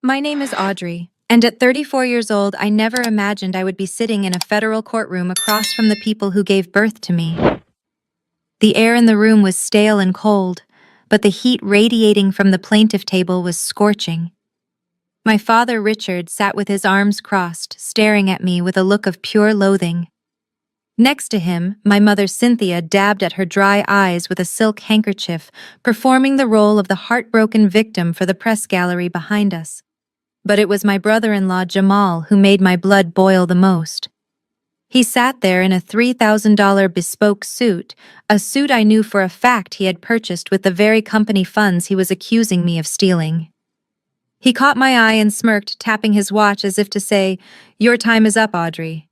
My name is Audrey, and at 34 years old, I never imagined I would be sitting in a federal courtroom across from the people who gave birth to me. The air in the room was stale and cold, but the heat radiating from the plaintiff table was scorching. My father, Richard, sat with his arms crossed, staring at me with a look of pure loathing. Next to him, my mother, Cynthia, dabbed at her dry eyes with a silk handkerchief, performing the role of the heartbroken victim for the press gallery behind us. But it was my brother-in-law, Jamal, who made my blood boil the most. He sat there in a $3,000 bespoke suit, a suit I knew for a fact he had purchased with the very company funds he was accusing me of stealing. He caught my eye and smirked, tapping his watch as if to say, "Your time is up, Audrey."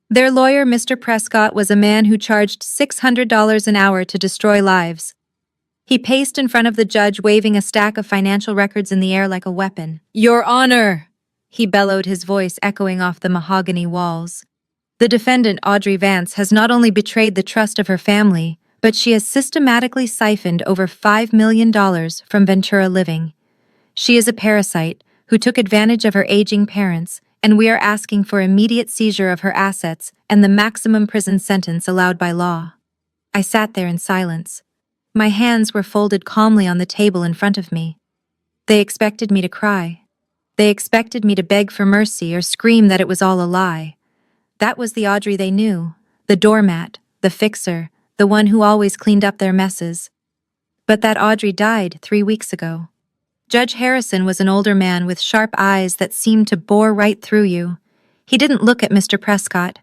Their lawyer, Mr. Prescott, was a man who charged $600 an hour to destroy lives. He paced in front of the judge, waving a stack of financial records in the air like a weapon. "Your Honor!" he bellowed, his voice echoing off the mahogany walls. "The defendant, Audrey Vance, has not only betrayed the trust of her family, but she has systematically siphoned over $5 million from Ventura Living. She is a parasite who took advantage of her aging parents, and we are asking for immediate seizure of her assets and the maximum prison sentence allowed by law." I sat there in silence. My hands were folded calmly on the table in front of me. They expected me to cry. They expected me to beg for mercy or scream that it was all a lie. That was the Audrey they knew, the doormat, the fixer, the one who always cleaned up their messes. But that Audrey died 3 weeks ago. Judge Harrison was an older man with sharp eyes that seemed to bore right through you. He didn't look at Mr. Prescott.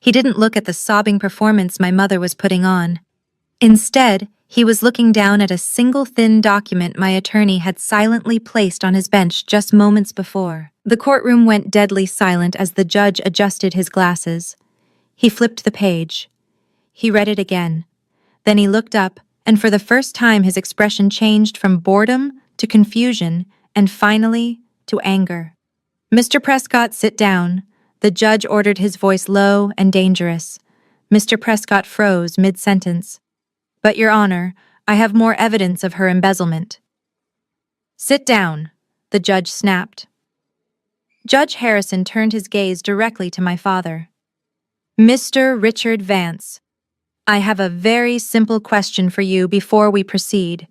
He didn't look at the sobbing performance my mother was putting on. Instead, he was looking down at a single thin document my attorney had silently placed on his bench just moments before. The courtroom went deadly silent as the judge adjusted his glasses. He flipped the page. He read it again. Then he looked up, and for the first time his expression changed from boredom to confusion, and finally to anger. "Mr. Prescott, sit down," the judge ordered, his voice low and dangerous. Mr. Prescott froze mid-sentence. "But, Your Honor, I have more evidence of her embezzlement." "Sit down," the judge snapped. Judge Harrison turned his gaze directly to my father. "Mr. Richard Vance, I have a very simple question for you before we proceed.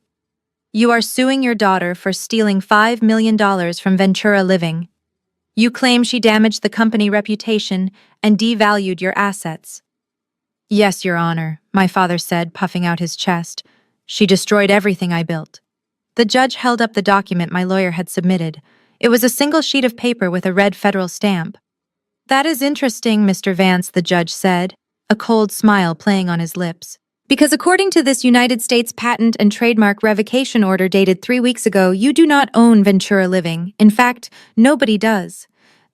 You are suing your daughter for stealing $5 million from Ventura Living. You claim she damaged the company reputation and devalued your assets." "Yes, Your Honor," my father said, puffing out his chest. "She destroyed everything I built." The judge held up the document my lawyer had submitted. It was a single sheet of paper with a red federal stamp. "That is interesting, Mr. Vance," the judge said, a cold smile playing on his lips. "Because according to this United States Patent and Trademark Revocation Order dated 3 weeks ago, you do not own Ventura Living. In fact, nobody does.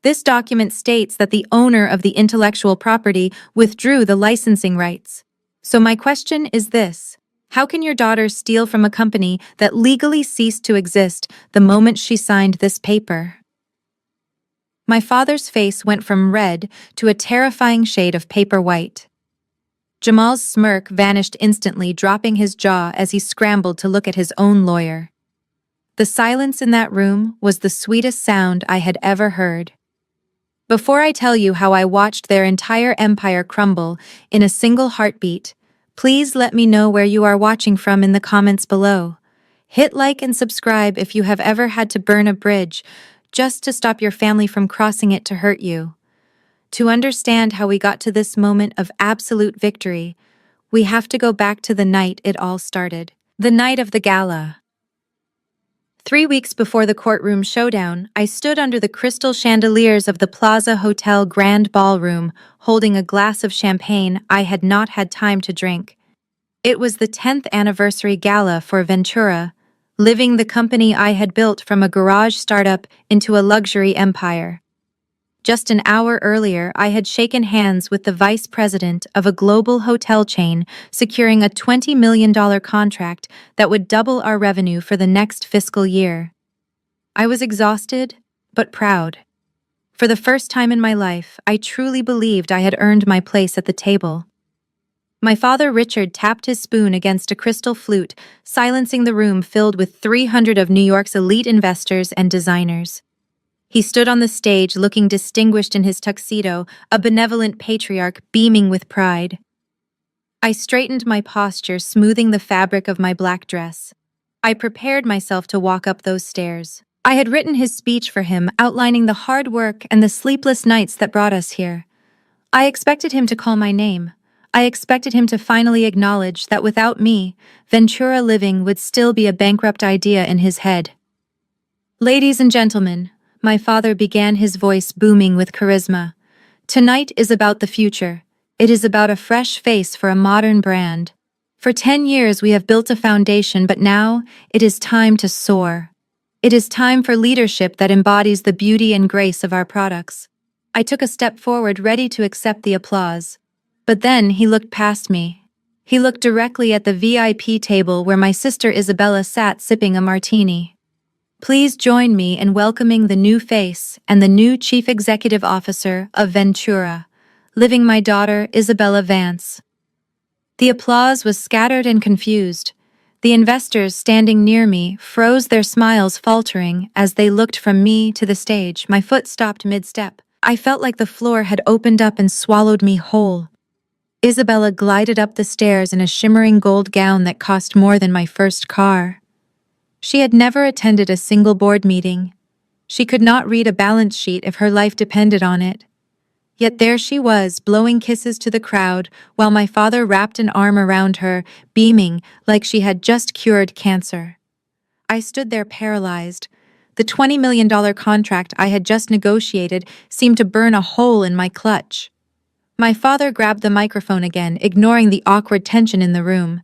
This document states that the owner of the intellectual property withdrew the licensing rights. So my question is this: how can your daughter steal from a company that legally ceased to exist the moment she signed this paper?" My father's face went from red to a terrifying shade of paper white. Jamal's smirk vanished instantly, dropping his jaw as he scrambled to look at his own lawyer. The silence in that room was the sweetest sound I had ever heard. Before I tell you how I watched their entire empire crumble in a single heartbeat, please let me know where you are watching from in the comments below. Hit like and subscribe if you have ever had to burn a bridge just to stop your family from crossing it to hurt you. To understand how we got to this moment of absolute victory, we have to go back to the night it all started. The night of the gala. 3 weeks before the courtroom showdown, I stood under the crystal chandeliers of the Plaza Hotel Grand Ballroom, holding a glass of champagne I had not had time to drink. It was the 10th anniversary gala for Ventura, Living, the company I had built from a garage startup into a luxury empire. Just an hour earlier, I had shaken hands with the vice president of a global hotel chain, securing a $20 million contract that would double our revenue for the next fiscal year. I was exhausted, but proud. For the first time in my life, I truly believed I had earned my place at the table. My father, Richard, tapped his spoon against a crystal flute, silencing the room filled with 300 of New York's elite investors and designers. He stood on the stage looking distinguished in his tuxedo, a benevolent patriarch beaming with pride. I straightened my posture, smoothing the fabric of my black dress. I prepared myself to walk up those stairs. I had written his speech for him, outlining the hard work and the sleepless nights that brought us here. I expected him to call my name. I expected him to finally acknowledge that without me, Ventura Living would still be a bankrupt idea in his head. Ladies and gentlemen, my father began, his voice booming with charisma. Tonight is about the future. It is about a fresh face for a modern brand. For 10 years we have built a foundation, but now it is time to soar. It is time for leadership that embodies the beauty and grace of our products. I took a step forward, ready to accept the applause. But then he looked past me. He looked directly at the VIP table where my sister Isabella sat sipping a martini. Please join me in welcoming the new face and the new Chief Executive Officer of Ventura Living, my daughter Isabella Vance. The applause was scattered and confused. The investors standing near me froze, their smiles faltering as they looked from me to the stage. My foot stopped mid-step. I felt like the floor had opened up and swallowed me whole. Isabella glided up the stairs in a shimmering gold gown that cost more than my first car. She had never attended a single board meeting. She could not read a balance sheet if her life depended on it. Yet there she was, blowing kisses to the crowd, while my father wrapped an arm around her, beaming like she had just cured cancer. I stood there paralyzed. The $20 million contract I had just negotiated seemed to burn a hole in my clutch. My father grabbed the microphone again, ignoring the awkward tension in the room.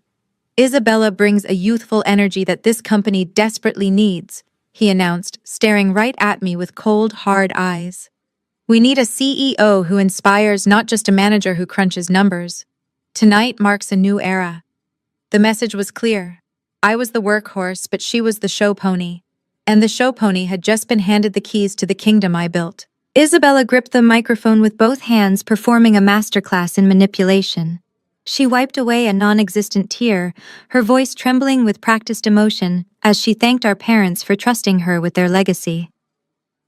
Isabella brings a youthful energy that this company desperately needs, he announced, staring right at me with cold, hard eyes. We need a CEO who inspires, not just a manager who crunches numbers. Tonight marks a new era. The message was clear. I was the workhorse, but she was the show pony. And the show pony had just been handed the keys to the kingdom I built. Isabella gripped the microphone with both hands, performing a masterclass in manipulation. She wiped away a non-existent tear, her voice trembling with practiced emotion as she thanked our parents for trusting her with their legacy.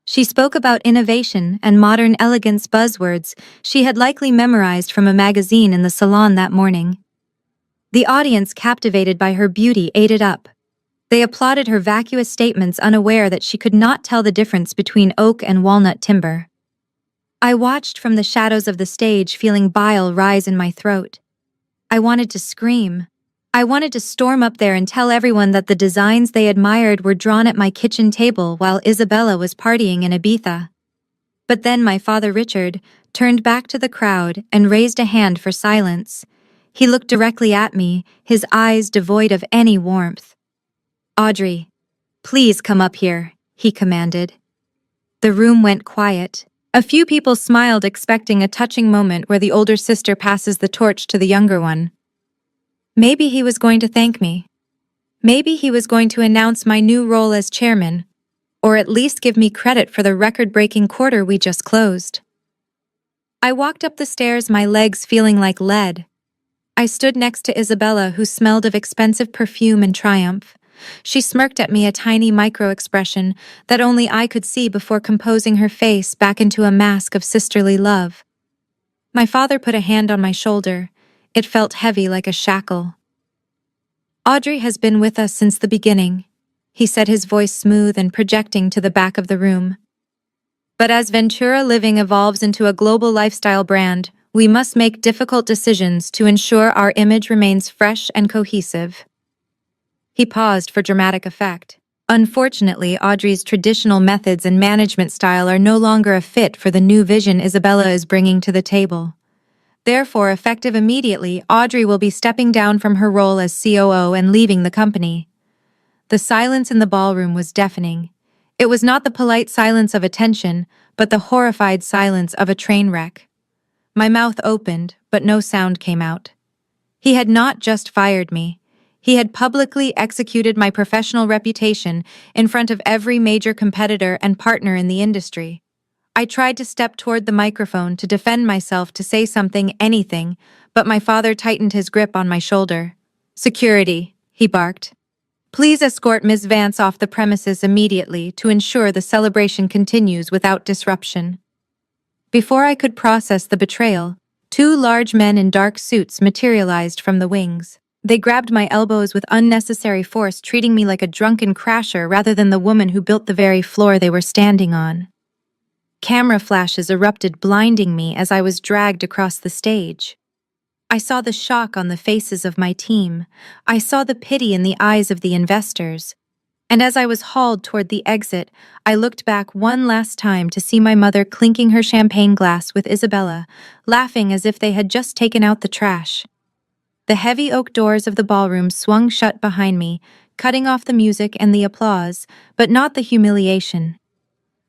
She spoke about innovation and modern elegance, buzzwords she had likely memorized from a magazine in the salon that morning. The audience, captivated by her beauty, ate it up. They applauded her vacuous statements, unaware that she could not tell the difference between oak and walnut timber. I watched from the shadows of the stage, feeling bile rise in my throat. I wanted to scream. I wanted to storm up there and tell everyone that the designs they admired were drawn at my kitchen table while Isabella was partying in Ibiza. But then my father Richard turned back to the crowd and raised a hand for silence. He looked directly at me, his eyes devoid of any warmth. Audrey, please come up here, he commanded. The room went quiet. A few people smiled, expecting a touching moment where the older sister passes the torch to the younger one. Maybe he was going to thank me. Maybe he was going to announce my new role as chairman, or at least give me credit for the record-breaking quarter we just closed. I walked up the stairs, my legs feeling like lead. I stood next to Isabella, who smelled of expensive perfume and triumph. She smirked at me, a tiny micro-expression that only I could see before composing her face back into a mask of sisterly love. My father put a hand on my shoulder. It felt heavy, like a shackle. Audrey has been with us since the beginning, he said, his voice smooth and projecting to the back of the room. But as Ventura Living evolves into a global lifestyle brand, we must make difficult decisions to ensure our image remains fresh and cohesive. He paused for dramatic effect. Unfortunately, Audrey's traditional methods and management style are no longer a fit for the new vision Isabella is bringing to the table. Therefore, effective immediately, Audrey will be stepping down from her role as COO and leaving the company. The silence in the ballroom was deafening. It was not the polite silence of attention, but the horrified silence of a train wreck. My mouth opened, but no sound came out. He had not just fired me. He had publicly executed my professional reputation in front of every major competitor and partner in the industry. I tried to step toward the microphone to defend myself, to say something, anything, but my father tightened his grip on my shoulder. "Security," he barked. Please escort Miss Vance off the premises immediately to ensure the celebration continues without disruption. Before I could process the betrayal, two large men in dark suits materialized from the wings. They grabbed my elbows with unnecessary force, treating me like a drunken crasher rather than the woman who built the very floor they were standing on. Camera flashes erupted, blinding me as I was dragged across the stage. I saw the shock on the faces of my team. I saw the pity in the eyes of the investors. And as I was hauled toward the exit, I looked back one last time to see my mother clinking her champagne glass with Isabella, laughing as if they had just taken out the trash. The heavy oak doors of the ballroom swung shut behind me, cutting off the music and the applause, but not the humiliation.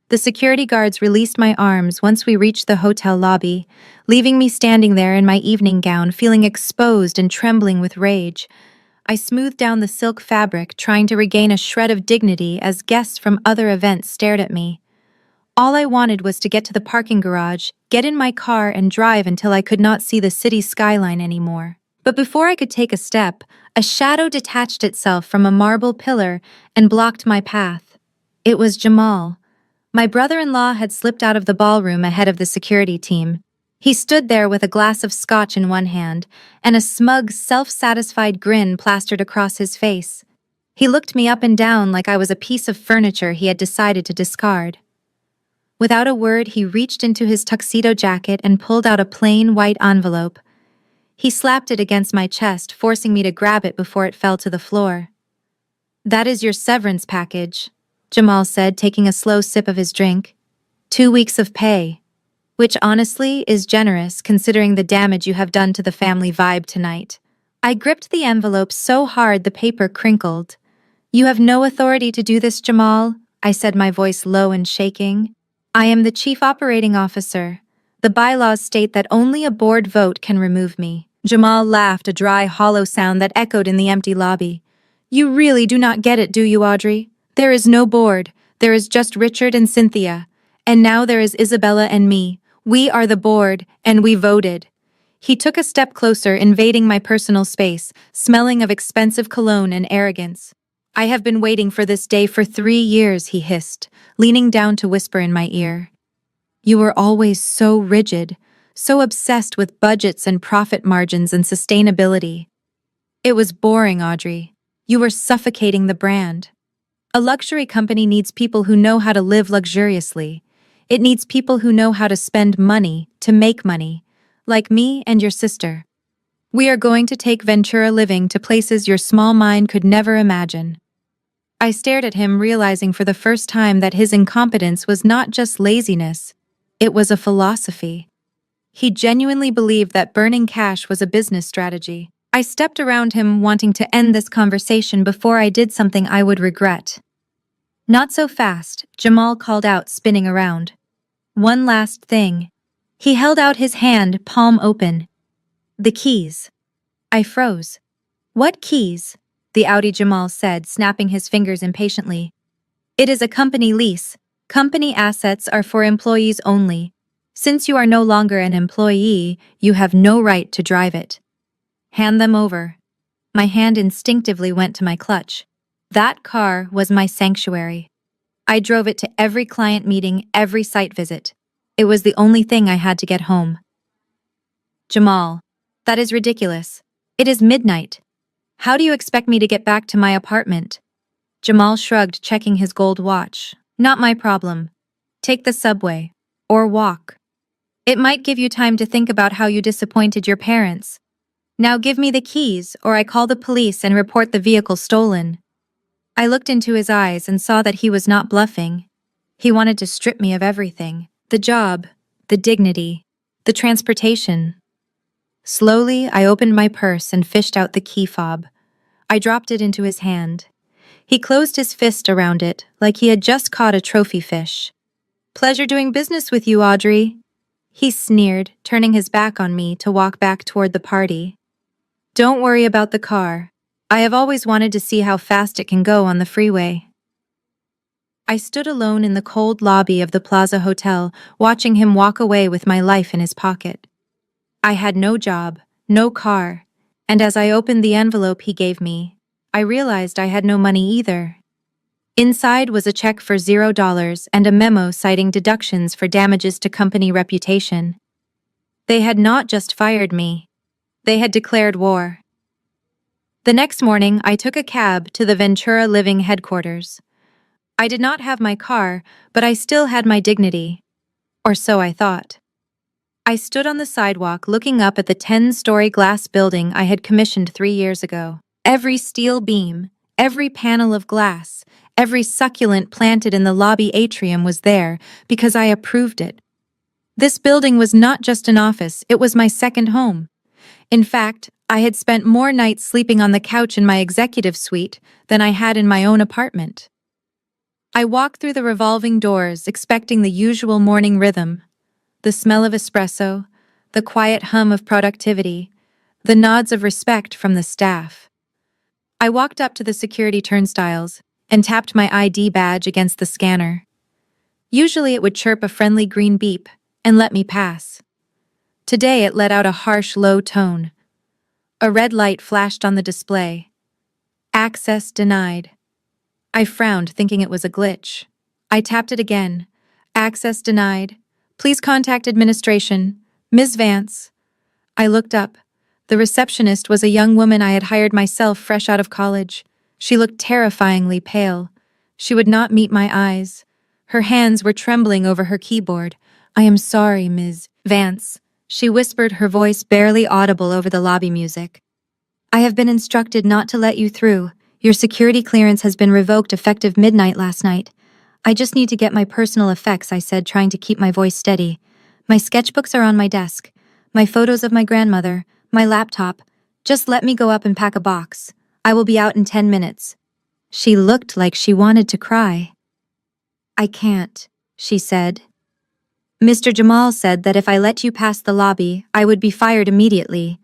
The security guards released my arms once we reached the hotel lobby, leaving me standing there in my evening gown, feeling exposed and trembling with rage. I smoothed down the silk fabric, trying to regain a shred of dignity as guests from other events stared at me. All I wanted was to get to the parking garage, get in my car, and drive until I could not see the city skyline anymore. But before I could take a step, a shadow detached itself from a marble pillar and blocked my path. It was Jamal. My brother-in-law had slipped out of the ballroom ahead of the security team. He stood there with a glass of scotch in one hand and a smug, self-satisfied grin plastered across his face. He looked me up and down like I was a piece of furniture he had decided to discard. Without a word, he reached into his tuxedo jacket and pulled out a plain white envelope. He slapped it against my chest, forcing me to grab it before it fell to the floor. "That is your severance package," Jamal said, taking a slow sip of his drink. 2 weeks of pay. Which honestly is generous considering the damage you have done to the family vibe tonight. I gripped the envelope so hard the paper crinkled. "You have no authority to do this, Jamal," I said, my voice low and shaking. "I am the chief operating officer. The bylaws state that only a board vote can remove me." Jamal laughed, a dry, hollow sound that echoed in the empty lobby. "You really do not get it, do you, Audrey? There is no board. There is just Richard and Cynthia. And now there is Isabella and me. We are the board, and we voted." He took a step closer, invading my personal space, smelling of expensive cologne and arrogance. "I have been waiting for this day for 3 years," he hissed, leaning down to whisper in my ear. "You were always so rigid, so obsessed with budgets and profit margins and sustainability. It was boring, Audrey. You were suffocating the brand. A luxury company needs people who know how to live luxuriously. It needs people who know how to spend money to make money, like me and your sister. We are going to take Ventura living to places your small mind could never imagine." I stared at him, realizing for the first time that his incompetence was not just laziness, it was a philosophy. He genuinely believed that burning cash was a business strategy. I stepped around him, wanting to end this conversation before I did something I would regret. "Not so fast," Jamal called out, spinning around. "One last thing." He held out his hand, palm open. "The keys." I froze. "What keys?" the Audi Jamal said, snapping his fingers impatiently. "It is a company lease. Company assets are for employees only. Since you are no longer an employee, you have no right to drive it. Hand them over." My hand instinctively went to my clutch. That car was my sanctuary. I drove it to every client meeting, every site visit. It was the only thing I had to get home. "Jamal, that is ridiculous. It is midnight. How do you expect me to get back to my apartment?" Jamal shrugged, checking his gold watch. "Not my problem. Take the subway. Or walk. It might give you time to think about how you disappointed your parents. Now give me the keys, or I call the police and report the vehicle stolen." I looked into his eyes and saw that he was not bluffing. He wanted to strip me of everything. The job, the dignity, the transportation. Slowly, I opened my purse and fished out the key fob. I dropped it into his hand. He closed his fist around it, like he had just caught a trophy fish. "Pleasure doing business with you, Audrey," he sneered, turning his back on me to walk back toward the party. "Don't worry about the car. I have always wanted to see how fast it can go on the freeway." I stood alone in the cold lobby of the Plaza Hotel, watching him walk away with my life in his pocket. I had no job, no car, and as I opened the envelope he gave me, I realized I had no money either. Inside was a check for $0 and a memo citing deductions for damages to company reputation. They had not just fired me. They had declared war. The next morning, I took a cab to the Ventura Living headquarters. I did not have my car, but I still had my dignity. Or so I thought. I stood on the sidewalk looking up at the 10-story glass building I had commissioned 3 years ago. Every steel beam, every panel of glass, every succulent planted in the lobby atrium was there because I approved it. This building was not just an office, it was my second home. In fact, I had spent more nights sleeping on the couch in my executive suite than I had in my own apartment. I walked through the revolving doors, expecting the usual morning rhythm, the smell of espresso, the quiet hum of productivity, the nods of respect from the staff. I walked up to the security turnstiles and tapped my ID badge against the scanner. Usually it would chirp a friendly green beep and let me pass. Today it let out a harsh, low tone. A red light flashed on the display. Access denied. I frowned, thinking it was a glitch. I tapped it again. Access denied. Please contact administration. Ms. Vance. I looked up. The receptionist was a young woman I had hired myself fresh out of college. She looked terrifyingly pale. She would not meet my eyes. Her hands were trembling over her keyboard. I am sorry, Ms. Vance, she whispered, her voice barely audible over the lobby music. I have been instructed not to let you through. Your security clearance has been revoked effective midnight last night. I just need to get my personal effects, I said, trying to keep my voice steady. My sketchbooks are on my desk. My photos of my grandmother, my laptop. Just let me go up and pack a box. I will be out in 10 minutes. She looked like she wanted to cry. I can't, she said. Mr. Jamal said that if I let you past the lobby, I would be fired immediately.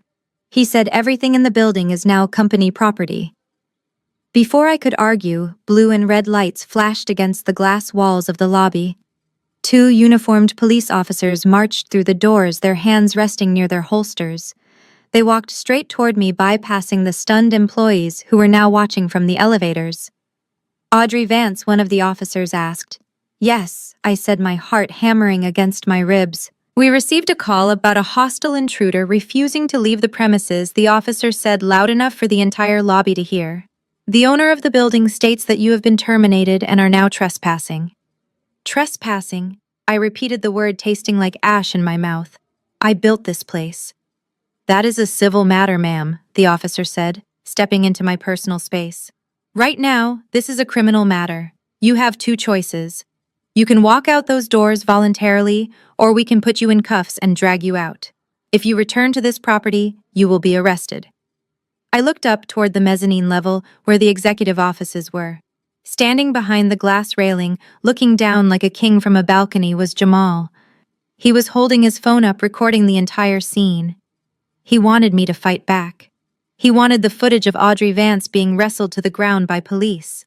He said everything in the building is now company property. Before I could argue, blue and red lights flashed against the glass walls of the lobby. 2 uniformed police officers marched through the doors, their hands resting near their holsters. They walked straight toward me, bypassing the stunned employees who were now watching from the elevators. Audrey Vance, one of the officers asked. Yes, I said, my heart hammering against my ribs. We received a call about a hostile intruder refusing to leave the premises, the officer said loud enough for the entire lobby to hear. The owner of the building states that you have been terminated and are now trespassing. Trespassing? I repeated the word, tasting like ash in my mouth. I built this place. That is a civil matter, ma'am, the officer said, stepping into my personal space. Right now, this is a criminal matter. You have 2 choices. You can walk out those doors voluntarily, or we can put you in cuffs and drag you out. If you return to this property, you will be arrested. I looked up toward the mezzanine level where the executive offices were. Standing behind the glass railing, looking down like a king from a balcony, was Jamal. He was holding his phone up, recording the entire scene. He wanted me to fight back. He wanted the footage of Audrey Vance being wrestled to the ground by police.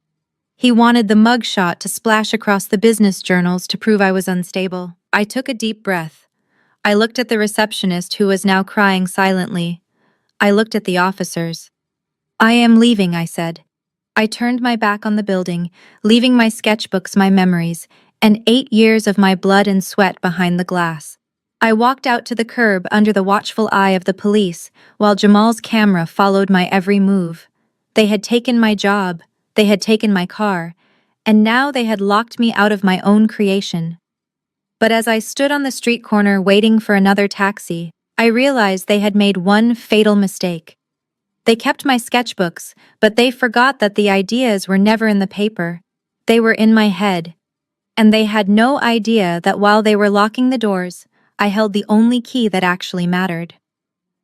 He wanted the mugshot to splash across the business journals to prove I was unstable. I took a deep breath. I looked at the receptionist, who was now crying silently. I looked at the officers. I am leaving, I said. I turned my back on the building, leaving my sketchbooks, my memories, and 8 years of my blood and sweat behind the glass. I walked out to the curb under the watchful eye of the police, while Jamal's camera followed my every move. They had taken my job. They had taken my car, and now they had locked me out of my own creation. But as I stood on the street corner waiting for another taxi, I realized they had made one fatal mistake. They kept my sketchbooks, but they forgot that the ideas were never in the paper. They were in my head. And they had no idea that while they were locking the doors, I held the only key that actually mattered.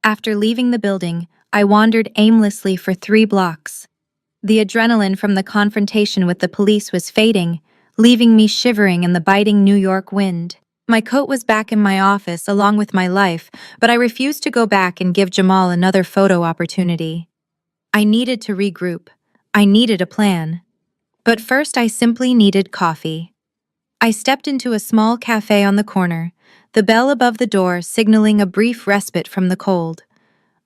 After leaving the building, I wandered aimlessly for 3 blocks. The adrenaline from the confrontation with the police was fading, leaving me shivering in the biting New York wind. My coat was back in my office along with my life, but I refused to go back and give Jamal another photo opportunity. I needed to regroup. I needed a plan. But first I simply needed coffee. I stepped into a small cafe on the corner, the bell above the door signaling a brief respite from the cold.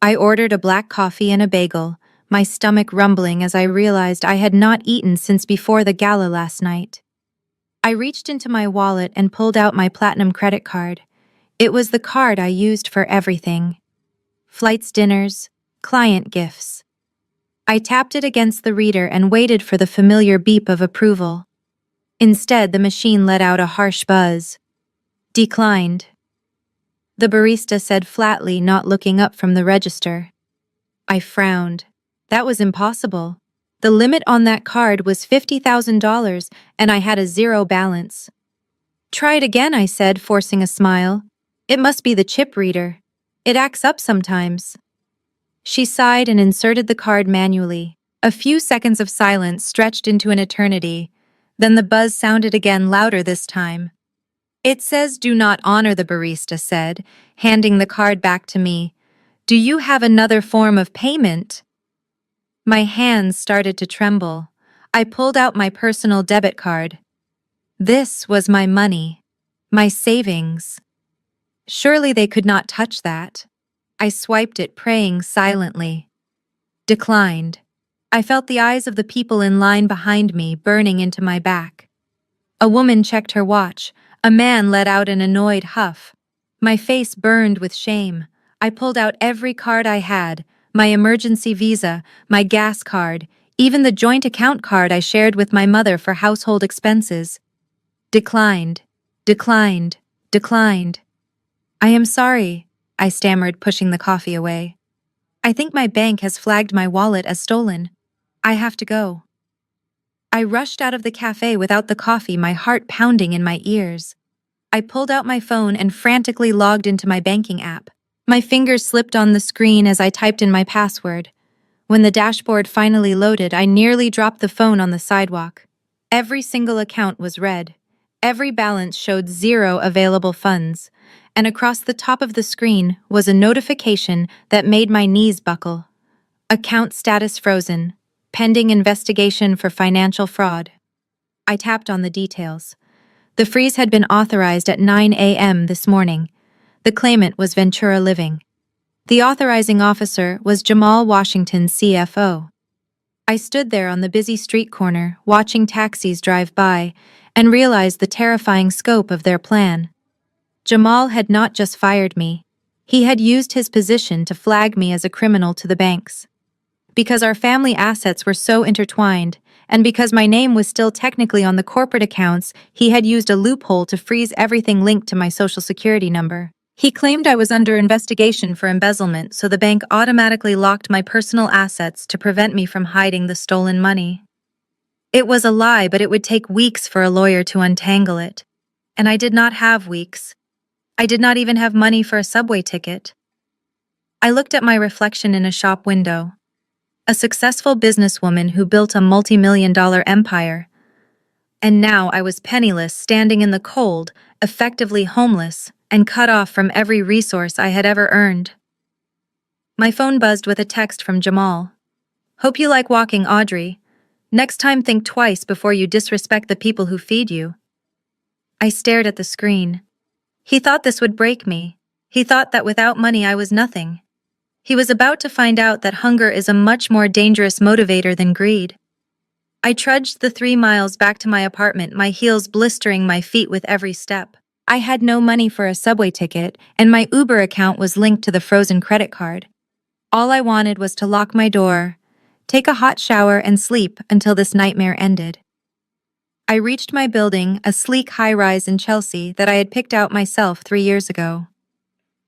I ordered a black coffee and a bagel, my stomach rumbling as I realized I had not eaten since before the gala last night. I reached into my wallet and pulled out my platinum credit card. It was the card I used for everything: flights, dinners, client gifts. I tapped it against the reader and waited for the familiar beep of approval. Instead, the machine let out a harsh buzz. Declined. The barista said flatly, not looking up from the register. I frowned. That was impossible. The limit on that card was $50,000, and I had a zero balance. Try it again, I said, forcing a smile. It must be the chip reader. It acts up sometimes. She sighed and inserted the card manually. A few seconds of silence stretched into an eternity. Then the buzz sounded again, louder this time. It says do not honor, the barista said, handing the card back to me. Do you have another form of payment? My hands started to tremble. I pulled out my personal debit card. This was my money, my savings. Surely they could not touch that. I swiped it, praying silently. Declined. I felt the eyes of the people in line behind me burning into my back. A woman checked her watch. A man let out an annoyed huff. My face burned with shame. I pulled out every card I had, my emergency visa, my gas card, even the joint account card I shared with my mother for household expenses. Declined. Declined. Declined. I am sorry, I stammered, pushing the coffee away. I think my bank has flagged my wallet as stolen. I have to go. I rushed out of the cafe without the coffee, my heart pounding in my ears. I pulled out my phone and frantically logged into my banking app. My fingers slipped on the screen as I typed in my password. When the dashboard finally loaded, I nearly dropped the phone on the sidewalk. Every single account was red. Every balance showed zero available funds. And across the top of the screen was a notification that made my knees buckle. Account status frozen. Pending investigation for financial fraud. I tapped on the details. The freeze had been authorized at 9 a.m. this morning. The claimant was Ventura Living. The authorizing officer was Jamal Washington, CFO. I stood there on the busy street corner, watching taxis drive by, and realized the terrifying scope of their plan. Jamal had not just fired me. He had used his position to flag me as a criminal to the banks. Because our family assets were so intertwined, and because my name was still technically on the corporate accounts, he had used a loophole to freeze everything linked to my social security number. He claimed I was under investigation for embezzlement, so the bank automatically locked my personal assets to prevent me from hiding the stolen money. It was a lie, but it would take weeks for a lawyer to untangle it. And I did not have weeks. I did not even have money for a subway ticket. I looked at my reflection in a shop window. A successful businesswoman who built a multi-million-dollar empire. And now I was penniless, standing in the cold, effectively homeless, and cut off from every resource I had ever earned. My phone buzzed with a text from Jamal. Hope you like walking, Audrey. Next time think twice before you disrespect the people who feed you. I stared at the screen. He thought this would break me. He thought that without money I was nothing. He was about to find out that hunger is a much more dangerous motivator than greed. I trudged the 3 miles back to my apartment, my heels blistering my feet with every step. I had no money for a subway ticket, and my Uber account was linked to the frozen credit card. All I wanted was to lock my door, take a hot shower, and sleep until this nightmare ended. I reached my building, a sleek high-rise in Chelsea that I had picked out myself 3 years ago.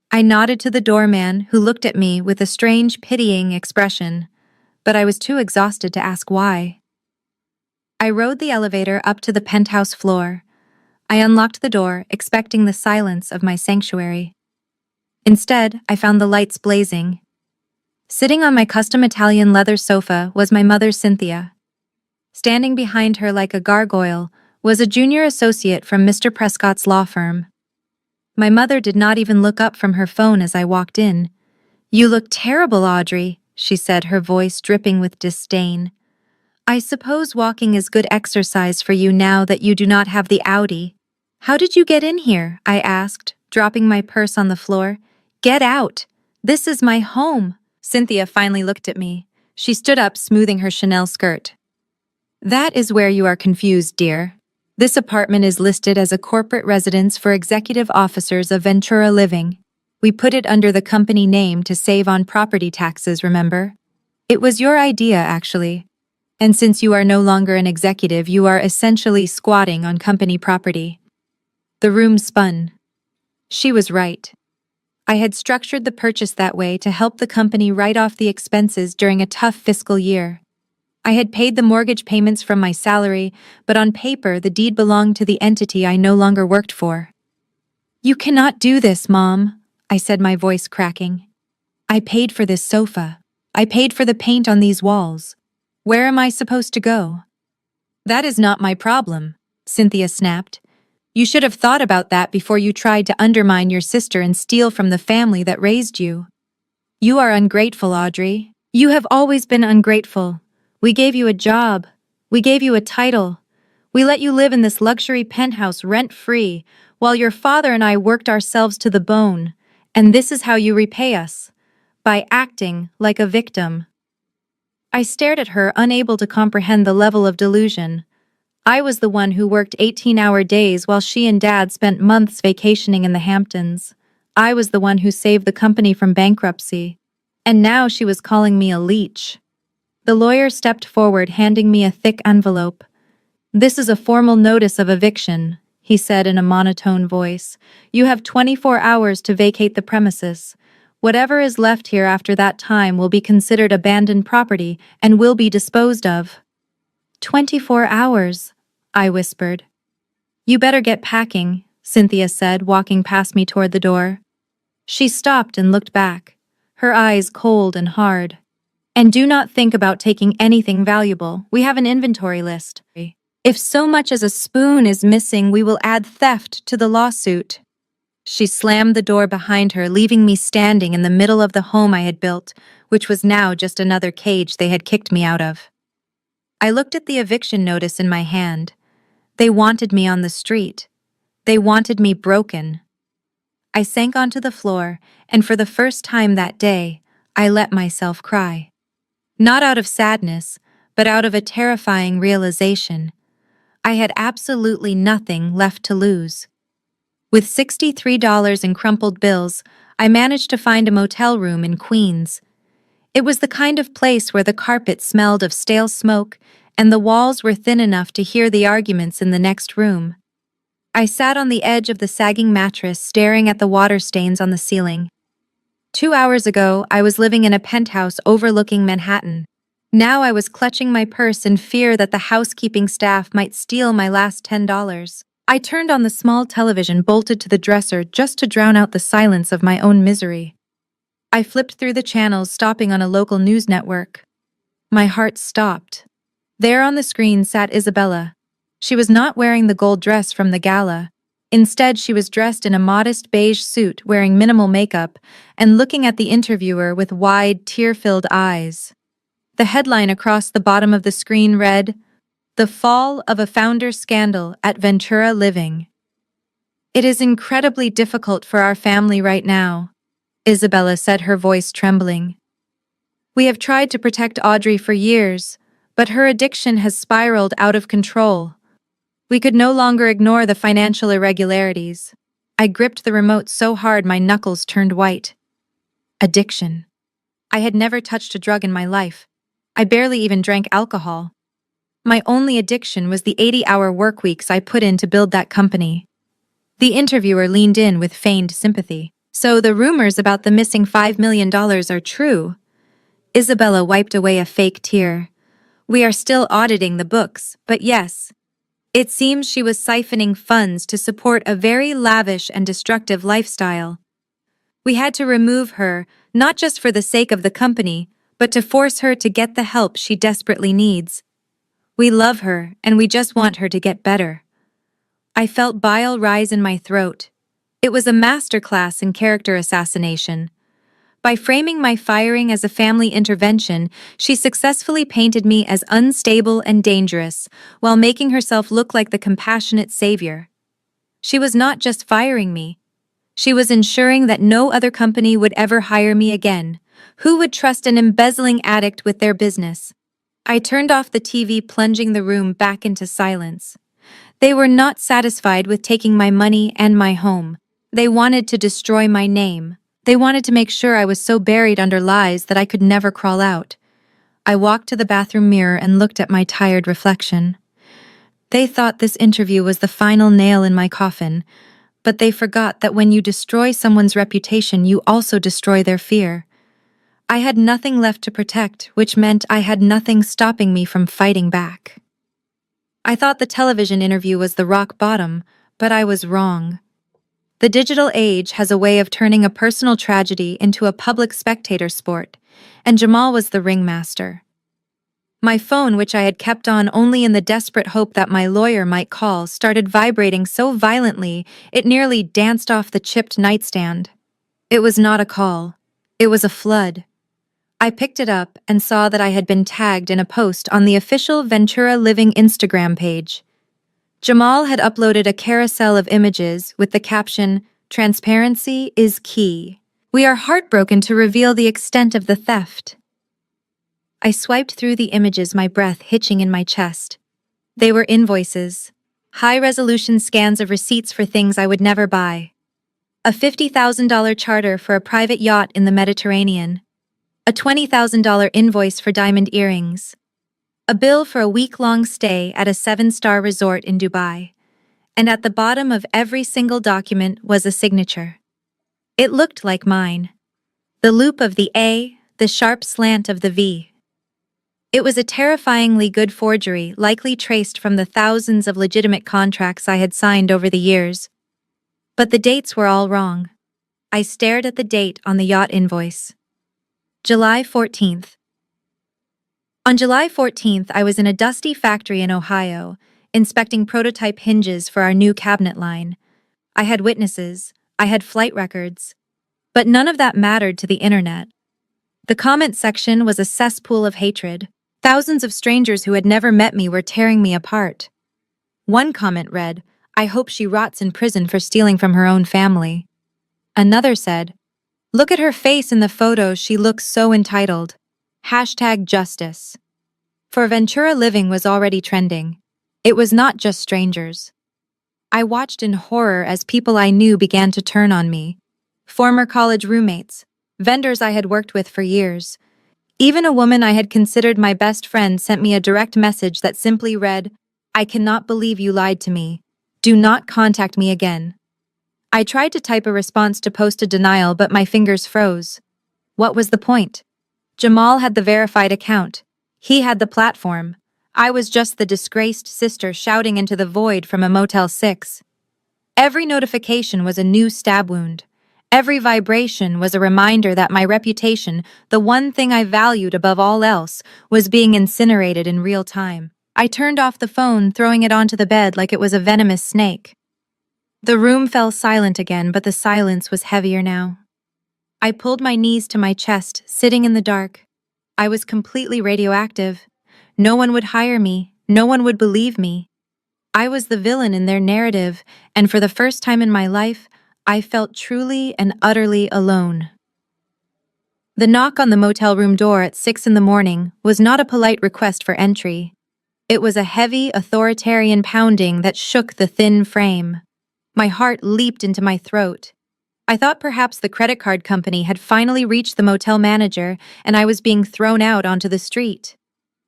I nodded to the doorman, who looked at me with a strange, pitying expression, but I was too exhausted to ask why. I rode the elevator up to the penthouse floor. I unlocked the door, expecting the silence of my sanctuary. Instead, I found the lights blazing. Sitting on my custom Italian leather sofa was my mother, Cynthia. Standing behind her like a gargoyle was a junior associate from Mr. Prescott's law firm. My mother did not even look up from her phone as I walked in. You look terrible, Audrey, she said, her voice dripping with disdain. I suppose walking is good exercise for you now that you do not have the Audi. How did you get in here? I asked, dropping my purse on the floor. Get out. This is my home. Cynthia finally looked at me. She stood up, smoothing her Chanel skirt. That is where you are confused, dear. This apartment is listed as a corporate residence for executive officers of Ventura Living. We put it under the company name to save on property taxes, remember? It was your idea, actually. And since you are no longer an executive, you are essentially squatting on company property. The room spun. She was right. I had structured the purchase that way to help the company write off the expenses during a tough fiscal year. I had paid the mortgage payments from my salary, but on paper the deed belonged to the entity I no longer worked for. You cannot do this, Mom, I said, my voice cracking. I paid for this sofa. I paid for the paint on these walls. Where am I supposed to go? That is not my problem, Cynthia snapped. You should have thought about that before you tried to undermine your sister and steal from the family that raised you. You are ungrateful, Audrey. You have always been ungrateful. We gave you a job. We gave you a title. We let you live in this luxury penthouse rent-free, while your father and I worked ourselves to the bone. And this is how you repay us. By acting like a victim. I stared at her, unable to comprehend the level of delusion. I was the one who worked 18-hour days while she and Dad spent months vacationing in the Hamptons. I was the one who saved the company from bankruptcy. And now she was calling me a leech. The lawyer stepped forward, handing me a thick envelope. This is a formal notice of eviction, he said in a monotone voice. You have 24 hours to vacate the premises. Whatever is left here after that time will be considered abandoned property and will be disposed of. 24 hours, I whispered. You better get packing, Cynthia said, walking past me toward the door. She stopped and looked back, her eyes cold and hard. And do not think about taking anything valuable. We have an inventory list. If so much as a spoon is missing, we will add theft to the lawsuit. She slammed the door behind her, leaving me standing in the middle of the home I had built, which was now just another cage they had kicked me out of. I looked at the eviction notice in my hand. They wanted me on the street. They wanted me broken. I sank onto the floor, and for the first time that day, I let myself cry. Not out of sadness, but out of a terrifying realization. I had absolutely nothing left to lose. With $63 in crumpled bills, I managed to find a motel room in Queens. It was the kind of place where the carpet smelled of stale smoke and the walls were thin enough to hear the arguments in the next room. I sat on the edge of the sagging mattress, staring at the water stains on the ceiling. 2 hours ago, I was living in a penthouse overlooking Manhattan. Now I was clutching my purse in fear that the housekeeping staff might steal my last $10. I turned on the small television bolted to the dresser just to drown out the silence of my own misery. I flipped through the channels, stopping on a local news network. My heart stopped. There on the screen sat Isabella. She was not wearing the gold dress from the gala. Instead, she was dressed in a modest beige suit, wearing minimal makeup, and looking at the interviewer with wide, tear-filled eyes. The headline across the bottom of the screen read, "The Fall of a Founder Scandal at Ventura Living." It is incredibly difficult for our family right now, Isabella said, her voice trembling. We have tried to protect Audrey for years, but her addiction has spiraled out of control. We could no longer ignore the financial irregularities. I gripped the remote so hard my knuckles turned white. Addiction. I had never touched a drug in my life. I barely even drank alcohol. My only addiction was the 80-hour work weeks I put in to build that company. The interviewer leaned in with feigned sympathy. So the rumors about the missing $5 million are true? Isabella wiped away a fake tear. We are still auditing the books, but yes. It seems she was siphoning funds to support a very lavish and destructive lifestyle. We had to remove her, not just for the sake of the company, but to force her to get the help she desperately needs. We love her, and we just want her to get better. I felt bile rise in my throat. It was a masterclass in character assassination. By framing my firing as a family intervention, she successfully painted me as unstable and dangerous, while making herself look like the compassionate savior. She was not just firing me. She was ensuring that no other company would ever hire me again. Who would trust an embezzling addict with their business? I turned off the TV, plunging the room back into silence. They were not satisfied with taking my money and my home. They wanted to destroy my name. They wanted to make sure I was so buried under lies that I could never crawl out. I walked to the bathroom mirror and looked at my tired reflection. They thought this interview was the final nail in my coffin, but they forgot that when you destroy someone's reputation, you also destroy their fear. I had nothing left to protect, which meant I had nothing stopping me from fighting back. I thought the television interview was the rock bottom, but I was wrong. The digital age has a way of turning a personal tragedy into a public spectator sport, and Jamal was the ringmaster. My phone, which I had kept on only in the desperate hope that my lawyer might call, started vibrating so violently it nearly danced off the chipped nightstand. It was not a call. It was a flood. I picked it up and saw that I had been tagged in a post on the official Ventura Living Instagram page. Jamal had uploaded a carousel of images with the caption, "Transparency is key. We are heartbroken to reveal the extent of the theft." I swiped through the images, my breath hitching in my chest. They were invoices, high-resolution scans of receipts for things I would never buy. A $50,000 charter for a private yacht in the Mediterranean. A $20,000 invoice for diamond earrings. A bill for a week-long stay at a 7-star resort in Dubai. And at the bottom of every single document was a signature. It looked like mine. The loop of the A, the sharp slant of the V. It was a terrifyingly good forgery, likely traced from the thousands of legitimate contracts I had signed over the years. But the dates were all wrong. I stared at the date on the yacht invoice. July 14th. On July 14th, I was in a dusty factory in Ohio, inspecting prototype hinges for our new cabinet line. I had witnesses, I had flight records. But none of that mattered to the internet. The comment section was a cesspool of hatred. Thousands of strangers who had never met me were tearing me apart. One comment read, "I hope she rots in prison for stealing from her own family." Another said, "Look at her face in the photos, she looks so entitled." #justice. For Ventura Living was already trending. It was not just strangers. I watched in horror as people I knew began to turn on me. Former college roommates, vendors I had worked with for years. Even a woman I had considered my best friend sent me a direct message that simply read, "I cannot believe you lied to me. Do not contact me again." I tried to type a response to post a denial, but my fingers froze. What was the point? Jamal had the verified account. He had the platform. I was just the disgraced sister shouting into the void from a Motel 6. Every notification was a new stab wound. Every vibration was a reminder that my reputation, the one thing I valued above all else, was being incinerated in real time. I turned off the phone, throwing it onto the bed like it was a venomous snake. The room fell silent again, but the silence was heavier now. I pulled my knees to my chest, sitting in the dark. I was completely radioactive. No one would hire me. No one would believe me. I was the villain in their narrative, and for the first time in my life, I felt truly and utterly alone. The knock on the motel room door at 6 in the morning was not a polite request for entry. It was a heavy, authoritarian pounding that shook the thin frame. My heart leaped into my throat. I thought perhaps the credit card company had finally reached the motel manager and I was being thrown out onto the street.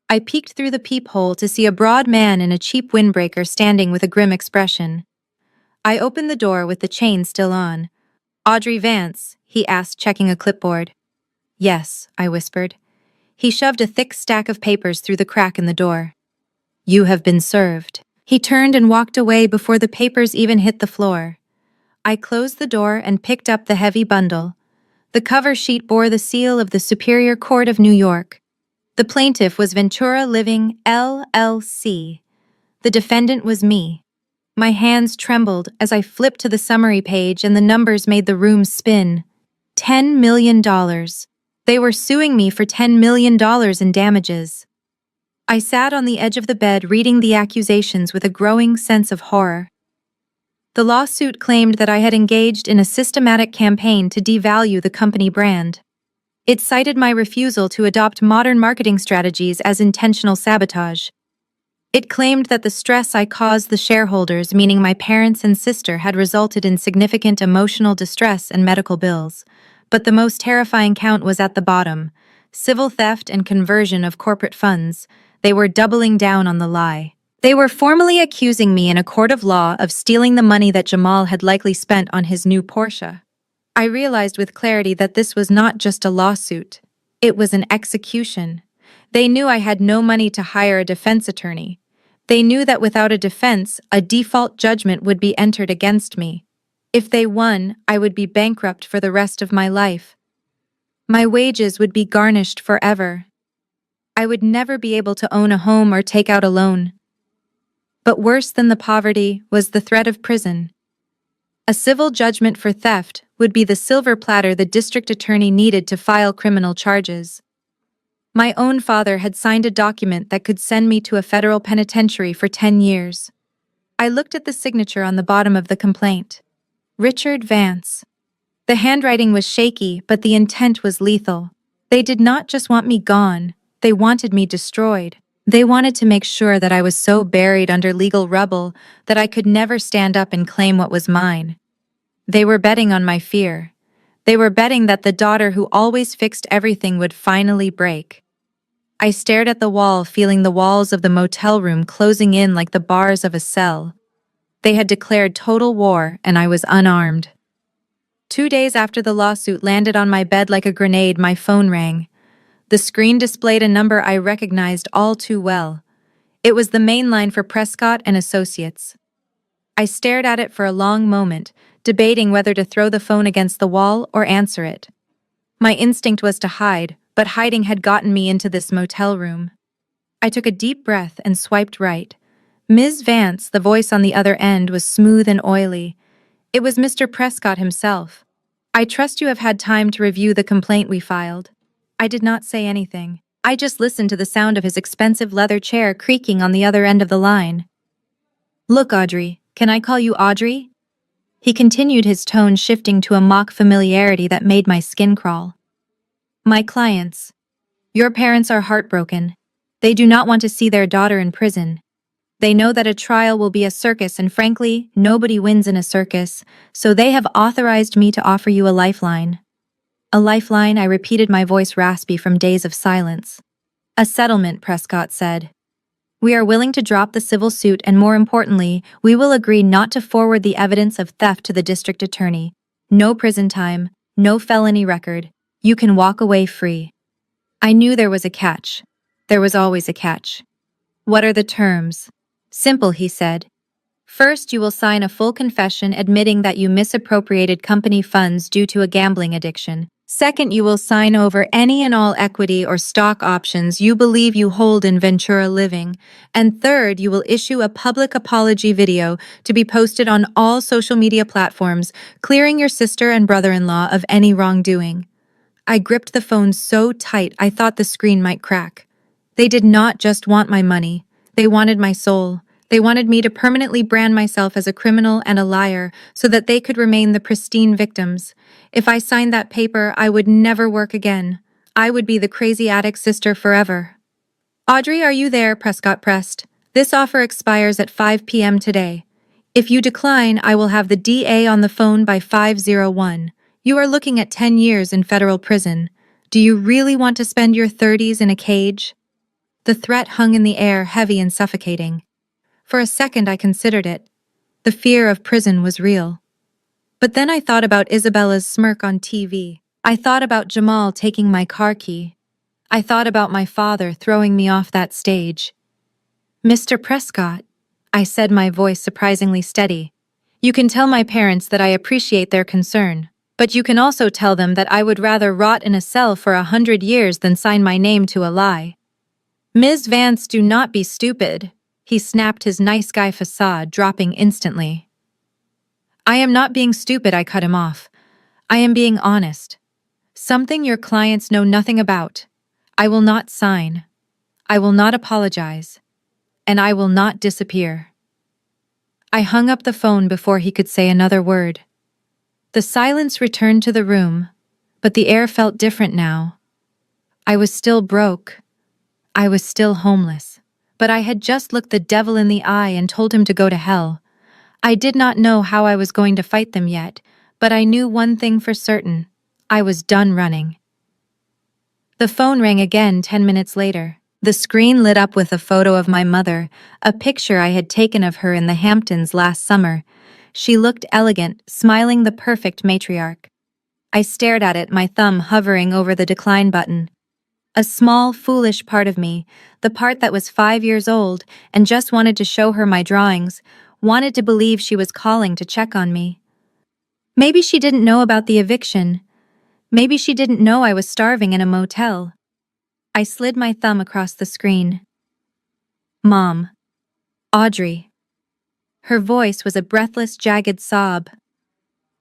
I peeked through the peephole to see a broad man in a cheap windbreaker standing with a grim expression. I opened the door with the chain still on. "Audrey Vance?" he asked, checking a clipboard. "Yes," I whispered. He shoved a thick stack of papers through the crack in the door. "You have been served." He turned and walked away before the papers even hit the floor. I closed the door and picked up the heavy bundle. The cover sheet bore the seal of the Superior Court of New York. The plaintiff was Ventura Living, LLC. The defendant was me. My hands trembled as I flipped to the summary page and the numbers made the room spin. $10 million. They were suing me for $10 million in damages. I sat on the edge of the bed reading the accusations with a growing sense of horror. The lawsuit claimed that I had engaged in a systematic campaign to devalue the company brand. It cited my refusal to adopt modern marketing strategies as intentional sabotage. It claimed that the stress I caused the shareholders, meaning my parents and sister, had resulted in significant emotional distress and medical bills. But the most terrifying count was at the bottom: civil theft and conversion of corporate funds. They were doubling down on the lie. They were formally accusing me in a court of law of stealing the money that Jamal had likely spent on his new Porsche. I realized with clarity that this was not just a lawsuit. It was an execution. They knew I had no money to hire a defense attorney. They knew that without a defense, a default judgment would be entered against me. If they won, I would be bankrupt for the rest of my life. My wages would be garnished forever. I would never be able to own a home or take out a loan. But worse than the poverty was the threat of prison. A civil judgment for theft would be the silver platter the district attorney needed to file criminal charges. My own father had signed a document that could send me to a federal penitentiary for 10 years. I looked at the signature on the bottom of the complaint. Richard Vance. The handwriting was shaky, but the intent was lethal. They did not just want me gone, they wanted me destroyed. They wanted to make sure that I was so buried under legal rubble that I could never stand up and claim what was mine. They were betting on my fear. They were betting that the daughter who always fixed everything would finally break. I stared at the wall, feeling the walls of the motel room closing in like the bars of a cell. They had declared total war, and I was unarmed. 2 days after the lawsuit landed on my bed like a grenade, my phone rang. The screen displayed a number I recognized all too well. It was the main line for Prescott and Associates. I stared at it for a long moment, debating whether to throw the phone against the wall or answer it. My instinct was to hide, but hiding had gotten me into this motel room. I took a deep breath and swiped right. Ms. Vance, the voice on the other end, was smooth and oily. It was Mr. Prescott himself. I trust you have had time to review the complaint we filed. I did not say anything. I just listened to the sound of his expensive leather chair creaking on the other end of the line. Look, Audrey, can I call you Audrey? He continued, his tone shifting to a mock familiarity that made my skin crawl. My clients. Your parents are heartbroken. They do not want to see their daughter in prison. They know that a trial will be a circus, and frankly, nobody wins in a circus, so they have authorized me to offer you a lifeline. A lifeline, I repeated, my voice raspy from days of silence. A settlement, Prescott said. We are willing to drop the civil suit, and more importantly, we will agree not to forward the evidence of theft to the district attorney. No prison time, no felony record. You can walk away free. I knew there was a catch. There was always a catch. What are the terms? Simple, he said. First, you will sign a full confession admitting that you misappropriated company funds due to a gambling addiction. Second, you will sign over any and all equity or stock options you believe you hold in Ventura Living. And third, you will issue a public apology video to be posted on all social media platforms, clearing your sister and brother-in-law of any wrongdoing. I gripped the phone so tight I thought the screen might crack. They did not just want my money. They wanted my soul. They wanted me to permanently brand myself as a criminal and a liar so that they could remain the pristine victims. If I signed that paper, I would never work again. I would be the crazy addict sister forever. Audrey, are you there? Prescott pressed. This offer expires at 5 p.m. today. If you decline, I will have the DA on the phone by 5:01. You are looking at 10 years in federal prison. Do you really want to spend your 30s in a cage? The threat hung in the air, heavy and suffocating. For a second, I considered it. The fear of prison was real. But then I thought about Isabella's smirk on TV. I thought about Jamal taking my car key. I thought about my father throwing me off that stage. Mr. Prescott, I said, my voice surprisingly steady. You can tell my parents that I appreciate their concern, but you can also tell them that I would rather rot in a cell for 100 years than sign my name to a lie. Ms. Vance, do not be stupid. He snapped, his nice guy facade dropping instantly. I am not being stupid, I cut him off. I am being honest. Something your clients know nothing about. I will not sign. I will not apologize. And I will not disappear. I hung up the phone before he could say another word. The silence returned to the room, but the air felt different now. I was still broke. I was still homeless. But I had just looked the devil in the eye and told him to go to hell. I did not know how I was going to fight them yet, but I knew one thing for certain. I was done running. The phone rang again 10 minutes later. The screen lit up with a photo of my mother, a picture I had taken of her in the Hamptons last summer. She looked elegant, smiling the perfect matriarch. I stared at it, my thumb hovering over the decline button. A small, foolish part of me, the part that was 5 years old and just wanted to show her my drawings, wanted to believe she was calling to check on me. Maybe she didn't know about the eviction. Maybe she didn't know I was starving in a motel. I slid my thumb across the screen. Mom. Audrey. Her voice was a breathless, jagged sob.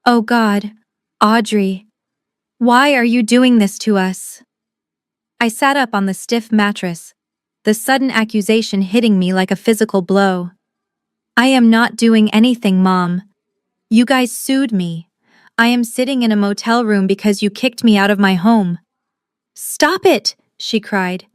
Oh God, Audrey. Why are you doing this to us? I sat up on the stiff mattress, the sudden accusation hitting me like a physical blow. I am not doing anything, Mom. You guys sued me. I am sitting in a motel room because you kicked me out of my home. Stop it, she cried,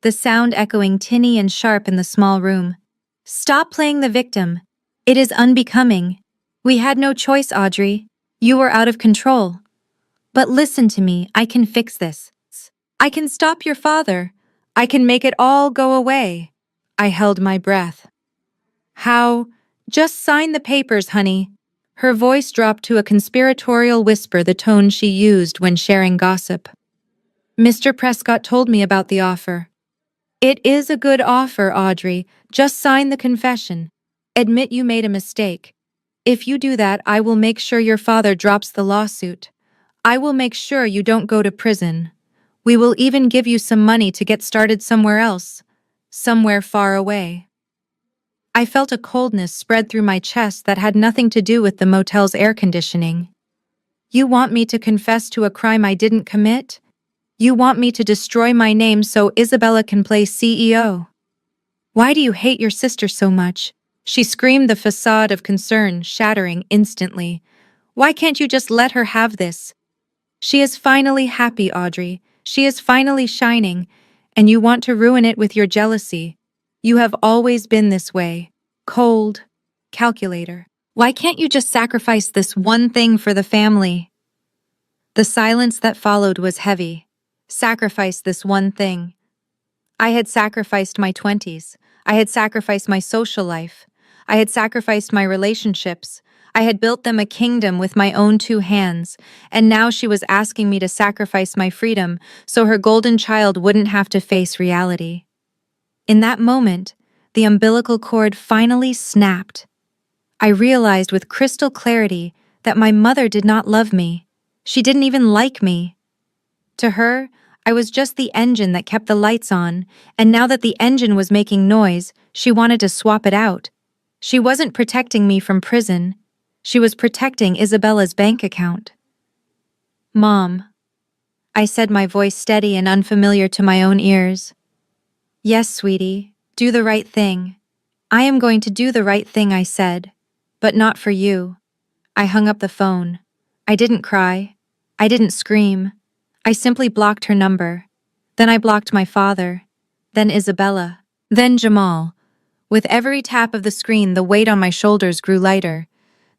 the sound echoing tinny and sharp in the small room. Stop playing the victim. It is unbecoming. We had no choice, Audrey. You were out of control. But listen to me, I can fix this. I can stop your father. I can make it all go away. I held my breath. How? Just sign the papers, honey. Her voice dropped to a conspiratorial whisper, the tone she used when sharing gossip. Mr. Prescott told me about the offer. It is a good offer, Audrey. Just sign the confession. Admit you made a mistake. If you do that, I will make sure your father drops the lawsuit. I will make sure you don't go to prison. We will even give you some money to get started somewhere else. Somewhere far away. I felt a coldness spread through my chest that had nothing to do with the motel's air conditioning. You want me to confess to a crime I didn't commit? You want me to destroy my name so Isabella can play CEO? Why do you hate your sister so much? She screamed, the facade of concern shattering instantly. Why can't you just let her have this? She is finally happy, Audrey. She is finally shining, and you want to ruin it with your jealousy. You have always been this way. Cold. Calculator. Why can't you just sacrifice this one thing for the family? The silence that followed was heavy. Sacrifice this one thing. I had sacrificed my 20s. I had sacrificed my social life. I had sacrificed my relationships. I had built them a kingdom with my own 2 hands, and now she was asking me to sacrifice my freedom so her golden child wouldn't have to face reality. In that moment, the umbilical cord finally snapped. I realized with crystal clarity that my mother did not love me. She didn't even like me. To her, I was just the engine that kept the lights on, and now that the engine was making noise, she wanted to swap it out. She wasn't protecting me from prison. She was protecting Isabella's bank account. Mom, I said, my voice steady and unfamiliar to my own ears. Yes, sweetie, do the right thing. I am going to do the right thing, I said, but not for you. I hung up the phone. I didn't cry. I didn't scream. I simply blocked her number. Then I blocked my father. Then Isabella. Then Jamal. With every tap of the screen, the weight on my shoulders grew lighter.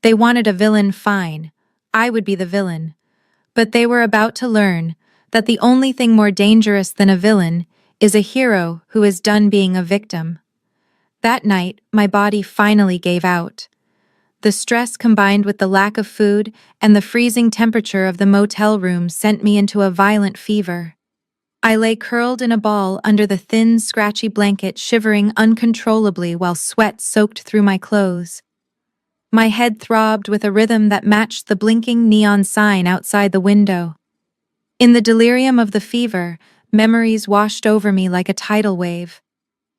They wanted a villain, fine. I would be the villain. But they were about to learn that the only thing more dangerous than a villain is a hero who is done being a victim. That night, my body finally gave out. The stress combined with the lack of food and the freezing temperature of the motel room sent me into a violent fever. I lay curled in a ball under the thin, scratchy blanket, shivering uncontrollably while sweat soaked through my clothes. My head throbbed with a rhythm that matched the blinking neon sign outside the window. In the delirium of the fever, memories washed over me like a tidal wave.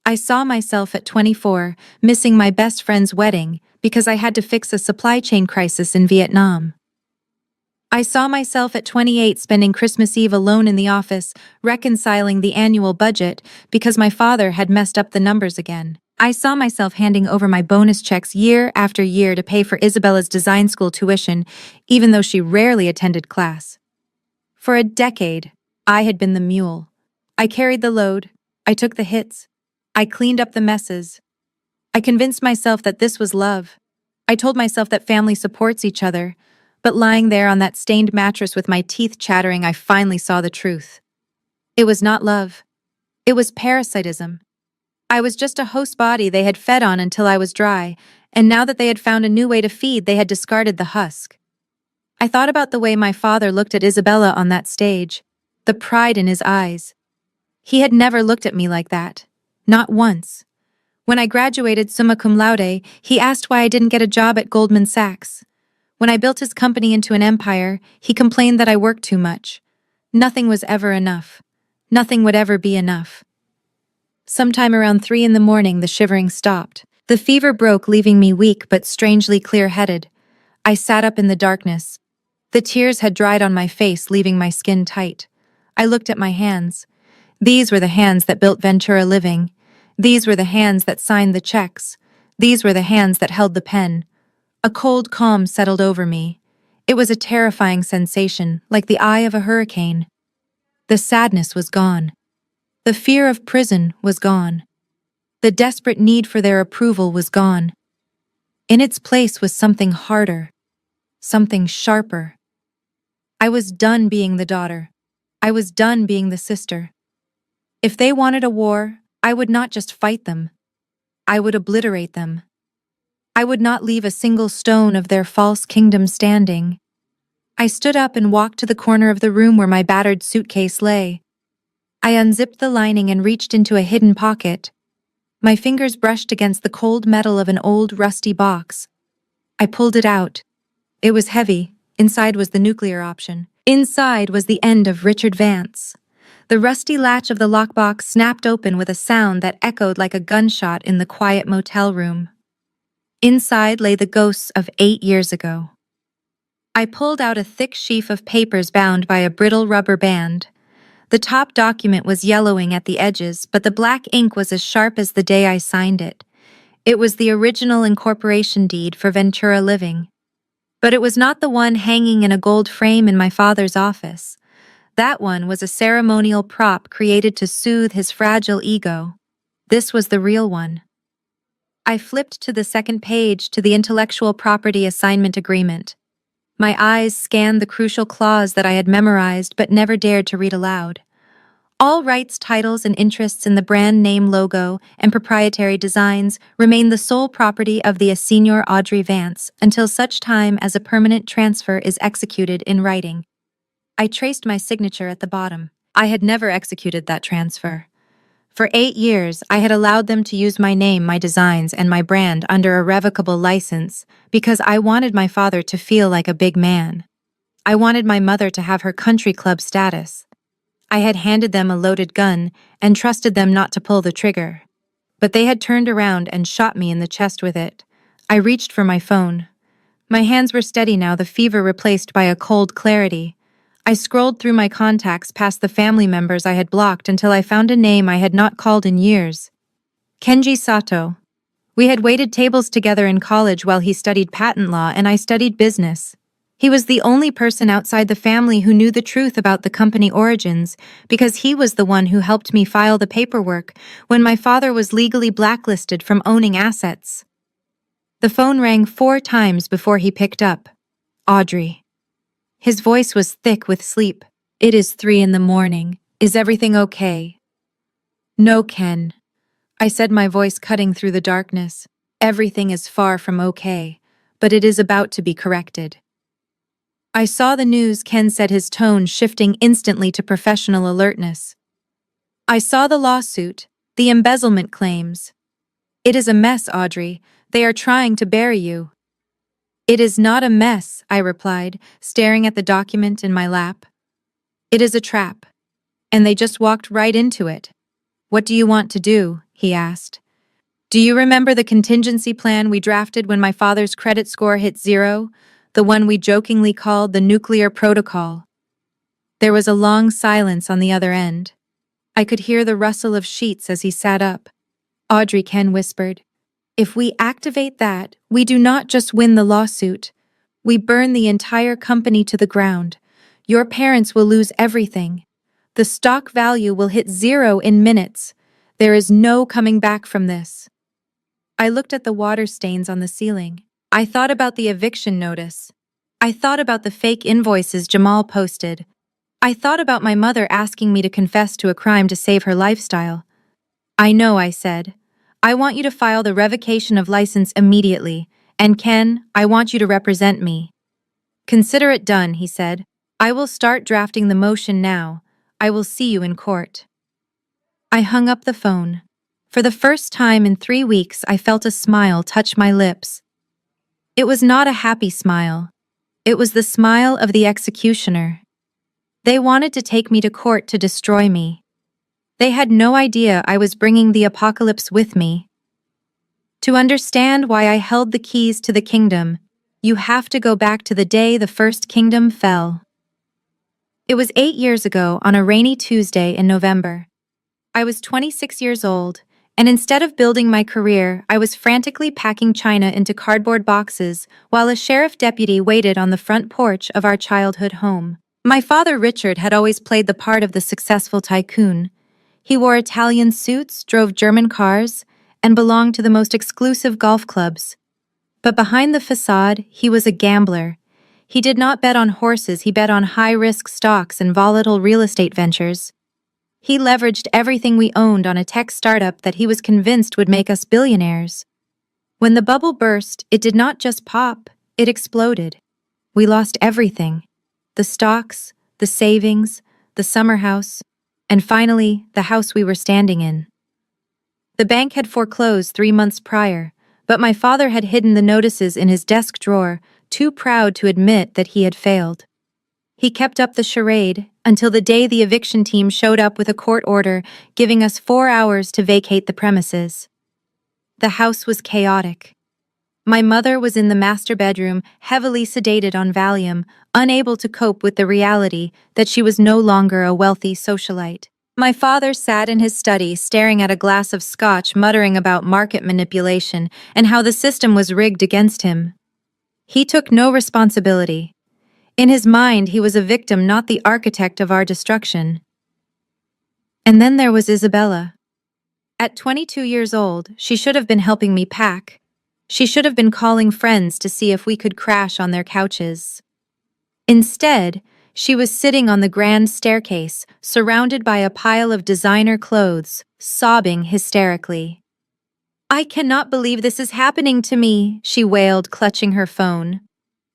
I saw myself at 24, missing my best friend's wedding because I had to fix a supply chain crisis in Vietnam. I saw myself at 28 spending Christmas Eve alone in the office, reconciling the annual budget because my father had messed up the numbers again. I saw myself handing over my bonus checks year after year to pay for Isabella's design school tuition, even though she rarely attended class. For a decade, I had been the mule. I carried the load. I took the hits. I cleaned up the messes. I convinced myself that this was love. I told myself that family supports each other. But lying there on that stained mattress with my teeth chattering, I finally saw the truth. It was not love. It was parasitism. I was just a host body they had fed on until I was dry, and now that they had found a new way to feed, they had discarded the husk. I thought about the way my father looked at Isabella on that stage, the pride in his eyes. He had never looked at me like that. Not once. When I graduated summa cum laude, he asked why I didn't get a job at Goldman Sachs. When I built his company into an empire, he complained that I worked too much. Nothing was ever enough. Nothing would ever be enough. Sometime around 3 in the morning, the shivering stopped. The fever broke, leaving me weak but strangely clear-headed. I sat up in the darkness. The tears had dried on my face, leaving my skin tight. I looked at my hands. These were the hands that built Ventura Living. These were the hands that signed the checks. These were the hands that held the pen. A cold calm settled over me. It was a terrifying sensation, like the eye of a hurricane. The sadness was gone. The fear of prison was gone. The desperate need for their approval was gone. In its place was something harder, something sharper. I was done being the daughter. I was done being the sister. If they wanted a war, I would not just fight them. I would obliterate them. I would not leave a single stone of their false kingdom standing. I stood up and walked to the corner of the room where my battered suitcase lay. I unzipped the lining and reached into a hidden pocket. My fingers brushed against the cold metal of an old, rusty box. I pulled it out. It was heavy. Inside was the nuclear option. Inside was the end of Richard Vance. The rusty latch of the lockbox snapped open with a sound that echoed like a gunshot in the quiet motel room. Inside lay the ghosts of 8 years ago. I pulled out a thick sheaf of papers bound by a brittle rubber band. The top document was yellowing at the edges, but the black ink was as sharp as the day I signed it. It was the original incorporation deed for Ventura Living. But it was not the one hanging in a gold frame in my father's office. That one was a ceremonial prop created to soothe his fragile ego. This was the real one. I flipped to the second page, to the intellectual property assignment agreement. My eyes scanned the crucial clause that I had memorized but never dared to read aloud. All rights, titles, and interests in the brand name logo and proprietary designs remain the sole property of the Senior Audrey Vance until such time as a permanent transfer is executed in writing. I traced my signature at the bottom. I had never executed that transfer. For 8 years, I had allowed them to use my name, my designs, and my brand under a revocable license because I wanted my father to feel like a big man. I wanted my mother to have her country club status. I had handed them a loaded gun and trusted them not to pull the trigger. But they had turned around and shot me in the chest with it. I reached for my phone. My hands were steady now, the fever replaced by a cold clarity. I scrolled through my contacts past the family members I had blocked until I found a name I had not called in years. Kenji Sato. We had waited tables together in college while he studied patent law and I studied business. He was the only person outside the family who knew the truth about the company origins because he was the one who helped me file the paperwork when my father was legally blacklisted from owning assets. The phone rang 4 times before he picked up. Audrey. His voice was thick with sleep. It is 3 in the morning. Is everything okay? No, Ken. I said, my voice cutting through the darkness. Everything is far from okay, but it is about to be corrected. I saw the news, Ken said, his tone shifting instantly to professional alertness. I saw the lawsuit, the embezzlement claims. It is a mess, Audrey. They are trying to bury you. It is not a mess, I replied, staring at the document in my lap. It is a trap. And they just walked right into it. What do you want to do? He asked. Do you remember the contingency plan we drafted when my father's credit score hit 0? The one we jokingly called the nuclear protocol. There was a long silence on the other end. I could hear the rustle of sheets as he sat up. Audrey Ken whispered. If we activate that, we do not just win the lawsuit. We burn the entire company to the ground. Your parents will lose everything. The stock value will hit zero in minutes. There is no coming back from this. I looked at the water stains on the ceiling. I thought about the eviction notice. I thought about the fake invoices Jamal posted. I thought about my mother asking me to confess to a crime to save her lifestyle. I know, I said. I want you to file the revocation of license immediately, and Ken, I want you to represent me. Consider it done, he said. I will start drafting the motion now. I will see you in court. I hung up the phone. For the first time in 3 weeks, I felt a smile touch my lips. It was not a happy smile. It was the smile of the executioner. They wanted to take me to court to destroy me. They had no idea I was bringing the apocalypse with me. To understand why I held the keys to the kingdom, you have to go back to the day the first kingdom fell. It was 8 years ago on a rainy Tuesday in November. I was 26 years old, and instead of building my career, I was frantically packing china into cardboard boxes while a sheriff deputy waited on the front porch of our childhood home. My father, Richard, had always played the part of the successful tycoon. He wore Italian suits, drove German cars, and belonged to the most exclusive golf clubs. But behind the facade, he was a gambler. He did not bet on horses, he bet on high-risk stocks and volatile real estate ventures. He leveraged everything we owned on a tech startup that he was convinced would make us billionaires. When the bubble burst, it did not just pop, it exploded. We lost everything. The stocks, the savings, the summer house, and finally, the house we were standing in. The bank had foreclosed 3 months prior, but my father had hidden the notices in his desk drawer, too proud to admit that he had failed. He kept up the charade until the day the eviction team showed up with a court order giving us 4 hours to vacate the premises. The house was chaotic. My mother was in the master bedroom, heavily sedated on Valium, unable to cope with the reality that she was no longer a wealthy socialite. My father sat in his study, staring at a glass of scotch, muttering about market manipulation and how the system was rigged against him. He took no responsibility. In his mind, he was a victim, not the architect of our destruction. And then there was Isabella. At 22 years old, she should have been helping me pack. She should have been calling friends to see if we could crash on their couches. Instead, she was sitting on the grand staircase, surrounded by a pile of designer clothes, sobbing hysterically. I cannot believe this is happening to me, she wailed, clutching her phone.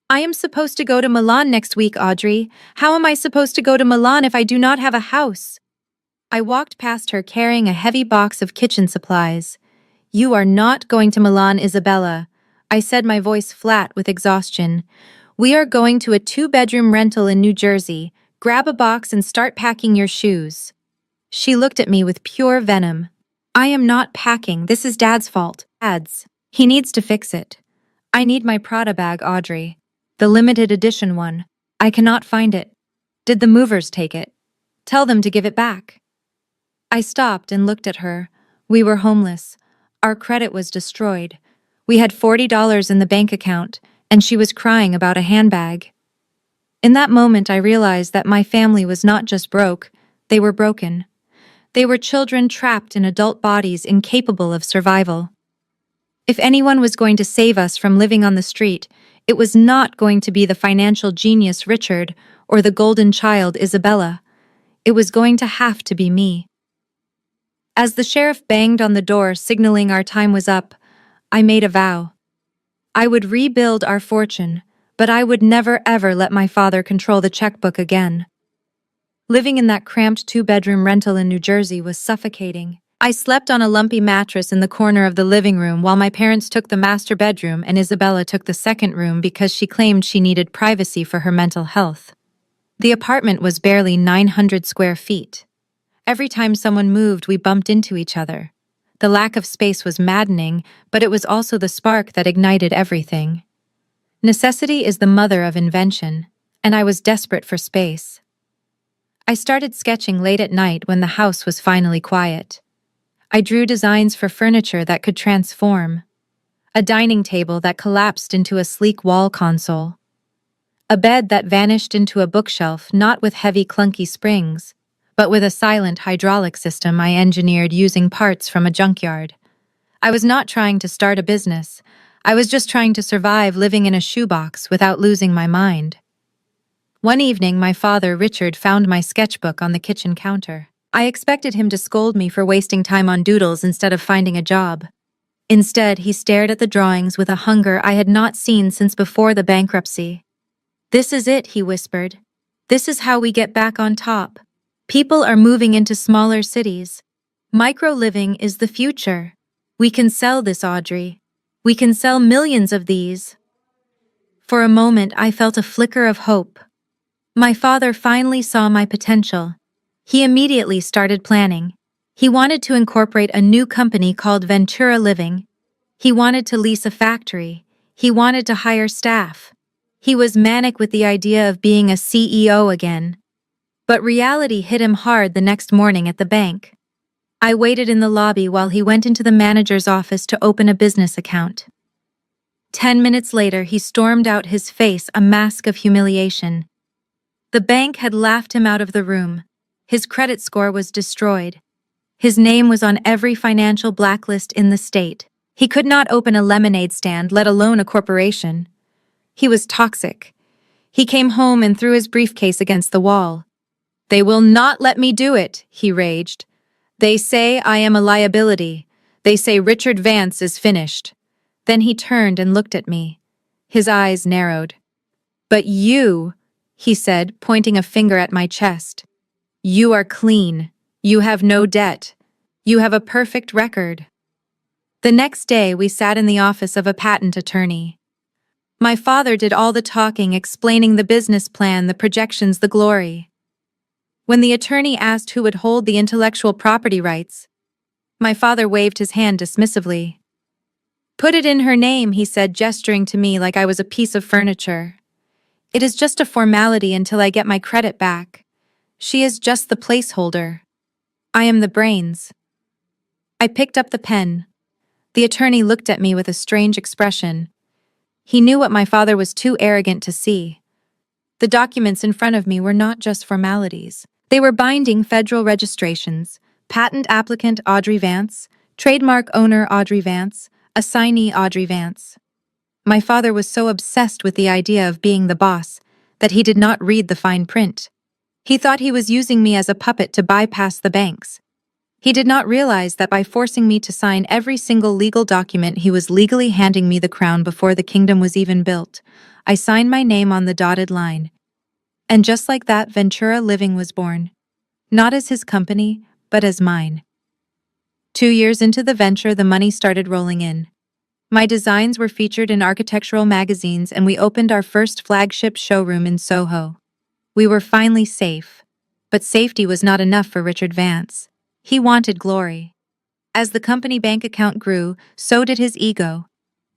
I am supposed to go to Milan next week, Audrey. How am I supposed to go to Milan if I do not have a house? I walked past her carrying a heavy box of kitchen supplies. You are not going to Milan, Isabella, I said, my voice flat with exhaustion. We are going to a 2-bedroom rental in New Jersey. Grab a box and start packing your shoes. She looked at me with pure venom. I am not packing. This is Dad's fault. Dad's. He needs to fix it. I need my Prada bag, Audrey. The limited edition one. I cannot find it. Did the movers take it? Tell them to give it back. I stopped and looked at her. We were homeless. Our credit was destroyed. We had $40 in the bank account, and she was crying about a handbag. In that moment, I realized that my family was not just broke, they were broken. They were children trapped in adult bodies incapable of survival. If anyone was going to save us from living on the street, it was not going to be the financial genius Richard or the golden child Isabella. It was going to have to be me. As the sheriff banged on the door, signaling our time was up, I made a vow. I would rebuild our fortune, but I would never ever let my father control the checkbook again. Living in that cramped 2-bedroom rental in New Jersey was suffocating. I slept on a lumpy mattress in the corner of the living room while my parents took the master bedroom and Isabella took the second room because she claimed she needed privacy for her mental health. The apartment was barely 900 square feet. Every time someone moved, we bumped into each other. The lack of space was maddening, but it was also the spark that ignited everything. Necessity is the mother of invention, and I was desperate for space. I started sketching late at night when the house was finally quiet. I drew designs for furniture that could transform. A dining table that collapsed into a sleek wall console. A bed that vanished into a bookshelf not with heavy clunky springs, but with a silent hydraulic system I engineered using parts from a junkyard. I was not trying to start a business. I was just trying to survive living in a shoebox without losing my mind. One evening, my father, Richard, found my sketchbook on the kitchen counter. I expected him to scold me for wasting time on doodles instead of finding a job. Instead, he stared at the drawings with a hunger I had not seen since before the bankruptcy. "This is it," he whispered. "This is how we get back on top. People are moving into smaller cities. Micro-living is the future. We can sell this, Audrey. We can sell millions of these." For a moment, I felt a flicker of hope. My father finally saw my potential. He immediately started planning. He wanted to incorporate a new company called Ventura Living. He wanted to lease a factory. He wanted to hire staff. He was manic with the idea of being a CEO again. But reality hit him hard the next morning at the bank. I waited in the lobby while he went into the manager's office to open a business account. 10 minutes later, he stormed out, his face a mask of humiliation. The bank had laughed him out of the room. His credit score was destroyed. His name was on every financial blacklist in the state. He could not open a lemonade stand, let alone a corporation. He was toxic. He came home and threw his briefcase against the wall. "They will not let me do it," he raged. "They say I am a liability. They say Richard Vance is finished." Then he turned and looked at me. His eyes narrowed. "But you," he said, pointing a finger at my chest. "You are clean. You have no debt. You have a perfect record." The next day, we sat in the office of a patent attorney. My father did all the talking, explaining the business plan, the projections, the glory. When the attorney asked who would hold the intellectual property rights, my father waved his hand dismissively. "Put it in her name," he said, gesturing to me like I was a piece of furniture. "It is just a formality until I get my credit back. She is just the placeholder. I am the brains." I picked up the pen. The attorney looked at me with a strange expression. He knew what my father was too arrogant to see. The documents in front of me were not just formalities. They were binding federal registrations: patent applicant Audrey Vance, trademark owner Audrey Vance, assignee Audrey Vance. My father was so obsessed with the idea of being the boss that he did not read the fine print. He thought he was using me as a puppet to bypass the banks. He did not realize that by forcing me to sign every single legal document, he was legally handing me the crown before the kingdom was even built. I signed my name on the dotted line. And just like that, Ventura Living was born. Not as his company, but as mine. 2 years into the venture, the money started rolling in. My designs were featured in architectural magazines, and we opened our first flagship showroom in Soho. We were finally safe. But safety was not enough for Richard Vance. He wanted glory. As the company bank account grew, so did his ego.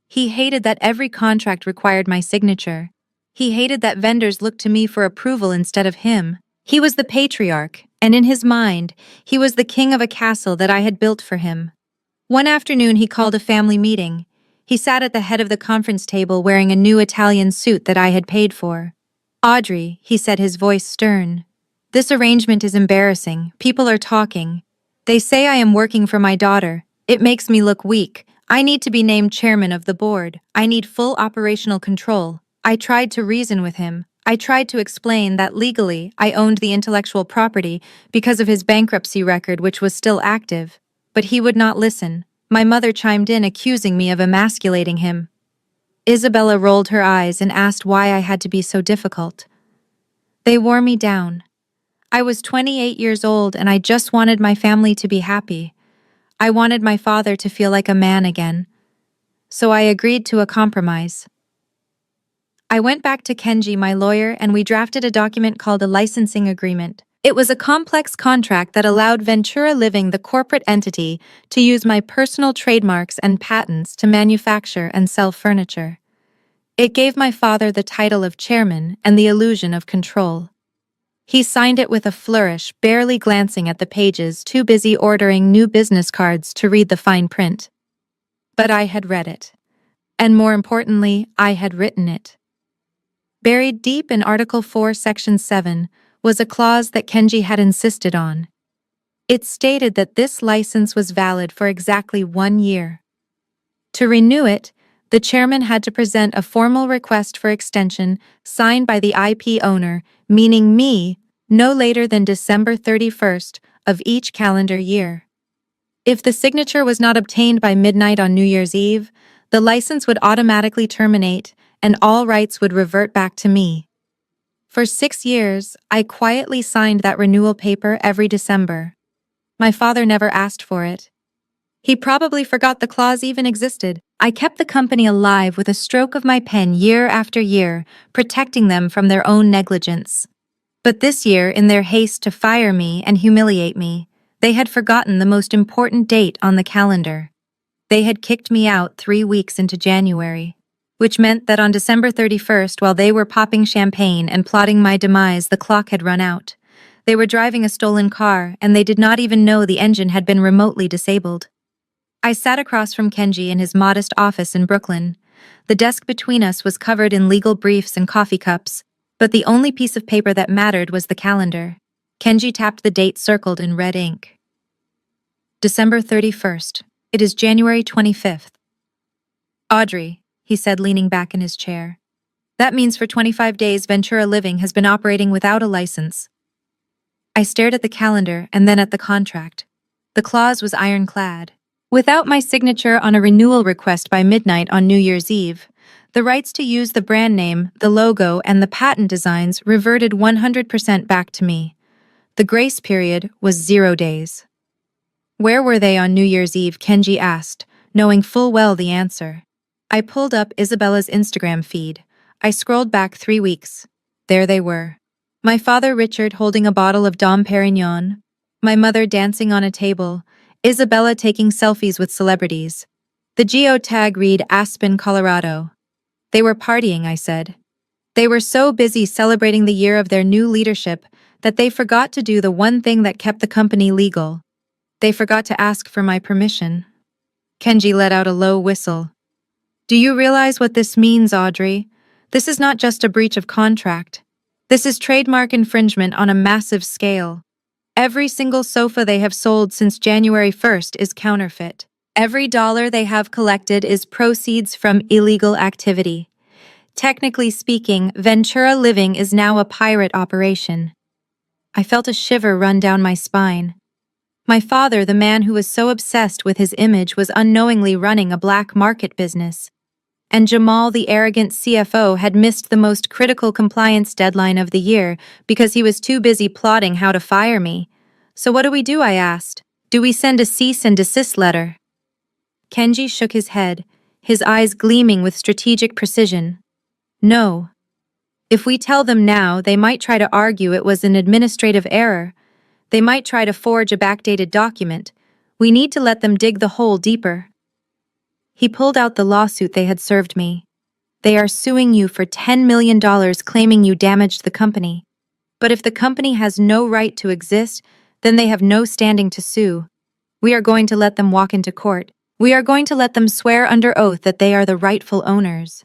He hated that every contract required my signature. He hated that vendors looked to me for approval instead of him. He was the patriarch, and in his mind, he was the king of a castle that I had built for him. One afternoon, he called a family meeting. He sat at the head of the conference table wearing a new Italian suit that I had paid for. "Audrey," he said, his voice stern, "this arrangement is embarrassing. People are talking. They say I am working for my daughter. It makes me look weak. I need to be named chairman of the board. I need full operational control." I tried to reason with him. I tried to explain that legally I owned the intellectual property because of his bankruptcy record, which was still active. But he would not listen. My mother chimed in, accusing me of emasculating him. Isabella rolled her eyes and asked why I had to be so difficult. They wore me down. I was 28 years old and I just wanted my family to be happy. I wanted my father to feel like a man again. So I agreed to a compromise. I went back to Kenji, my lawyer, and we drafted a document called a licensing agreement. It was a complex contract that allowed Ventura Living, the corporate entity, to use my personal trademarks and patents to manufacture and sell furniture. It gave my father the title of chairman and the illusion of control. He signed it with a flourish, barely glancing at the pages, too busy ordering new business cards to read the fine print. But I had read it. And more importantly, I had written it. Buried deep in Article 4, Section 7, was a clause that Kenji had insisted on. It stated that this license was valid for exactly 1 year. To renew it, the chairman had to present a formal request for extension signed by the IP owner, meaning me, no later than December 31st of each calendar year. If the signature was not obtained by midnight on New Year's Eve, the license would automatically terminate and all rights would revert back to me. For 6 years, I quietly signed that renewal paper every December. My father never asked for it. He probably forgot the clause even existed. I kept the company alive with a stroke of my pen year after year, protecting them from their own negligence. But this year, in their haste to fire me and humiliate me, they had forgotten the most important date on the calendar. They had kicked me out 3 weeks into January, which meant that on December 31st, while they were popping champagne and plotting my demise, the clock had run out. They were driving a stolen car, and they did not even know the engine had been remotely disabled. I sat across from Kenji in his modest office in Brooklyn. The desk between us was covered in legal briefs and coffee cups, but the only piece of paper that mattered was the calendar. Kenji tapped the date circled in red ink. December 31st. It is January 25th. Audrey, he said, leaning back in his chair. That means for 25 days Ventura Living has been operating without a license. I stared at the calendar and then at the contract. The clause was ironclad. Without my signature on a renewal request by midnight on New Year's Eve, the rights to use the brand name, the logo, and the patent designs reverted 100% back to me. The grace period was 0 days. Where were they on New Year's Eve? Kenji asked, knowing full well the answer. I pulled up Isabella's Instagram feed. I scrolled back 3 weeks. There they were. My father Richard holding a bottle of Dom Perignon, my mother dancing on a table, Isabella taking selfies with celebrities. The geotag read Aspen, Colorado. They were partying, I said. They were so busy celebrating the year of their new leadership that they forgot to do the one thing that kept the company legal. They forgot to ask for my permission. Kenji let out a low whistle. Do you realize what this means, Audrey? This is not just a breach of contract. This is trademark infringement on a massive scale. Every single sofa they have sold since January 1st is counterfeit. Every dollar they have collected is proceeds from illegal activity. Technically speaking, Ventura Living is now a pirate operation. I felt a shiver run down my spine. My father, the man who was so obsessed with his image, was unknowingly running a black market business. And Jamal, the arrogant CFO, had missed the most critical compliance deadline of the year because he was too busy plotting how to fire me. So what do? I asked. Do we send a cease and desist letter? Kenji shook his head, his eyes gleaming with strategic precision. No. If we tell them now, they might try to argue it was an administrative error. They might try to forge a backdated document. We need to let them dig the hole deeper. He pulled out the lawsuit they had served me. They are suing you for $10 million, claiming you damaged the company. But if the company has no right to exist, then they have no standing to sue. We are going to let them walk into court. We are going to let them swear under oath that they are the rightful owners.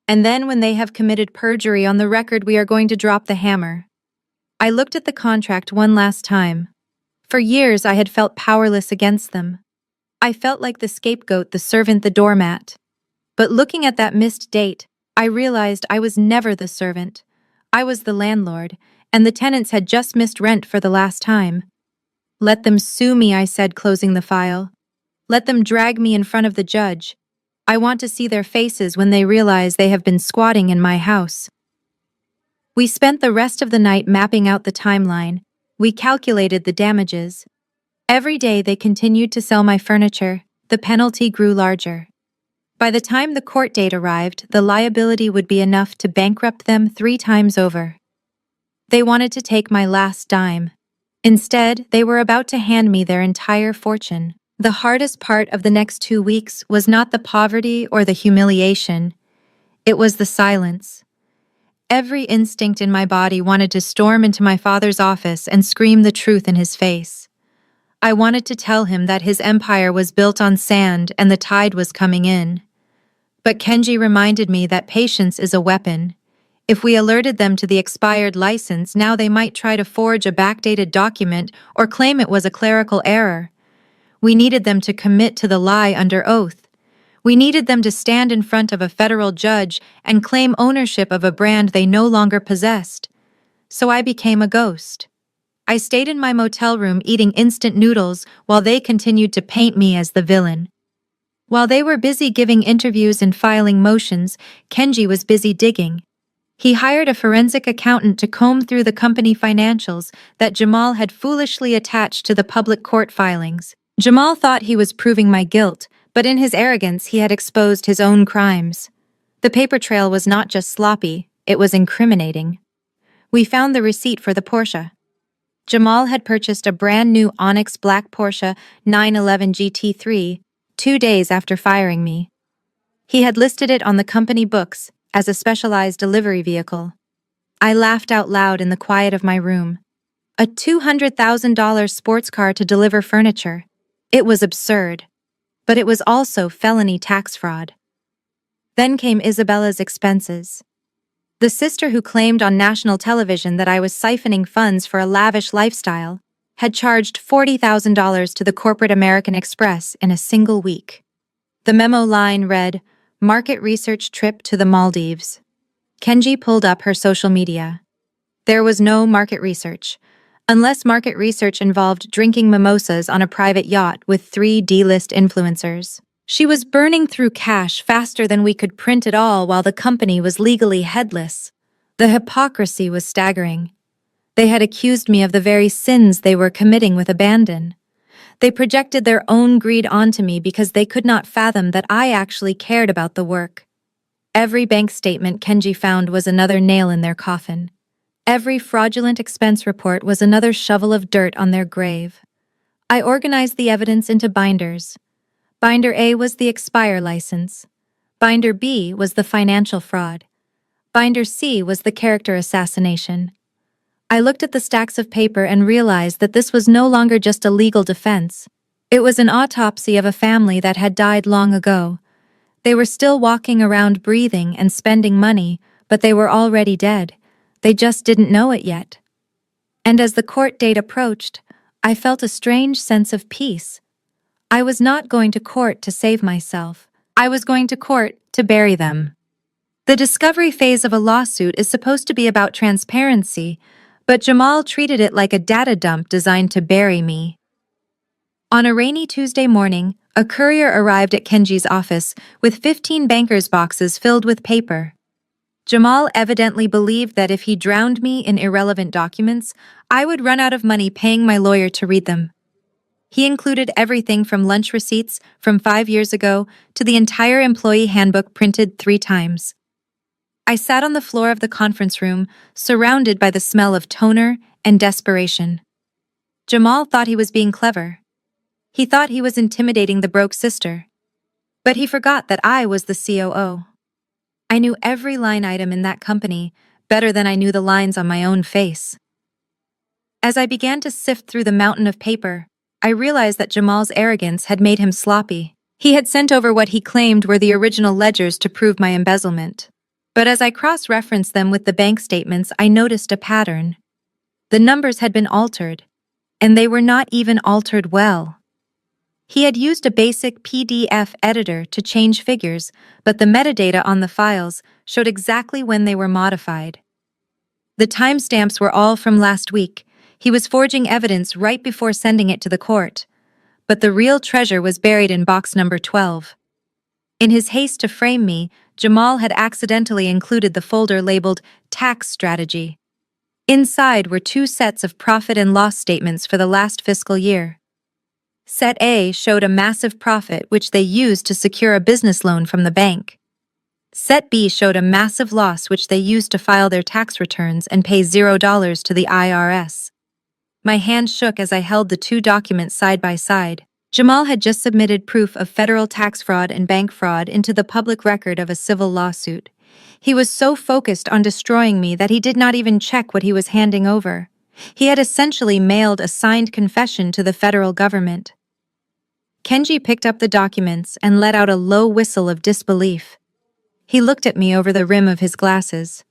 And then when they have committed perjury on the record, we are going to drop the hammer. I looked at the contract one last time. For years I had felt powerless against them. I felt like the scapegoat, the servant, the doormat. But looking at that missed date, I realized I was never the servant. I was the landlord, and the tenants had just missed rent for the last time. Let them sue me, I said, closing the file. Let them drag me in front of the judge. I want to see their faces when they realize they have been squatting in my house. We spent the rest of the night mapping out the timeline. We calculated the damages. Every day they continued to sell my furniture. The penalty grew larger. By the time the court date arrived, the liability would be enough to bankrupt them 3 times over. They wanted to take my last dime. Instead, they were about to hand me their entire fortune. The hardest part of the next 2 weeks was not the poverty or the humiliation. It was the silence. Every instinct in my body wanted to storm into my father's office and scream the truth in his face. I wanted to tell him that his empire was built on sand and the tide was coming in. But Kenji reminded me that patience is a weapon. If we alerted them to the expired license, now they might try to forge a backdated document or claim it was a clerical error. We needed them to commit to the lie under oath. We needed them to stand in front of a federal judge and claim ownership of a brand they no longer possessed. So I became a ghost. I stayed in my motel room eating instant noodles while they continued to paint me as the villain. While they were busy giving interviews and filing motions, Kenji was busy digging. He hired a forensic accountant to comb through the company financials that Jamal had foolishly attached to the public court filings. Jamal thought he was proving my guilt, but in his arrogance he had exposed his own crimes. The paper trail was not just sloppy, it was incriminating. We found the receipt for the Porsche. Jamal had purchased a brand new Onyx Black Porsche 911 GT3 2 days after firing me. He had listed it on the company books as a specialized delivery vehicle. I laughed out loud in the quiet of my room. A $200,000 sports car to deliver furniture. It was absurd. But it was also felony tax fraud. Then came Isabella's expenses. The sister who claimed on national television that I was siphoning funds for a lavish lifestyle had charged $40,000 to the corporate American Express in a single week. The memo line read, "Market research trip to the Maldives." Kenji pulled up her social media. There was no market research, unless market research involved drinking mimosas on a private yacht with 3 D-list influencers. She was burning through cash faster than we could print it all while the company was legally headless. The hypocrisy was staggering. They had accused me of the very sins they were committing with abandon. They projected their own greed onto me because they could not fathom that I actually cared about the work. Every bank statement Kenji found was another nail in their coffin. Every fraudulent expense report was another shovel of dirt on their grave. I organized the evidence into binders. Binder A was the expire license. Binder B was the financial fraud. Binder C was the character assassination. I looked at the stacks of paper and realized that this was no longer just a legal defense. It was an autopsy of a family that had died long ago. They were still walking around breathing and spending money, but they were already dead. They just didn't know it yet. And as the court date approached, I felt a strange sense of peace. I was not going to court to save myself. I was going to court to bury them. The discovery phase of a lawsuit is supposed to be about transparency, but Jamal treated it like a data dump designed to bury me. On a rainy Tuesday morning, a courier arrived at Kenji's office with 15 bankers' boxes filled with paper. Jamal evidently believed that if he drowned me in irrelevant documents, I would run out of money paying my lawyer to read them. He included everything from lunch receipts from 5 years ago to the entire employee handbook printed 3 times. I sat on the floor of the conference room, surrounded by the smell of toner and desperation. Jamal thought he was being clever. He thought he was intimidating the broke sister. But he forgot that I was the COO. I knew every line item in that company better than I knew the lines on my own face. As I began to sift through the mountain of paper, I realized that Jamal's arrogance had made him sloppy. He had sent over what he claimed were the original ledgers to prove my embezzlement. But as I cross-referenced them with the bank statements, I noticed a pattern. The numbers had been altered, and they were not even altered well. He had used a basic PDF editor to change figures, but the metadata on the files showed exactly when they were modified. The timestamps were all from last week. He was forging evidence right before sending it to the court. But the real treasure was buried in box number 12. In his haste to frame me, Jamal had accidentally included the folder labeled Tax Strategy. Inside were 2 sets of profit and loss statements for the last fiscal year. Set A showed a massive profit which they used to secure a business loan from the bank. Set B showed a massive loss which they used to file their tax returns and pay $0 to the IRS. My hand shook as I held the 2 documents side by side. Jamal had just submitted proof of federal tax fraud and bank fraud into the public record of a civil lawsuit. He was so focused on destroying me that he did not even check what he was handing over. He had essentially mailed a signed confession to the federal government. Kenji picked up the documents and let out a low whistle of disbelief. He looked at me over the rim of his glasses.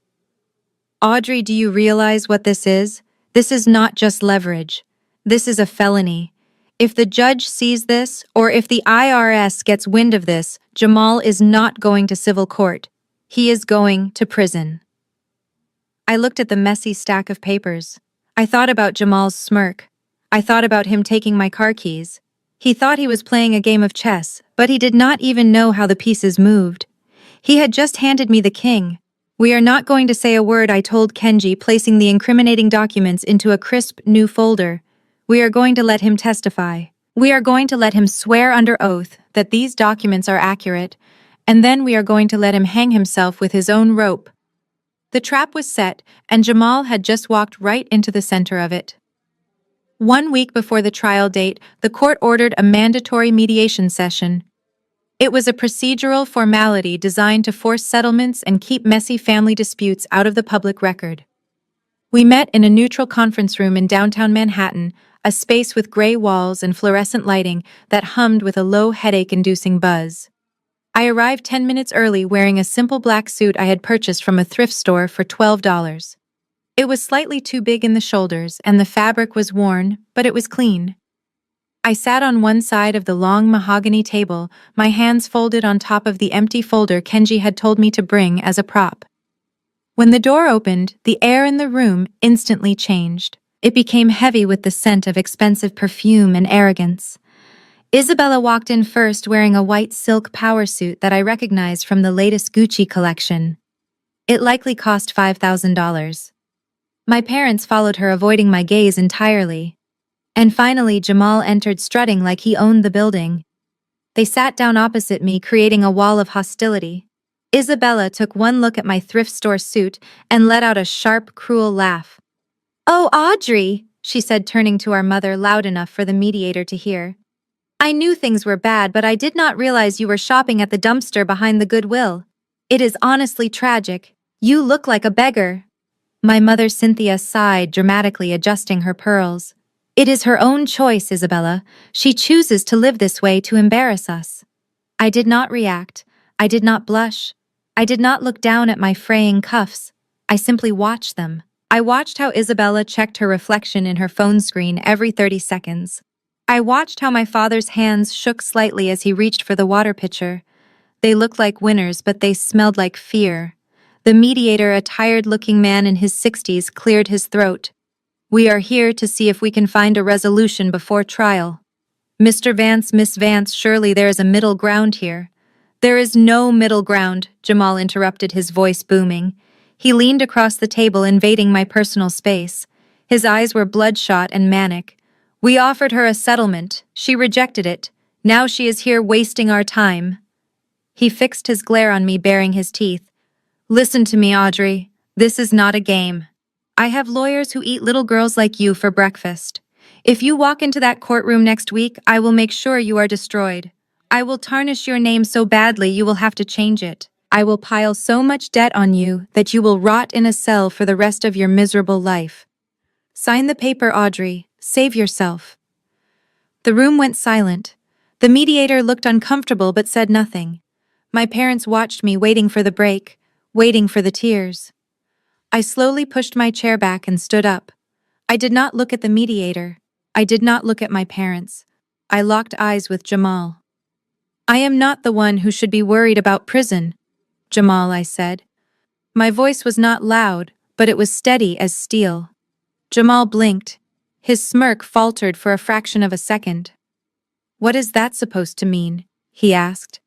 Audrey, do you realize what this is? This is not just leverage. This is a felony. If the judge sees this, or if the IRS gets wind of this, Jamal is not going to civil court. He is going to prison. I looked at the messy stack of papers. I thought about Jamal's smirk. I thought about him taking my car keys. He thought he was playing a game of chess, but he did not even know how the pieces moved. He had just handed me the king. We are not going to say a word, I told Kenji, placing the incriminating documents into a crisp, new folder. We are going to let him testify. We are going to let him swear under oath that these documents are accurate, and then we are going to let him hang himself with his own rope. The trap was set, and Jamal had just walked right into the center of it. 1 week before the trial date, the court ordered a mandatory mediation session. It was a procedural formality designed to force settlements and keep messy family disputes out of the public record. We met in a neutral conference room in downtown Manhattan, a space with gray walls and fluorescent lighting that hummed with a low headache-inducing buzz. I arrived 10 minutes early wearing a simple black suit I had purchased from a thrift store for $12. It was slightly too big in the shoulders and the fabric was worn, but it was clean. I sat on one side of the long mahogany table, my hands folded on top of the empty folder Kenji had told me to bring as a prop. When the door opened, the air in the room instantly changed. It became heavy with the scent of expensive perfume and arrogance. Isabella walked in first wearing a white silk power suit that I recognized from the latest Gucci collection. It likely cost $5,000. My parents followed her, avoiding my gaze entirely. And finally, Jamal entered strutting like he owned the building. They sat down opposite me, creating a wall of hostility. Isabella took one look at my thrift store suit and let out a sharp, cruel laugh. "Oh, Audrey," she said, turning to our mother loud enough for the mediator to hear. "I knew things were bad, but I did not realize you were shopping at the dumpster behind the Goodwill. It is honestly tragic. You look like a beggar." My mother Cynthia sighed, dramatically adjusting her pearls. "It is her own choice, Isabella. She chooses to live this way to embarrass us." I did not react. I did not blush. I did not look down at my fraying cuffs. I simply watched them. I watched how Isabella checked her reflection in her phone screen every 30 seconds. I watched how my father's hands shook slightly as he reached for the water pitcher. They looked like winners, but they smelled like fear. The mediator, a tired-looking man in his 60s, cleared his throat. "We are here to see if we can find a resolution before trial." "Mr. Vance, Miss Vance, surely there is a middle ground here." "There is no middle ground," Jamal interrupted, his voice booming. He leaned across the table, invading my personal space. His eyes were bloodshot and manic. "We offered her a settlement. She rejected it. Now she is here wasting our time." He fixed his glare on me, baring his teeth. "Listen to me, Audrey. This is not a game. I have lawyers who eat little girls like you for breakfast. If you walk into that courtroom next week, I will make sure you are destroyed. I will tarnish your name so badly you will have to change it. I will pile so much debt on you that you will rot in a cell for the rest of your miserable life. Sign the paper, Audrey. Save yourself." The room went silent. The mediator looked uncomfortable but said nothing. My parents watched me, waiting for the break, waiting for the tears. I slowly pushed my chair back and stood up. I did not look at the mediator. I did not look at my parents. I locked eyes with Jamal. "I am not the one who should be worried about prison, Jamal," I said. My voice was not loud, but it was steady as steel. Jamal blinked. His smirk faltered for a fraction of a second. "What is that supposed to mean?" he asked.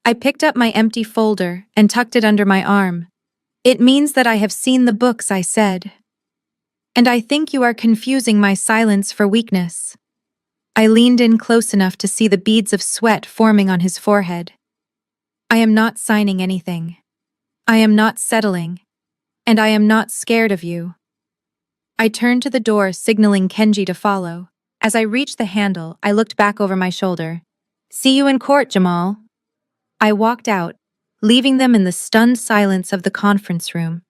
I picked up my empty folder and tucked it under my arm. "It means that I have seen the books," I said. "And I think you are confusing my silence for weakness." I leaned in close enough to see the beads of sweat forming on his forehead. "I am not signing anything. I am not settling. And I am not scared of you." I turned to the door, signaling Kenji to follow. As I reached the handle, I looked back over my shoulder. "See you in court, Jamal." I walked out. leaving them in the stunned silence of the conference room.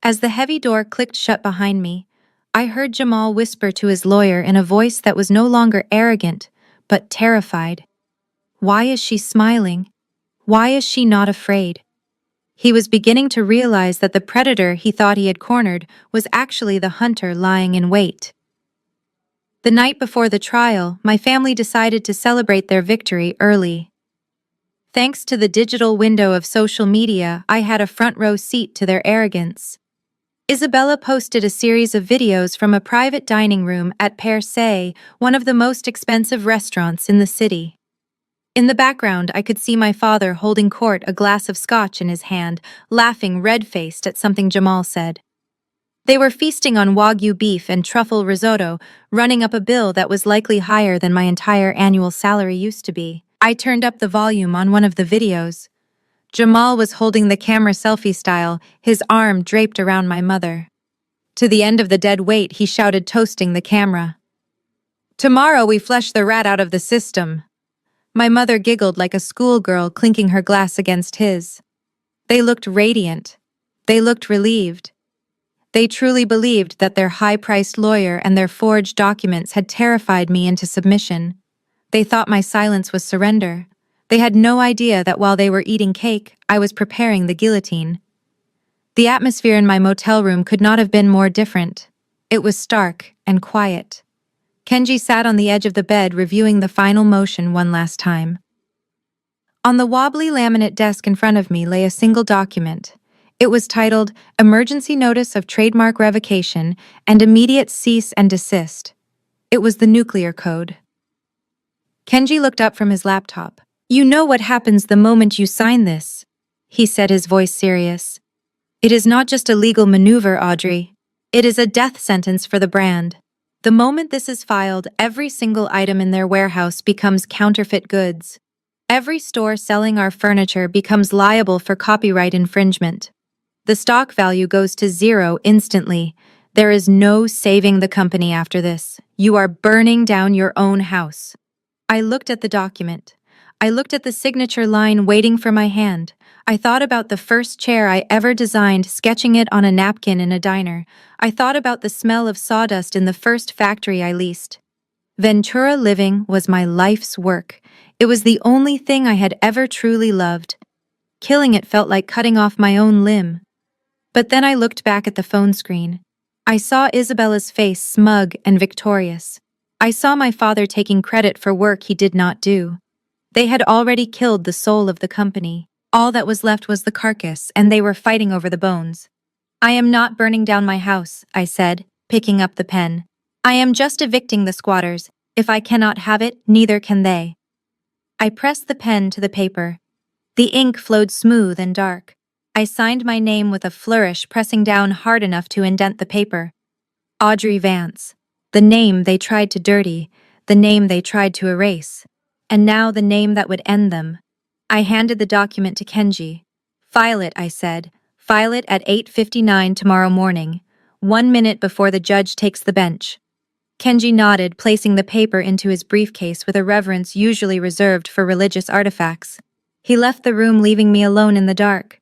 As the heavy door clicked shut behind me, I heard Jamal whisper to his lawyer in a voice that was no longer arrogant, but terrified. Why is she smiling? Why is she not afraid? He was beginning to realize that the predator he thought he had cornered was actually the hunter lying in wait. The night before the trial, my family decided to celebrate their victory early. Thanks to the digital window of social media, I had a front row seat to their arrogance. Isabella posted a series of videos from a private dining room at Per Se, one of the most expensive restaurants in the city. In the background, I could see my father holding court, a glass of scotch in his hand, laughing red-faced at something Jamal said. They were feasting on Wagyu beef and truffle risotto, running up a bill that was likely higher than my entire annual salary used to be. I turned up the volume on one of the videos. Jamal was holding the camera selfie style, his arm draped around my mother. To the end of the dead weight, he shouted, toasting the camera. "Tomorrow we flush the rat out of the system." My mother giggled like a schoolgirl clinking her glass against his. They looked radiant. They looked relieved. They truly believed that their high-priced lawyer and their forged documents had terrified me into submission. They thought my silence was surrender. They had no idea that while they were eating cake, I was preparing the guillotine. The atmosphere in my motel room could not have been more different. It was stark and quiet. Kenji sat on the edge of the bed reviewing the final motion one last time. On the wobbly laminate desk in front of me lay a single document. It was titled Emergency Notice of Trademark Revocation and Immediate Cease and Desist. It was the nuclear code. Kenji looked up from his laptop. "You know what happens the moment you sign this," he said, his voice serious. "It is not just a legal maneuver, Audrey. It is a death sentence for the brand. The moment this is filed, every single item in their warehouse becomes counterfeit goods. Every store selling our furniture becomes liable for copyright infringement. The stock value goes to zero instantly. There is no saving the company after this. You are burning down your own house." I looked at the document. I looked at the signature line waiting for my hand. I thought about the first chair I ever designed, sketching it on a napkin in a diner. I thought about the smell of sawdust in the first factory I leased. Ventura Living was my life's work. It was the only thing I had ever truly loved. Killing it felt like cutting off my own limb. But then I looked back at the phone screen. I saw Isabella's face, smug and victorious. I saw my father taking credit for work he did not do. They had already killed the soul of the company. All that was left was the carcass, and they were fighting over the bones. "I am not burning down my house," I said, picking up the pen. "I am just evicting the squatters. If I cannot have it, neither can they." I pressed the pen to the paper. The ink flowed smooth and dark. I signed my name with a flourish, pressing down hard enough to indent the paper. Audrey Vance. The name they tried to dirty, the name they tried to erase, and now the name that would end them. I handed the document to Kenji. "File it," I said. "File it at 8:59 tomorrow morning, 1 minute before the judge takes the bench." Kenji nodded, placing the paper into his briefcase with a reverence usually reserved for religious artifacts. He left the room, leaving me alone in the dark.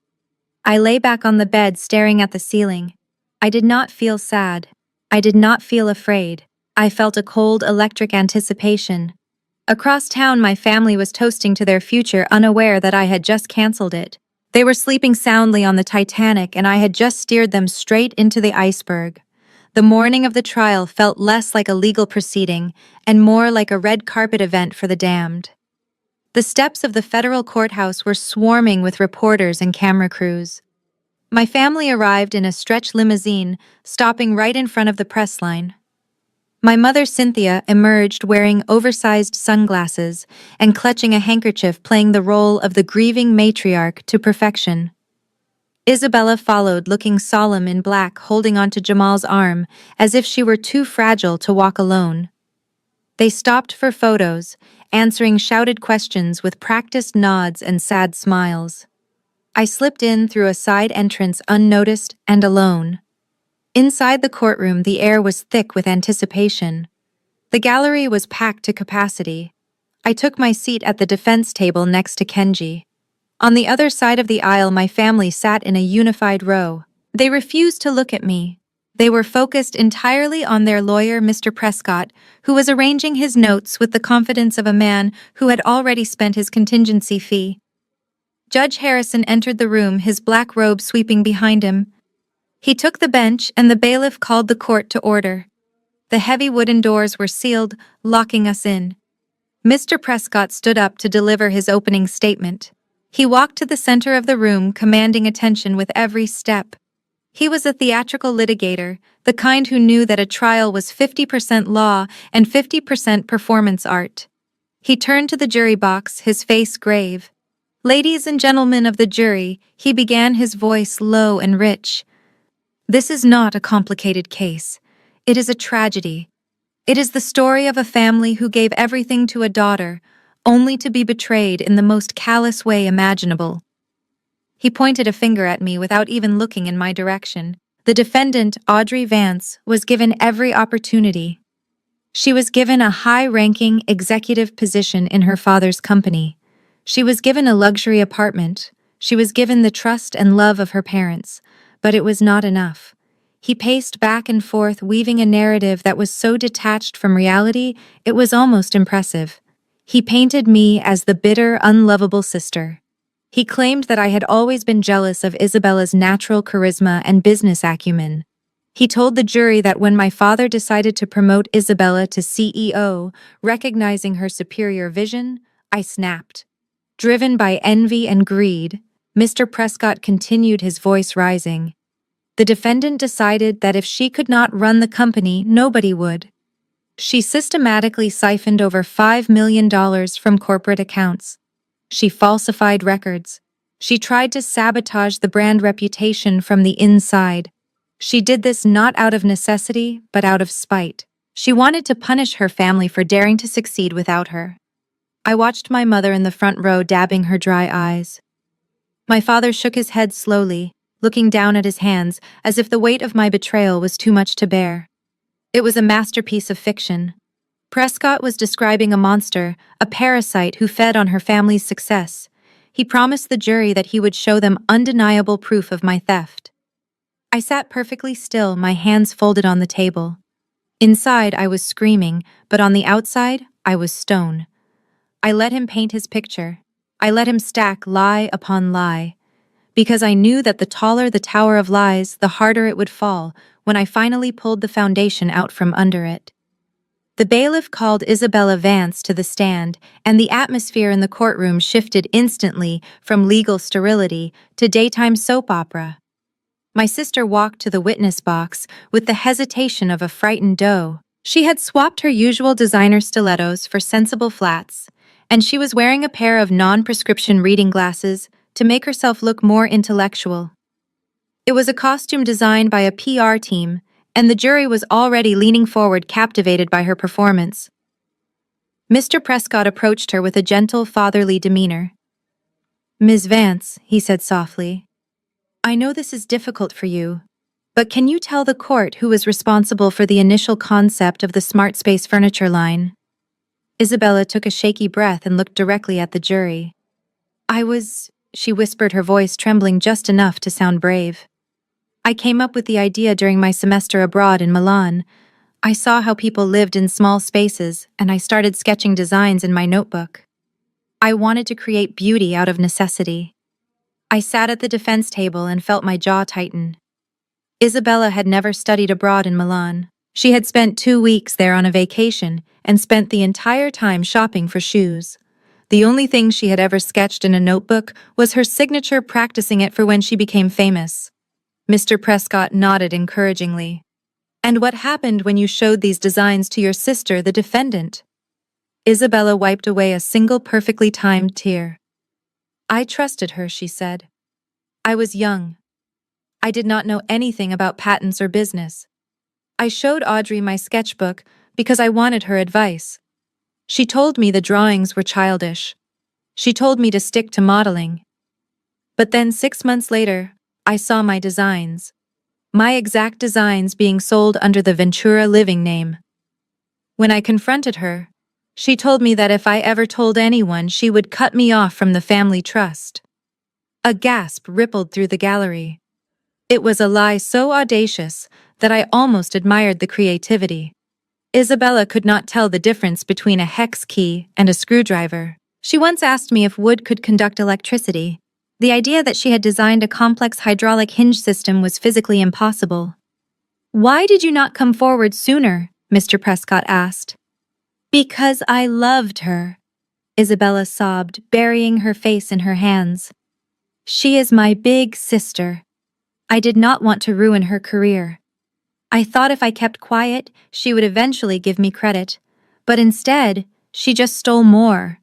I lay back on the bed, staring at the ceiling. I did not feel sad. I did not feel afraid. I felt a cold, electric anticipation. Across town, my family was toasting to their future, unaware that I had just canceled it. They were sleeping soundly on the Titanic, and I had just steered them straight into the iceberg. The morning of the trial felt less like a legal proceeding and more like a red carpet event for the damned. The steps of the federal courthouse were swarming with reporters and camera crews. My family arrived in a stretch limousine, stopping right in front of the press line. My mother, Cynthia, emerged wearing oversized sunglasses and clutching a handkerchief, playing the role of the grieving matriarch to perfection. Isabella followed, looking solemn in black, holding onto Jamal's arm, as if she were too fragile to walk alone. They stopped for photos, answering shouted questions with practiced nods and sad smiles. I slipped in through a side entrance unnoticed and alone. Inside the courtroom, the air was thick with anticipation. The gallery was packed to capacity. I took my seat at the defense table next to Kenji. On the other side of the aisle, my family sat in a unified row. They refused to look at me. They were focused entirely on their lawyer, Mr. Prescott, who was arranging his notes with the confidence of a man who had already spent his contingency fee. Judge Harrison entered the room, his black robe sweeping behind him. He took the bench, and the bailiff called the court to order. The heavy wooden doors were sealed, locking us in. Mr. Prescott stood up to deliver his opening statement. He walked to the center of the room, commanding attention with every step. He was a theatrical litigator, the kind who knew that a trial was 50% law and 50% performance art. He turned to the jury box, his face grave. "Ladies and gentlemen of the jury," he began, his voice low and rich. "This is not a complicated case. It is a tragedy. It is the story of a family who gave everything to a daughter, only to be betrayed in the most callous way imaginable." He pointed a finger at me without even looking in my direction. The defendant, Audrey Vance, was given every opportunity. She was given a high-ranking executive position in her father's company. She was given a luxury apartment. She was given the trust and love of her parents. But it was not enough. He paced back and forth, weaving a narrative that was so detached from reality, it was almost impressive. He painted me as the bitter, unlovable sister. He claimed that I had always been jealous of Isabella's natural charisma and business acumen. He told the jury that when my father decided to promote Isabella to CEO, recognizing her superior vision, I snapped. Driven by envy and greed, Mr. Prescott continued, his voice rising. The defendant decided that if she could not run the company, nobody would. She systematically siphoned over $5 million from corporate accounts. She falsified records. She tried to sabotage the brand reputation from the inside. She did this not out of necessity, but out of spite. She wanted to punish her family for daring to succeed without her. I watched my mother in the front row dabbing her dry eyes. My father shook his head slowly, looking down at his hands as if the weight of my betrayal was too much to bear. It was a masterpiece of fiction. Prescott was describing a monster, a parasite who fed on her family's success. He promised the jury that he would show them undeniable proof of my theft. I sat perfectly still, my hands folded on the table. Inside, I was screaming, but on the outside, I was stone. I let him paint his picture. I let him stack lie upon lie. Because I knew that the taller the tower of lies, the harder it would fall when I finally pulled the foundation out from under it. The bailiff called Isabella Vance to the stand, and the atmosphere in the courtroom shifted instantly from legal sterility to daytime soap opera. My sister walked to the witness box with the hesitation of a frightened doe. She had swapped her usual designer stilettos for sensible flats, and she was wearing a pair of non-prescription reading glasses to make herself look more intellectual. It was a costume designed by a PR team, and the jury was already leaning forward, captivated by her performance. Mr. Prescott approached her with a gentle, fatherly demeanor. "Ms. Vance," he said softly, "I know this is difficult for you, but can you tell the court who was responsible for the initial concept of the Smart Space furniture line?" Isabella took a shaky breath and looked directly at the jury. She whispered, her voice trembling just enough to sound brave. "I came up with the idea during my semester abroad in Milan. I saw how people lived in small spaces, and I started sketching designs in my notebook. I wanted to create beauty out of necessity. I sat at the defense table and felt my jaw tighten. Isabella had never studied abroad in Milan. She had spent 2 weeks there on a vacation and spent the entire time shopping for shoes. The only thing she had ever sketched in a notebook was her signature, practicing it for when she became famous." Mr. Prescott nodded encouragingly. "And what happened when you showed these designs to your sister, the defendant?" Isabella wiped away a single perfectly timed tear. "I trusted her," she said. "I was young. I did not know anything about patents or business. I showed Audrey my sketchbook because I wanted her advice. She told me the drawings were childish. She told me to stick to modeling. But then 6 months later, I saw my designs. My exact designs being sold under the Ventura Living name. When I confronted her, she told me that if I ever told anyone, she would cut me off from the family trust. A gasp rippled through the gallery. It was a lie so audacious that I almost admired the creativity. Isabella could not tell the difference between a hex key and a screwdriver. She once asked me if wood could conduct electricity. The idea that she had designed a complex hydraulic hinge system was physically impossible. "Why did you not come forward sooner?" Mr. Prescott asked. "Because I loved her," Isabella sobbed, burying her face in her hands. "She is my big sister. I did not want to ruin her career. I thought if I kept quiet, she would eventually give me credit. But instead, she just stole more.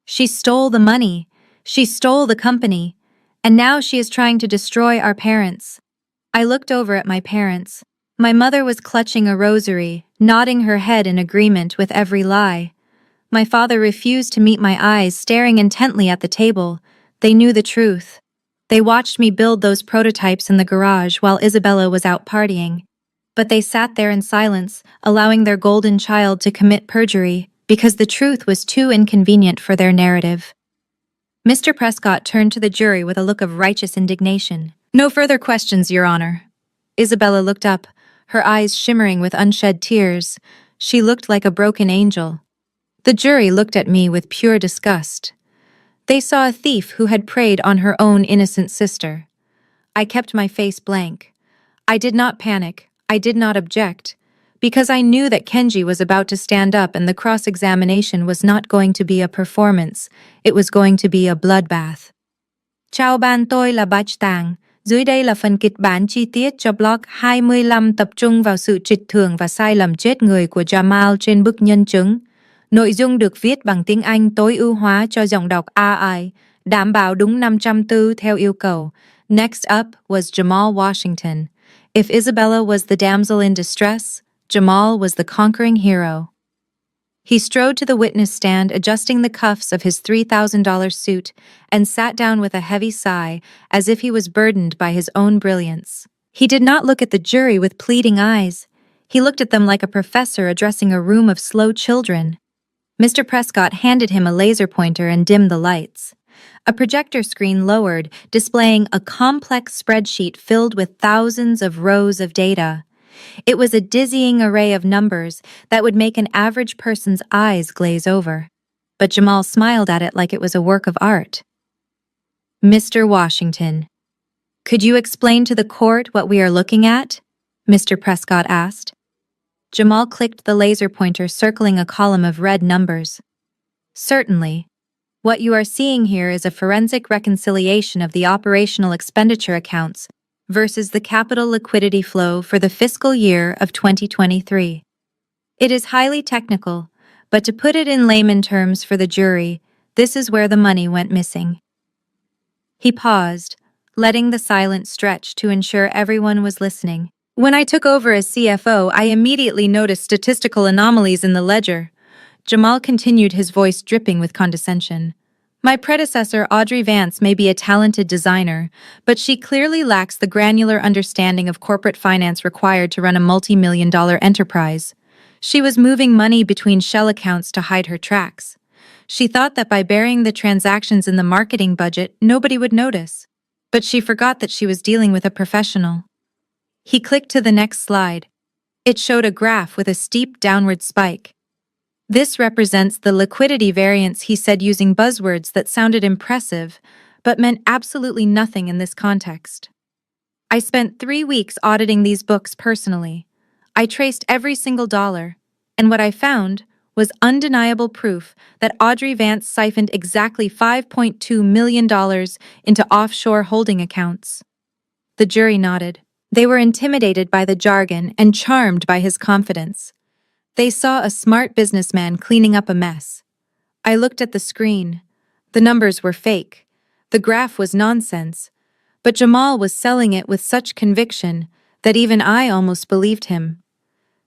She stole the money. She stole the company. And now she is trying to destroy our parents." I looked over at my parents. My mother was clutching a rosary, nodding her head in agreement with every lie. My father refused to meet my eyes, staring intently at the table. They knew the truth. They watched me build those prototypes in the garage while Isabella was out partying. But they sat there in silence, allowing their golden child to commit perjury, because the truth was too inconvenient for their narrative. Mr. Prescott turned to the jury with a look of righteous indignation. "No further questions, Your Honor." Isabella looked up, her eyes shimmering with unshed tears. She looked like a broken angel. The jury looked at me with pure disgust. They saw a thief who had preyed on her own innocent sister. I kept my face blank. I did not panic. I did not object. Because I knew that Kenji was about to stand up and the cross-examination was not going to be a performance. It was going to be a bloodbath. Chào bạn, tôi là Bach Tàng. Dưới đây là phần kịch bản chi tiết cho blog 25 tập trung vào sự trịch thượng và sai lầm chết người của Jamal trên bức nhân chứng. Nội dung được viết bằng tiếng Anh tối ưu hóa cho giọng đọc AI, đảm bảo đúng 500 từ theo yêu cầu. Next up was Jamal Washington. If Isabella was the damsel in distress, Jamal was the conquering hero. He strode to the witness stand, adjusting the cuffs of his $3,000 suit, and sat down with a heavy sigh, as if he was burdened by his own brilliance. He did not look at the jury with pleading eyes. He looked at them like a professor addressing a room of slow children. Mr. Prescott handed him a laser pointer and dimmed the lights. A projector screen lowered, displaying a complex spreadsheet filled with thousands of rows of data. It was a dizzying array of numbers that would make an average person's eyes glaze over. But Jamal smiled at it like it was a work of art. "Mr. Washington, could you explain to the court what we are looking at?" Mr. Prescott asked. Jamal clicked the laser pointer, circling a column of red numbers. "Certainly. What you are seeing here is a forensic reconciliation of the operational expenditure accounts versus the capital liquidity flow for the fiscal year of 2023. It is highly technical, but to put it in layman terms for the jury, this is where the money went missing." He paused, letting the silence stretch to ensure everyone was listening. "When I took over as CFO, I immediately noticed statistical anomalies in the ledger." Jamal continued, his voice dripping with condescension. "My predecessor, Audrey Vance, may be a talented designer, but she clearly lacks the granular understanding of corporate finance required to run a multi-million-dollar enterprise. She was moving money between shell accounts to hide her tracks. She thought that by burying the transactions in the marketing budget, nobody would notice. But she forgot that she was dealing with a professional." He clicked to the next slide. It showed a graph with a steep downward spike. "This represents the liquidity variance," he said, using buzzwords that sounded impressive, but meant absolutely nothing in this context. "I spent 3 weeks auditing these books personally. I traced every single dollar, and what I found was undeniable proof that Audrey Vance siphoned exactly $5.2 million into offshore holding accounts." The jury nodded. They were intimidated by the jargon and charmed by his confidence. They saw a smart businessman cleaning up a mess. I looked at the screen. The numbers were fake. The graph was nonsense. But Jamal was selling it with such conviction that even I almost believed him.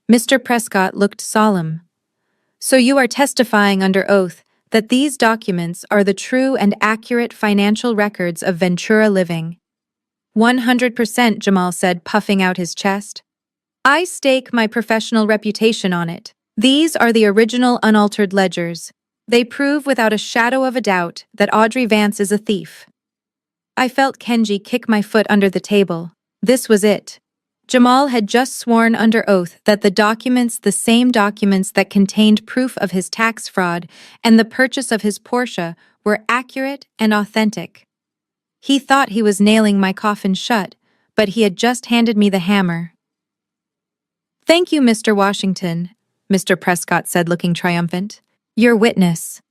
Mr. Prescott looked solemn. "So you are testifying under oath that these documents are the true and accurate financial records of Ventura Living?" 100%, Jamal said, puffing out his chest. "I stake my professional reputation on it. These are the original unaltered ledgers. They prove without a shadow of a doubt that Audrey Vance is a thief." I felt Kenji kick my foot under the table. This was it. Jamal had just sworn under oath that the same documents that contained proof of his tax fraud and the purchase of his Porsche, were accurate and authentic. He thought he was nailing my coffin shut, but he had just handed me the hammer. "Thank you, Mr. Washington," Mr. Prescott said, looking triumphant. "Your witness."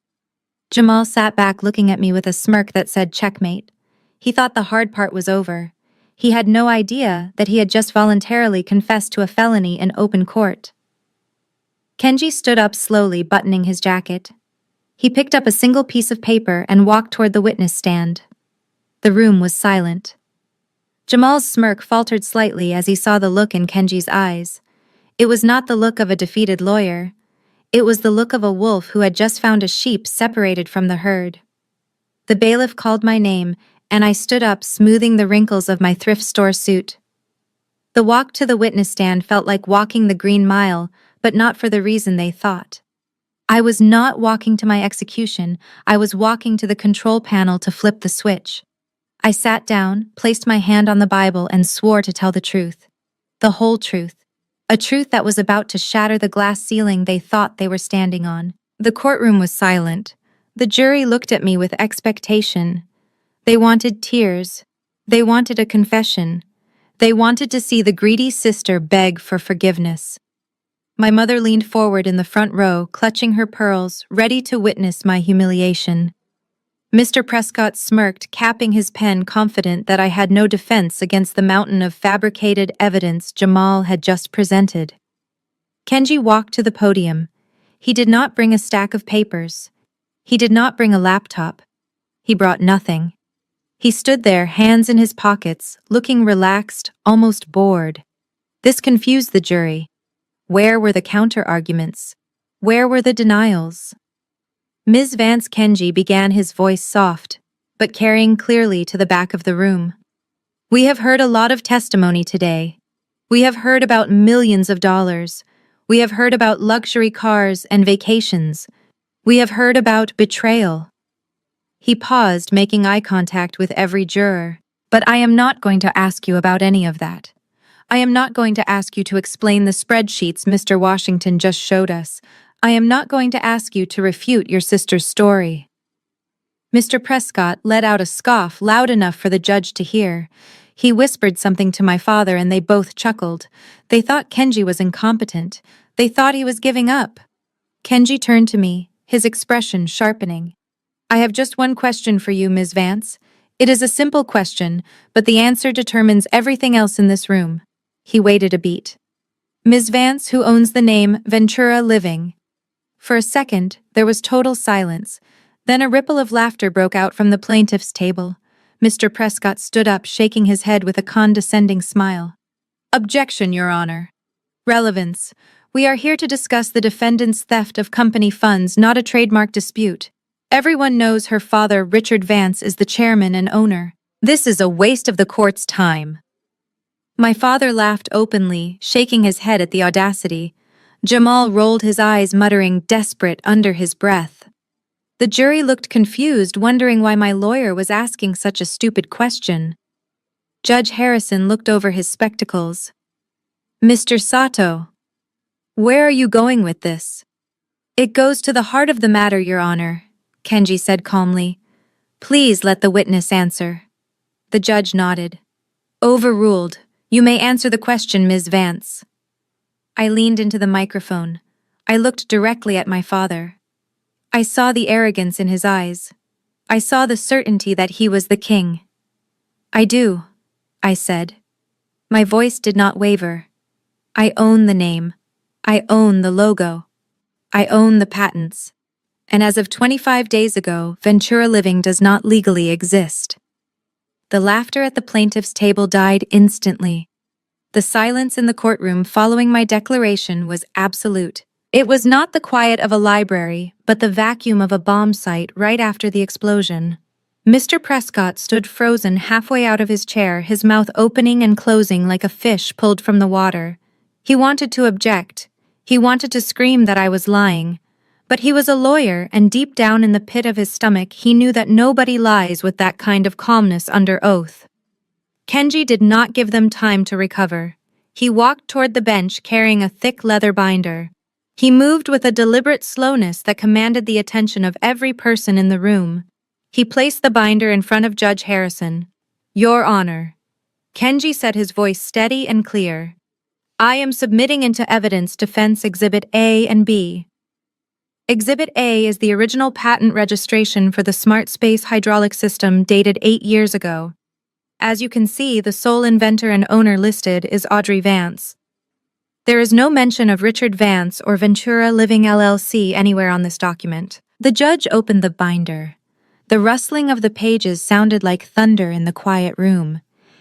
Jamal sat back looking at me with a smirk that said checkmate. He thought the hard part was over. He had no idea that he had just voluntarily confessed to a felony in open court. Kenji stood up slowly, buttoning his jacket. He picked up a single piece of paper and walked toward the witness stand. The room was silent. Jamal's smirk faltered slightly as he saw the look in Kenji's eyes. It was not the look of a defeated lawyer. It was the look of a wolf who had just found a sheep separated from the herd. The bailiff called my name, and I stood up, smoothing the wrinkles of my thrift store suit. The walk to the witness stand felt like walking the Green Mile, but not for the reason they thought. I was not walking to my execution, I was walking to the control panel to flip the switch. I sat down, placed my hand on the Bible, and swore to tell the truth. The whole truth. A truth that was about to shatter the glass ceiling they thought they were standing on. The courtroom was silent. The jury looked at me with expectation. They wanted tears. They wanted a confession. They wanted to see the greedy sister beg for forgiveness. My mother leaned forward in the front row, clutching her pearls, ready to witness my humiliation. Mr. Prescott smirked, capping his pen, confident that I had no defense against the mountain of fabricated evidence Jamal had just presented. Kenji walked to the podium. He did not bring a stack of papers. He did not bring a laptop. He brought nothing. He stood there, hands in his pockets, looking relaxed, almost bored. This confused the jury. Where were the counter-arguments? Where were the denials? Ms. Vance, Kenji began, his voice soft, but carrying clearly to the back of the room. "We have heard a lot of testimony today. We have heard about millions of dollars. We have heard about luxury cars and vacations. We have heard about betrayal." He paused, making eye contact with every juror. "But I am not going to ask you about any of that. I am not going to ask you to explain the spreadsheets Mr. Washington just showed us. I am not going to ask you to refute your sister's story." Mr. Prescott let out a scoff loud enough for the judge to hear. He whispered something to my father and they both chuckled. They thought Kenji was incompetent. They thought he was giving up. Kenji turned to me, his expression sharpening. "I have just one question for you, Ms. Vance. It is a simple question, but the answer determines everything else in this room." He waited a beat. "Ms. Vance, who owns the name Ventura Living?" For a second, there was total silence. Then a ripple of laughter broke out from the plaintiff's table. Mr. Prescott stood up, shaking his head with a condescending smile. "Objection, Your Honor. Relevance. We are here to discuss the defendant's theft of company funds, not a trademark dispute. Everyone knows her father, Richard Vance, is the chairman and owner. This is a waste of the court's time." My father laughed openly, shaking his head at the audacity. Jamal rolled his eyes, muttering desperate under his breath. The jury looked confused, wondering why my lawyer was asking such a stupid question. Judge Harrison looked over his spectacles. "Mr. Sato, where are you going with this?" "It goes to the heart of the matter, Your Honor," Kenji said calmly. "Please let the witness answer." The judge nodded. "Overruled. You may answer the question, Ms. Vance." I leaned into the microphone. I looked directly at my father. I saw the arrogance in his eyes. I saw the certainty that he was the king. "I do," I said. My voice did not waver. "I own the name. I own the logo. I own the patents. And as of 25 days ago, Ventura Living does not legally exist." The laughter at the plaintiff's table died instantly. The silence in the courtroom following my declaration was absolute. It was not the quiet of a library, but the vacuum of a bomb site right after the explosion. Mr. Prescott stood frozen halfway out of his chair, his mouth opening and closing like a fish pulled from the water. He wanted to object. He wanted to scream that I was lying. But he was a lawyer, and deep down in the pit of his stomach, he knew that nobody lies with that kind of calmness under oath. Kenji did not give them time to recover. He walked toward the bench carrying a thick leather binder. He moved with a deliberate slowness that commanded the attention of every person in the room. He placed the binder in front of Judge Harrison. "Your Honor." Kenji said, his voice steady and clear. "I am submitting into evidence Defense Exhibit A and B. Exhibit A is the original patent registration for the Smart Space hydraulic system dated 8 years ago. As you can see, the sole inventor and owner listed is Audrey Vance. There is no mention of Richard Vance or Ventura Living LLC anywhere on this document." The judge opened the binder. The rustling of the pages sounded like thunder in the quiet room.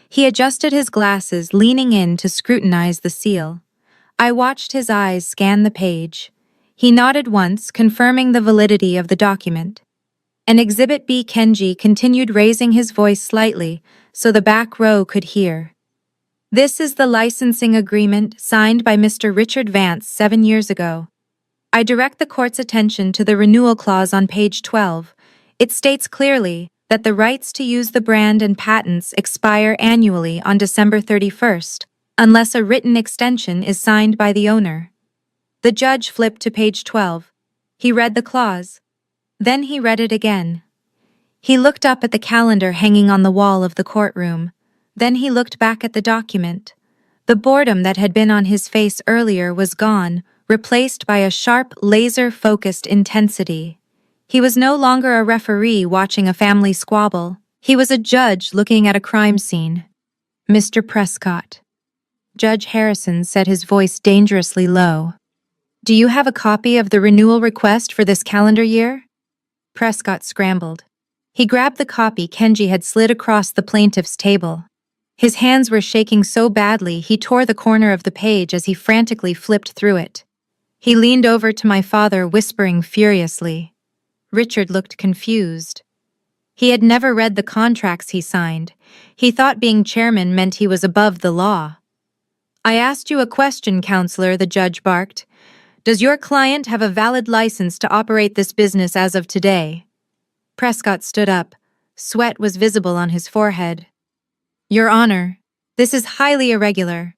He adjusted his glasses, leaning in to scrutinize the seal. I watched his eyes scan the page. He nodded once, confirming the validity of the document. And Exhibit B. Kenji continued, raising his voice slightly so the back row could hear. "This is the licensing agreement signed by Mr. Richard Vance 7 years ago. I direct the court's attention to the renewal clause on page 12. It states clearly that the rights to use the brand and patents expire annually on December 31st, unless a written extension is signed by the owner." The judge flipped to page 12. He read the clause. Then he read it again. He looked up at the calendar hanging on the wall of the courtroom. Then he looked back at the document. The boredom that had been on his face earlier was gone, replaced by a sharp, laser-focused intensity. He was no longer a referee watching a family squabble. He was a judge looking at a crime scene. "Mr. Prescott." Judge Harrison said, his voice dangerously low. "Do you have a copy of the renewal request for this calendar year?" Prescott scrambled. He grabbed the copy Kenji had slid across the plaintiff's table. His hands were shaking so badly he tore the corner of the page as he frantically flipped through it. He leaned over to my father, whispering furiously. Richard looked confused. He had never read the contracts he signed. He thought being chairman meant he was above the law. "I asked you a question, counselor," the judge barked. "Does your client have a valid license to operate this business as of today?" Prescott stood up. Sweat was visible on his forehead. "Your Honor, this is highly irregular.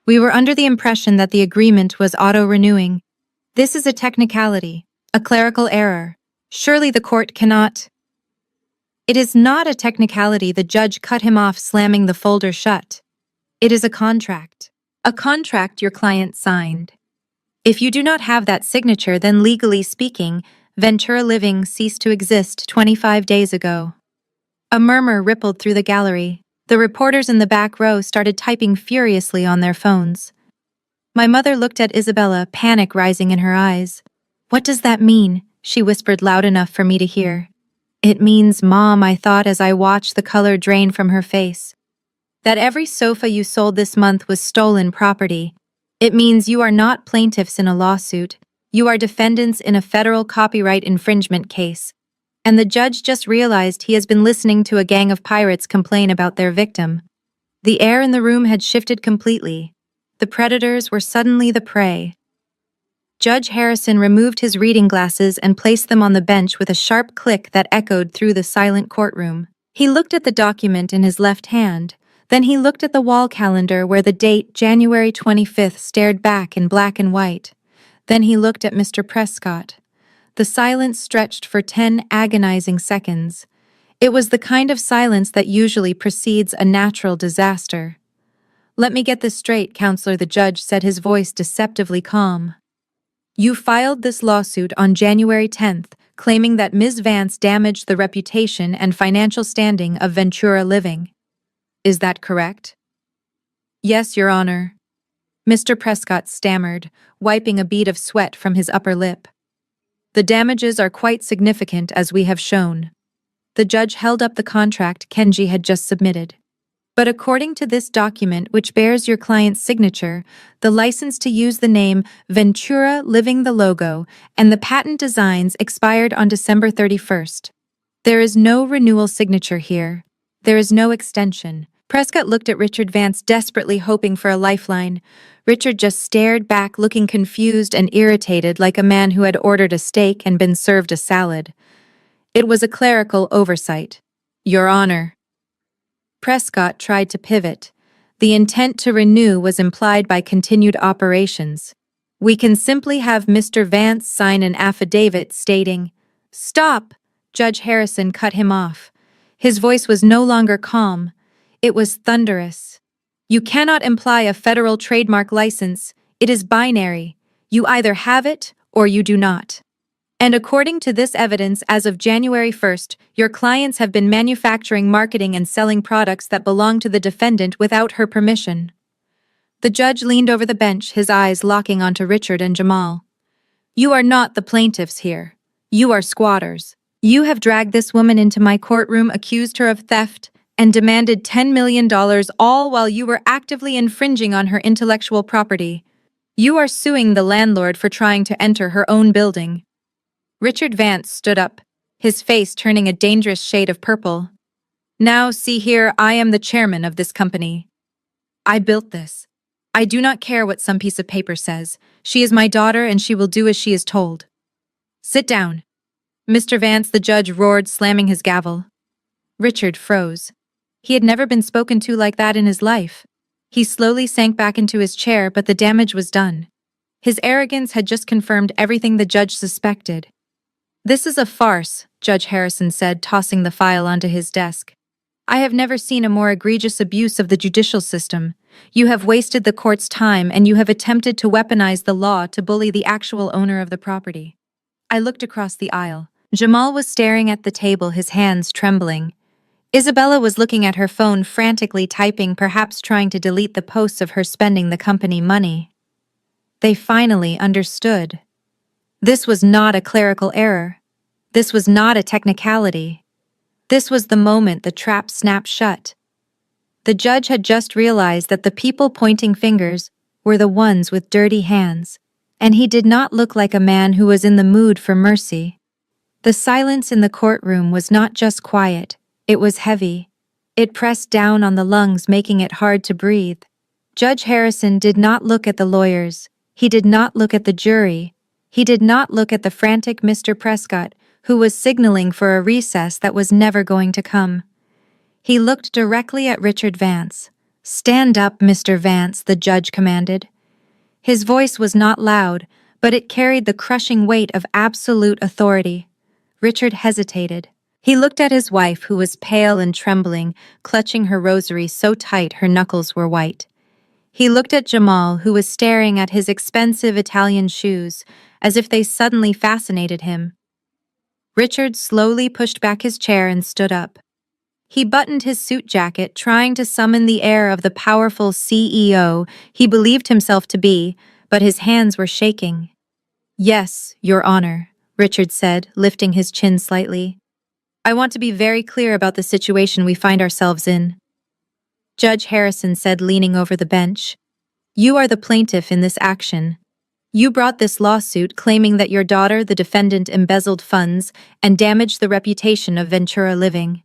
We were under the impression that the agreement was auto-renewing. This is a technicality, a clerical error. Surely the court cannot—" "It is not a technicality," the judge cut him off, slamming the folder shut. "It is a contract. A contract your client signed. If you do not have that signature, then legally speaking, Ventura Living ceased to exist 25 days ago." A murmur rippled through the gallery. The reporters in the back row started typing furiously on their phones. My mother looked at Isabella, panic rising in her eyes. "What does that mean?" she whispered loud enough for me to hear. "It means, Mom," I thought as I watched the color drain from her face, "that every sofa you sold this month was stolen property. It means you are not plaintiffs in a lawsuit. You are defendants in a federal copyright infringement case." And the judge just realized he has been listening to a gang of pirates complain about their victim. The air in the room had shifted completely. The predators were suddenly the prey. Judge Harrison removed his reading glasses and placed them on the bench with a sharp click that echoed through the silent courtroom. He looked at the document in his left hand. Then he looked at the wall calendar where the date, January 25th, stared back in black and white. Then he looked at Mr. Prescott. The silence stretched for 10 agonizing seconds. It was the kind of silence that usually precedes a natural disaster. "Let me get this straight, counselor," the judge said, his voice deceptively calm. "You filed this lawsuit on January 10th, claiming that Ms. Vance damaged the reputation and financial standing of Ventura Living. Is that correct?" "Yes, Your Honor." Mr. Prescott stammered, wiping a bead of sweat from his upper lip. "The damages are quite significant, as we have shown." The judge held up the contract Kenji had just submitted. "But according to this document, which bears your client's signature, the license to use the name Ventura Living, the logo, and the patent designs expired on December 31st. There is no renewal signature here. There is no extension, Prescott looked at Richard Vance, desperately hoping for a lifeline. Richard just stared back, looking confused and irritated, like a man who had ordered a steak and been served a salad. It was a clerical oversight. Your Honor. Prescott tried to pivot. The intent to renew was implied by continued operations. We can simply have Mr. Vance sign an affidavit stating, "Stop!" Judge Harrison cut him off. His voice was no longer calm. It was thunderous. You cannot imply a federal trademark license. It is binary. You either have it or you do not. And according to this evidence, as of January 1st, your clients have been manufacturing, marketing, and selling products that belong to the defendant without her permission. The judge leaned over the bench, his eyes locking onto Richard and Jamal. You are not the plaintiffs here. You are squatters. You have dragged this woman into my courtroom, accused her of theft, and demanded $10 million, all while you were actively infringing on her intellectual property. You are suing the landlord for trying to enter her own building. Richard Vance stood up, his face turning a dangerous shade of purple. Now, see here, I am the chairman of this company. I built this. I do not care what some piece of paper says. She is my daughter and she will do as she is told. Sit down. Mr. Vance, the judge roared, slamming his gavel. Richard froze. He had never been spoken to like that in his life. He slowly sank back into his chair, but the damage was done. His arrogance had just confirmed everything the judge suspected. This is a farce, Judge Harrison said, tossing the file onto his desk. I have never seen a more egregious abuse of the judicial system. You have wasted the court's time and you have attempted to weaponize the law to bully the actual owner of the property. I looked across the aisle. Jamal was staring at the table, his hands trembling. Isabella was looking at her phone, frantically typing, perhaps trying to delete the posts of her spending the company money. They finally understood. This was not a clerical error. This was not a technicality. This was the moment the trap snapped shut. The judge had just realized that the people pointing fingers were the ones with dirty hands, and he did not look like a man who was in the mood for mercy. The silence in the courtroom was not just quiet, it was heavy. It pressed down on the lungs, making it hard to breathe. Judge Harrison did not look at the lawyers. He did not look at the jury. He did not look at the frantic Mr. Prescott, who was signaling for a recess that was never going to come. He looked directly at Richard Vance. Stand up, Mr. Vance, the judge commanded. His voice was not loud, but it carried the crushing weight of absolute authority. Richard hesitated. He looked at his wife, who was pale and trembling, clutching her rosary so tight her knuckles were white. He looked at Jamal, who was staring at his expensive Italian shoes, as if they suddenly fascinated him. Richard slowly pushed back his chair and stood up. He buttoned his suit jacket, trying to summon the air of the powerful CEO he believed himself to be, but his hands were shaking. Yes, Your Honor, Richard said, lifting his chin slightly. I want to be very clear about the situation we find ourselves in. Judge Harrison said, leaning over the bench. You are the plaintiff in this action. You brought this lawsuit claiming that your daughter, the defendant, embezzled funds and damaged the reputation of Ventura Living.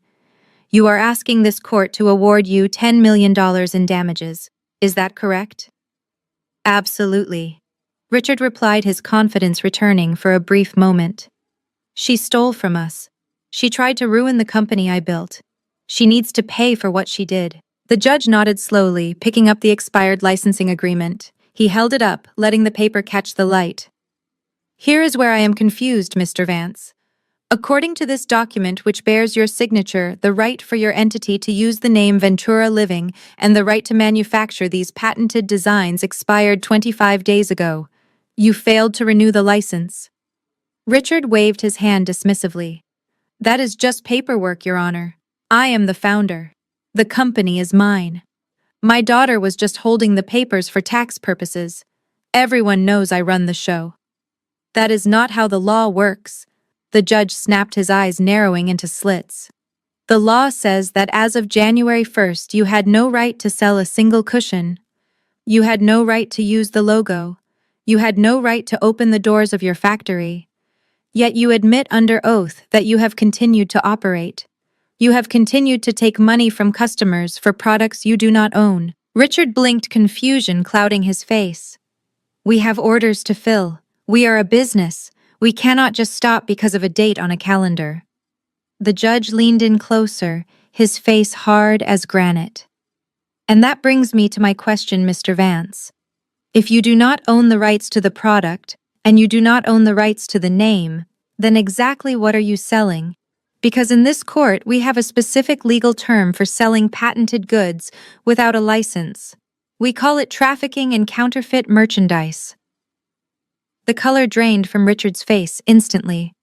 You are asking this court to award you $10 million in damages. Is that correct? Absolutely. Richard replied, his confidence returning for a brief moment. She stole from us. She tried to ruin the company I built. She needs to pay for what she did. The judge nodded slowly, picking up the expired licensing agreement. He held it up, letting the paper catch the light. Here is where I am confused, Mr. Vance. According to this document, which bears your signature, the right for your entity to use the name Ventura Living and the right to manufacture these patented designs expired 25 days ago. You failed to renew the license. Richard waved his hand dismissively. That is just paperwork, Your Honor. I am the founder. The company is mine. My daughter was just holding the papers for tax purposes. Everyone knows I run the show. That is not how the law works. The judge snapped, his eyes narrowing into slits. The law says that as of January 1st, you had no right to sell a single cushion. You had no right to use the logo. You had no right to open the doors of your factory. Yet you admit under oath that you have continued to operate. You have continued to take money from customers for products you do not own. Richard blinked, confusion clouding his face. We have orders to fill. We are a business. We cannot just stop because of a date on a calendar. The judge leaned in closer, his face hard as granite. And that brings me to my question, Mr. Vance. If you do not own the rights to the product, and you do not own the rights to the name, then exactly what are you selling? Because in this court we have a specific legal term for selling patented goods without a license. We call it trafficking in counterfeit merchandise. The color drained from Richard's face instantly.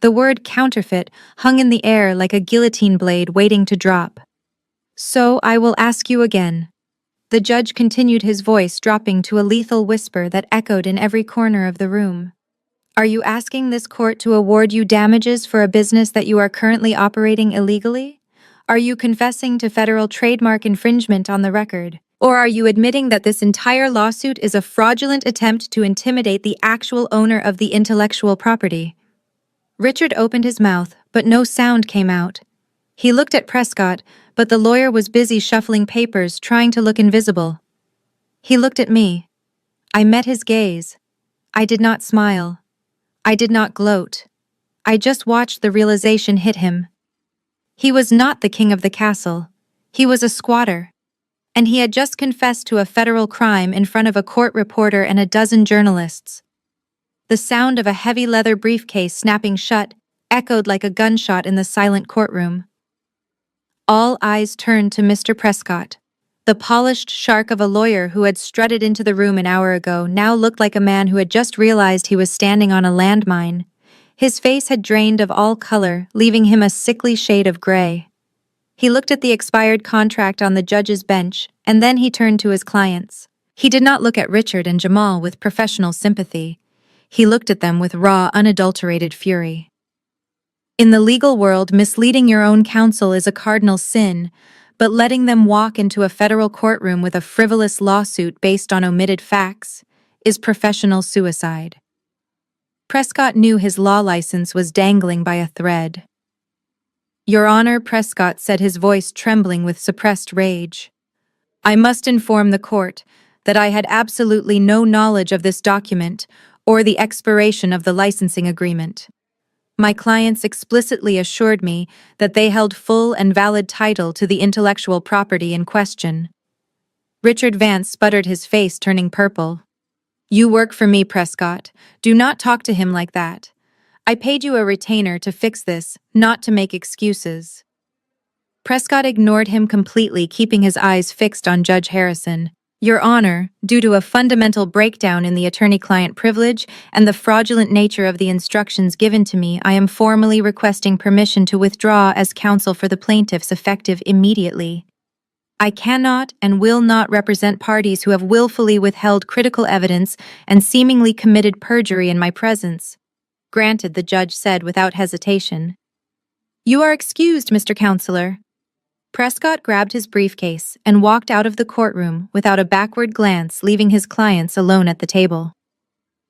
The word counterfeit hung in the air like a guillotine blade waiting to drop. So I will ask you again. The judge continued, his voice dropping to a lethal whisper that echoed in every corner of the room. Are you asking this court to award you damages for a business that you are currently operating illegally? Are you confessing to federal trademark infringement on the record? Or are you admitting that this entire lawsuit is a fraudulent attempt to intimidate the actual owner of the intellectual property? Richard opened his mouth, but no sound came out. He looked at Prescott, but the lawyer was busy shuffling papers, trying to look invisible. He looked at me. I met his gaze. I did not smile. I did not gloat. I just watched the realization hit him. He was not the king of the castle. He was a squatter. And he had just confessed to a federal crime in front of a court reporter and a dozen journalists. The sound of a heavy leather briefcase snapping shut echoed like a gunshot in the silent courtroom. All eyes turned to Mr. Prescott. The polished shark of a lawyer who had strutted into the room an hour ago now looked like a man who had just realized he was standing on a landmine. His face had drained of all color, leaving him a sickly shade of gray. He looked at the expired contract on the judge's bench, and then he turned to his clients. He did not look at Richard and Jamal with professional sympathy. He looked at them with raw, unadulterated fury. In the legal world, misleading your own counsel is a cardinal sin, but letting them walk into a federal courtroom with a frivolous lawsuit based on omitted facts is professional suicide. Prescott knew his law license was dangling by a thread. Your Honor, Prescott said, his voice trembling with suppressed rage. I must inform the court that I had absolutely no knowledge of this document or the expiration of the licensing agreement. My clients explicitly assured me that they held full and valid title to the intellectual property in question. Richard Vance sputtered, his face turning purple. You work for me, Prescott. Do not talk to him like that. I paid you a retainer to fix this, not to make excuses. Prescott ignored him completely, keeping his eyes fixed on Judge Harrison. Your Honor, due to a fundamental breakdown in the attorney-client privilege and the fraudulent nature of the instructions given to me, I am formally requesting permission to withdraw as counsel for the plaintiffs effective immediately. I cannot and will not represent parties who have willfully withheld critical evidence and seemingly committed perjury in my presence. Granted, the judge said without hesitation. You are excused, Mr. Counselor. Prescott grabbed his briefcase and walked out of the courtroom without a backward glance, leaving his clients alone at the table.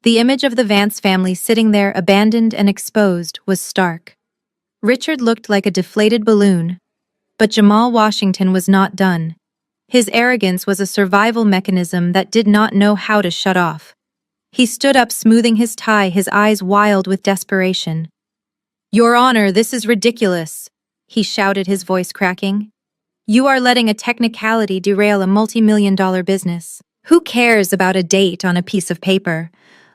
The image of the Vance family sitting there abandoned and exposed was stark. Richard looked like a deflated balloon, but Jamal Washington was not done. His arrogance was a survival mechanism that did not know how to shut off. He stood up, smoothing his tie, his eyes wild with desperation. Your Honor, this is ridiculous, he shouted, his voice cracking. You are letting a technicality derail a multi-million-dollar business. Who cares about a date on a piece of paper?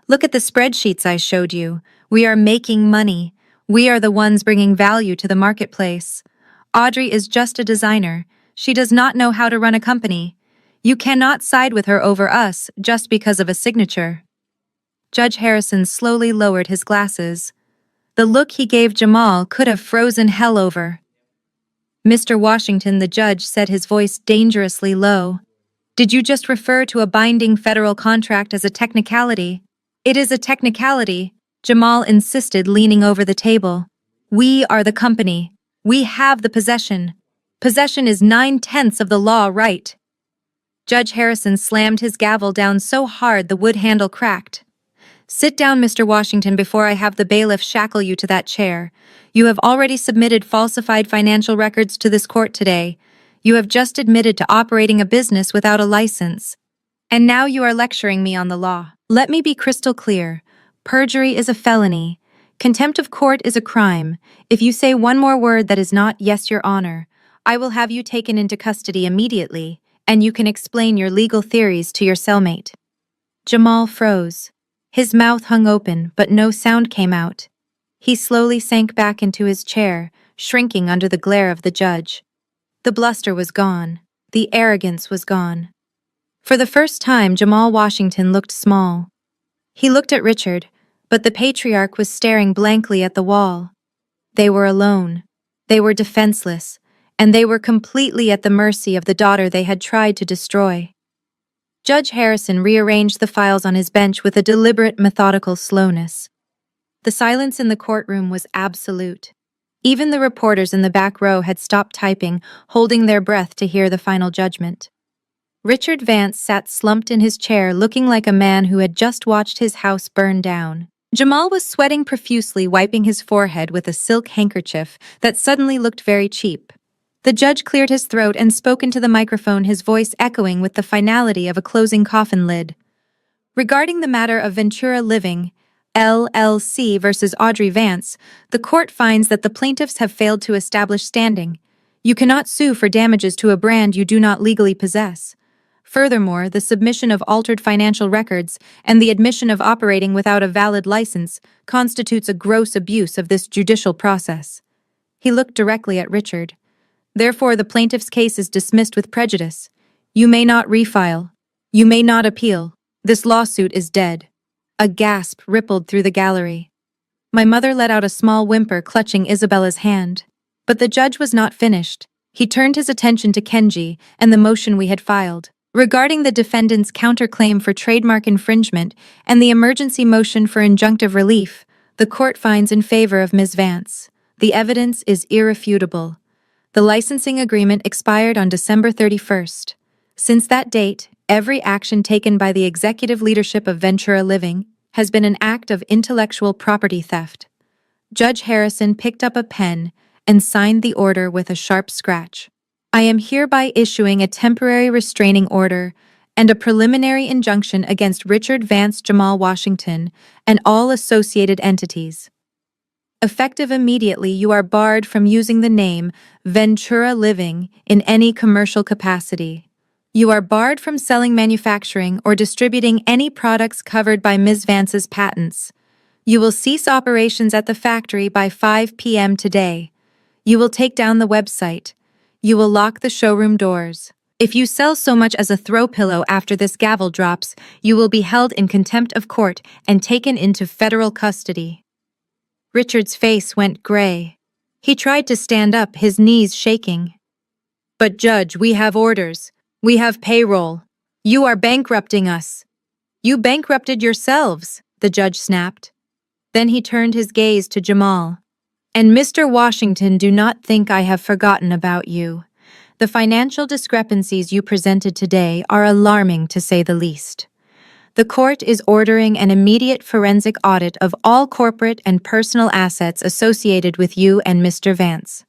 Look at the spreadsheets I showed you. We are making money. We are the ones bringing value to the marketplace. Audrey is just a designer. She does not know how to run a company. You cannot side with her over us just because of a signature. Judge Harrison slowly lowered his glasses. The look he gave Jamal could have frozen hell over. Mr. Washington, the judge said, his voice dangerously low. Did you just refer to a binding federal contract as a technicality? It is a technicality, Jamal insisted, leaning over the table. We are the company. We have the possession. Possession is 9/10 of the law, right? Judge Harrison slammed his gavel down so hard the wood handle cracked. Sit down, Mr. Washington, before I have the bailiff shackle you to that chair. You have already submitted falsified financial records to this court today. You have just admitted to operating a business without a license. And now you are lecturing me on the law. Let me be crystal clear. Perjury is a felony. Contempt of court is a crime. If you say one more word that is not "Yes, Your Honor," I will have you taken into custody immediately, and you can explain your legal theories to your cellmate. Jamal froze. His mouth hung open, but no sound came out. He slowly sank back into his chair, shrinking under the glare of the judge. The bluster was gone. The arrogance was gone. For the first time, Jamal Washington looked small. He looked at Richard, but the patriarch was staring blankly at the wall. They were alone. They were defenseless, and they were completely at the mercy of the daughter they had tried to destroy. Judge Harrison rearranged the files on his bench with a deliberate, methodical slowness. The silence in the courtroom was absolute. Even the reporters in the back row had stopped typing, holding their breath to hear the final judgment. Richard Vance sat slumped in his chair, looking like a man who had just watched his house burn down. Jamal was sweating profusely, wiping his forehead with a silk handkerchief that suddenly looked very cheap. The judge cleared his throat and spoke into the microphone, his voice echoing with the finality of a closing coffin lid. Regarding the matter of Ventura Living, LLC versus Audrey Vance, the court finds that the plaintiffs have failed to establish standing. You cannot sue for damages to a brand you do not legally possess. Furthermore, the submission of altered financial records and the admission of operating without a valid license constitutes a gross abuse of this judicial process. He looked directly at Richard. Therefore, the plaintiff's case is dismissed with prejudice. You may not refile. You may not appeal. This lawsuit is dead. A gasp rippled through the gallery. My mother let out a small whimper, clutching Isabella's hand. But the judge was not finished. He turned his attention to Kenji and the motion we had filed. Regarding the defendant's counterclaim for trademark infringement and the emergency motion for injunctive relief, the court finds in favor of Ms. Vance. The evidence is irrefutable. The licensing agreement expired on December 31st. Since that date, every action taken by the executive leadership of Ventura Living has been an act of intellectual property theft. Judge Harrison picked up a pen and signed the order with a sharp scratch. I am hereby issuing a temporary restraining order and a preliminary injunction against Richard Vance, Jamal Washington, and all associated entities. Effective immediately, you are barred from using the name Ventura Living in any commercial capacity. You are barred from selling, manufacturing, or distributing any products covered by Ms. Vance's patents. You will cease operations at the factory by 5 p.m. today. You will take down the website. You will lock the showroom doors. If you sell so much as a throw pillow after this gavel drops, you will be held in contempt of court and taken into federal custody. Richard's face went gray. He tried to stand up, his knees shaking. But Judge, we have orders. We have payroll. You are bankrupting us. You bankrupted yourselves, the judge snapped. Then he turned his gaze to Jamal. And Mr. Washington, do not think I have forgotten about you. The financial discrepancies you presented today are alarming, to say the least. The court is ordering an immediate forensic audit of all corporate and personal assets associated with you and Mr. Vance.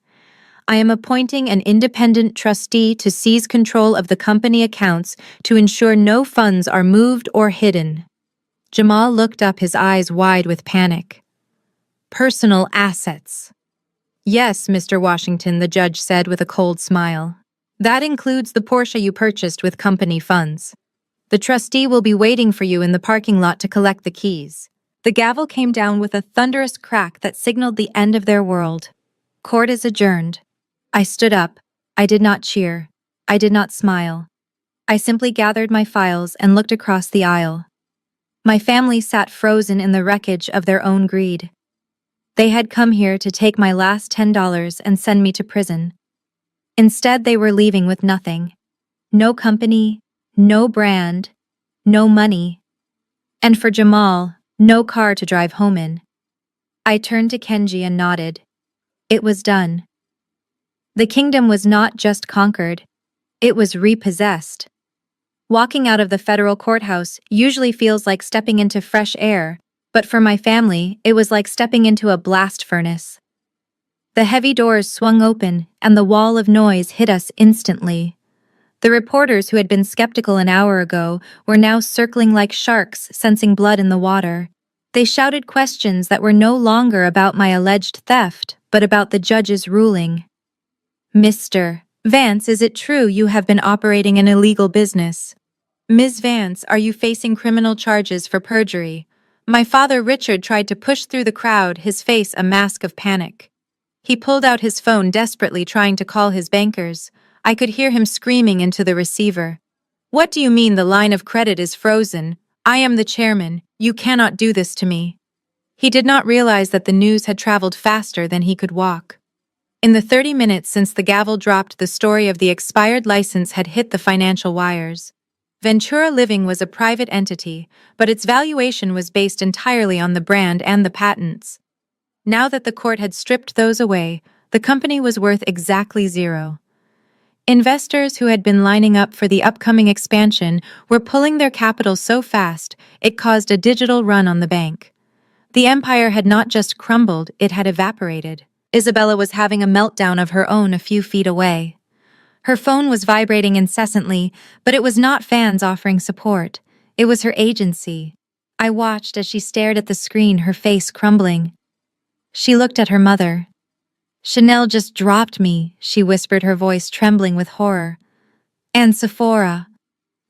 I am appointing an independent trustee to seize control of the company accounts to ensure no funds are moved or hidden. Jamal looked up, his eyes wide with panic. Personal assets. Yes, Mr. Washington, the judge said with a cold smile. That includes the Porsche you purchased with company funds. The trustee will be waiting for you in the parking lot to collect the keys. The gavel came down with a thunderous crack that signaled the end of their world. Court is adjourned. I stood up. I did not cheer. I did not smile. I simply gathered my files and looked across the aisle. My family sat frozen in the wreckage of their own greed. They had come here to take my last $10 and send me to prison. Instead, they were leaving with nothing. No company, no brand, no money. And for Jamal, no car to drive home in. I turned to Kenji and nodded. It was done. The kingdom was not just conquered, it was repossessed. Walking out of the federal courthouse usually feels like stepping into fresh air, But for my family, it was like stepping into a blast furnace. The heavy doors swung open, and the wall of noise hit us instantly. The reporters who had been skeptical an hour ago were now circling like sharks, sensing blood in the water. They shouted questions that were no longer about my alleged theft, but about the judge's ruling. Mr. Vance, is it true you have been operating an illegal business? Ms. Vance, are you facing criminal charges for perjury? My father Richard tried to push through the crowd, his face a mask of panic. He pulled out his phone desperately trying to call his bankers. I could hear him screaming into the receiver. What do you mean the line of credit is frozen? I am the chairman. You cannot do this to me. He did not realize that the news had traveled faster than he could walk. In the 30 minutes since the gavel dropped, the story of the expired license had hit the financial wires. Ventura Living was a private entity, but its valuation was based entirely on the brand and the patents. Now that the court had stripped those away, the company was worth exactly zero. Investors who had been lining up for the upcoming expansion were pulling their capital so fast it caused a digital run on the bank. The empire had not just crumbled, it had evaporated. Isabella was having a meltdown of her own a few feet away. Her phone was vibrating incessantly, but it was not fans offering support. It was her agency. I watched as she stared at the screen, her face crumbling. She looked at her mother. Chanel just dropped me, she whispered, her voice trembling with horror. And Sephora.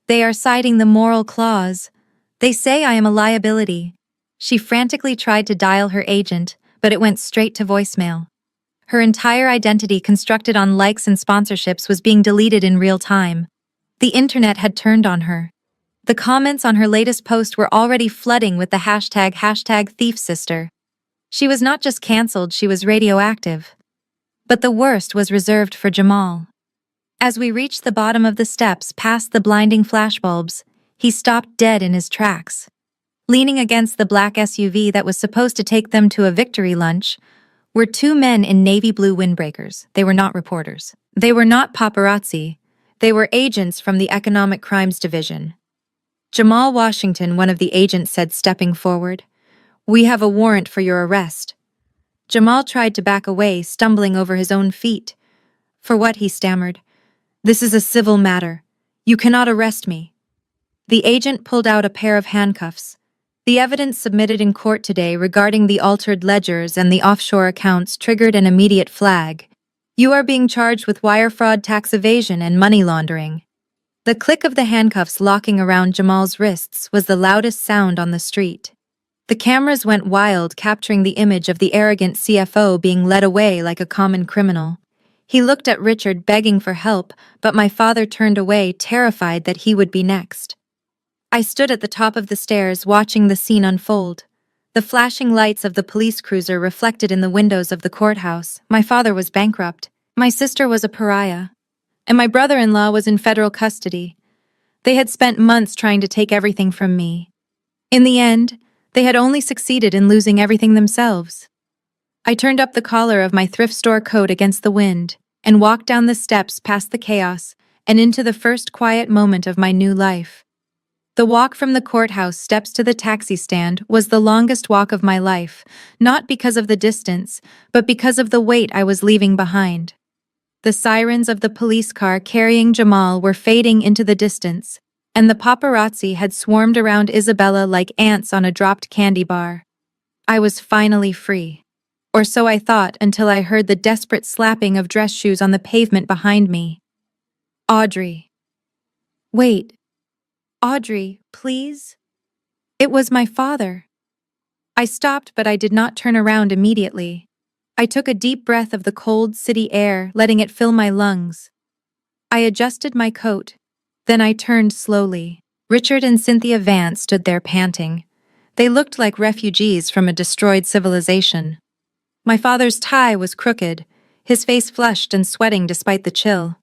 They are citing the moral clause. They say I am a liability. She frantically tried to dial her agent, but it went straight to voicemail. Her entire identity, constructed on likes and sponsorships, was being deleted in real time. The internet had turned on her. The comments on her latest post were already flooding with the hashtag #ThiefSister. She was not just cancelled, she was radioactive. But the worst was reserved for Jamal. As we reached the bottom of the steps past the blinding flashbulbs, he stopped dead in his tracks. Leaning against the black SUV that was supposed to take them to a victory lunch were two men in navy blue windbreakers. They were not reporters. They were not paparazzi. They were agents from the Economic Crimes Division. Jamal Washington, one of the agents said, stepping forward. We have a warrant for your arrest. Jamal tried to back away, stumbling over his own feet. For what, he stammered. This is a civil matter. You cannot arrest me. The agent pulled out a pair of handcuffs. The evidence submitted in court today regarding the altered ledgers and the offshore accounts triggered an immediate flag. You are being charged with wire fraud, tax evasion, and money laundering. The click of the handcuffs locking around Jamal's wrists was the loudest sound on the street. The cameras went wild, capturing the image of the arrogant CFO being led away like a common criminal. He looked at Richard, begging for help, but my father turned away, terrified that he would be next. I stood at the top of the stairs, watching the scene unfold. The flashing lights of the police cruiser reflected in the windows of the courthouse. My father was bankrupt. My sister was a pariah. And my brother-in-law was in federal custody. They had spent months trying to take everything from me. In the end, they had only succeeded in losing everything themselves. I turned up the collar of my thrift store coat against the wind and walked down the steps past the chaos and into the first quiet moment of my new life. The walk from the courthouse steps to the taxi stand was the longest walk of my life, not because of the distance, but because of the weight I was leaving behind. The sirens of the police car carrying Jamal were fading into the distance, and the paparazzi had swarmed around Isabella like ants on a dropped candy bar. I was finally free. Or so I thought, until I heard the desperate slapping of dress shoes on the pavement behind me. Audrey. Wait. Audrey, please? It was my father. I stopped, but I did not turn around immediately. I took a deep breath of the cold city air, letting it fill my lungs. I adjusted my coat. Then I turned slowly. Richard and Cynthia Vance stood there panting. They looked like refugees from a destroyed civilization. My father's tie was crooked, his face flushed and sweating despite the chill.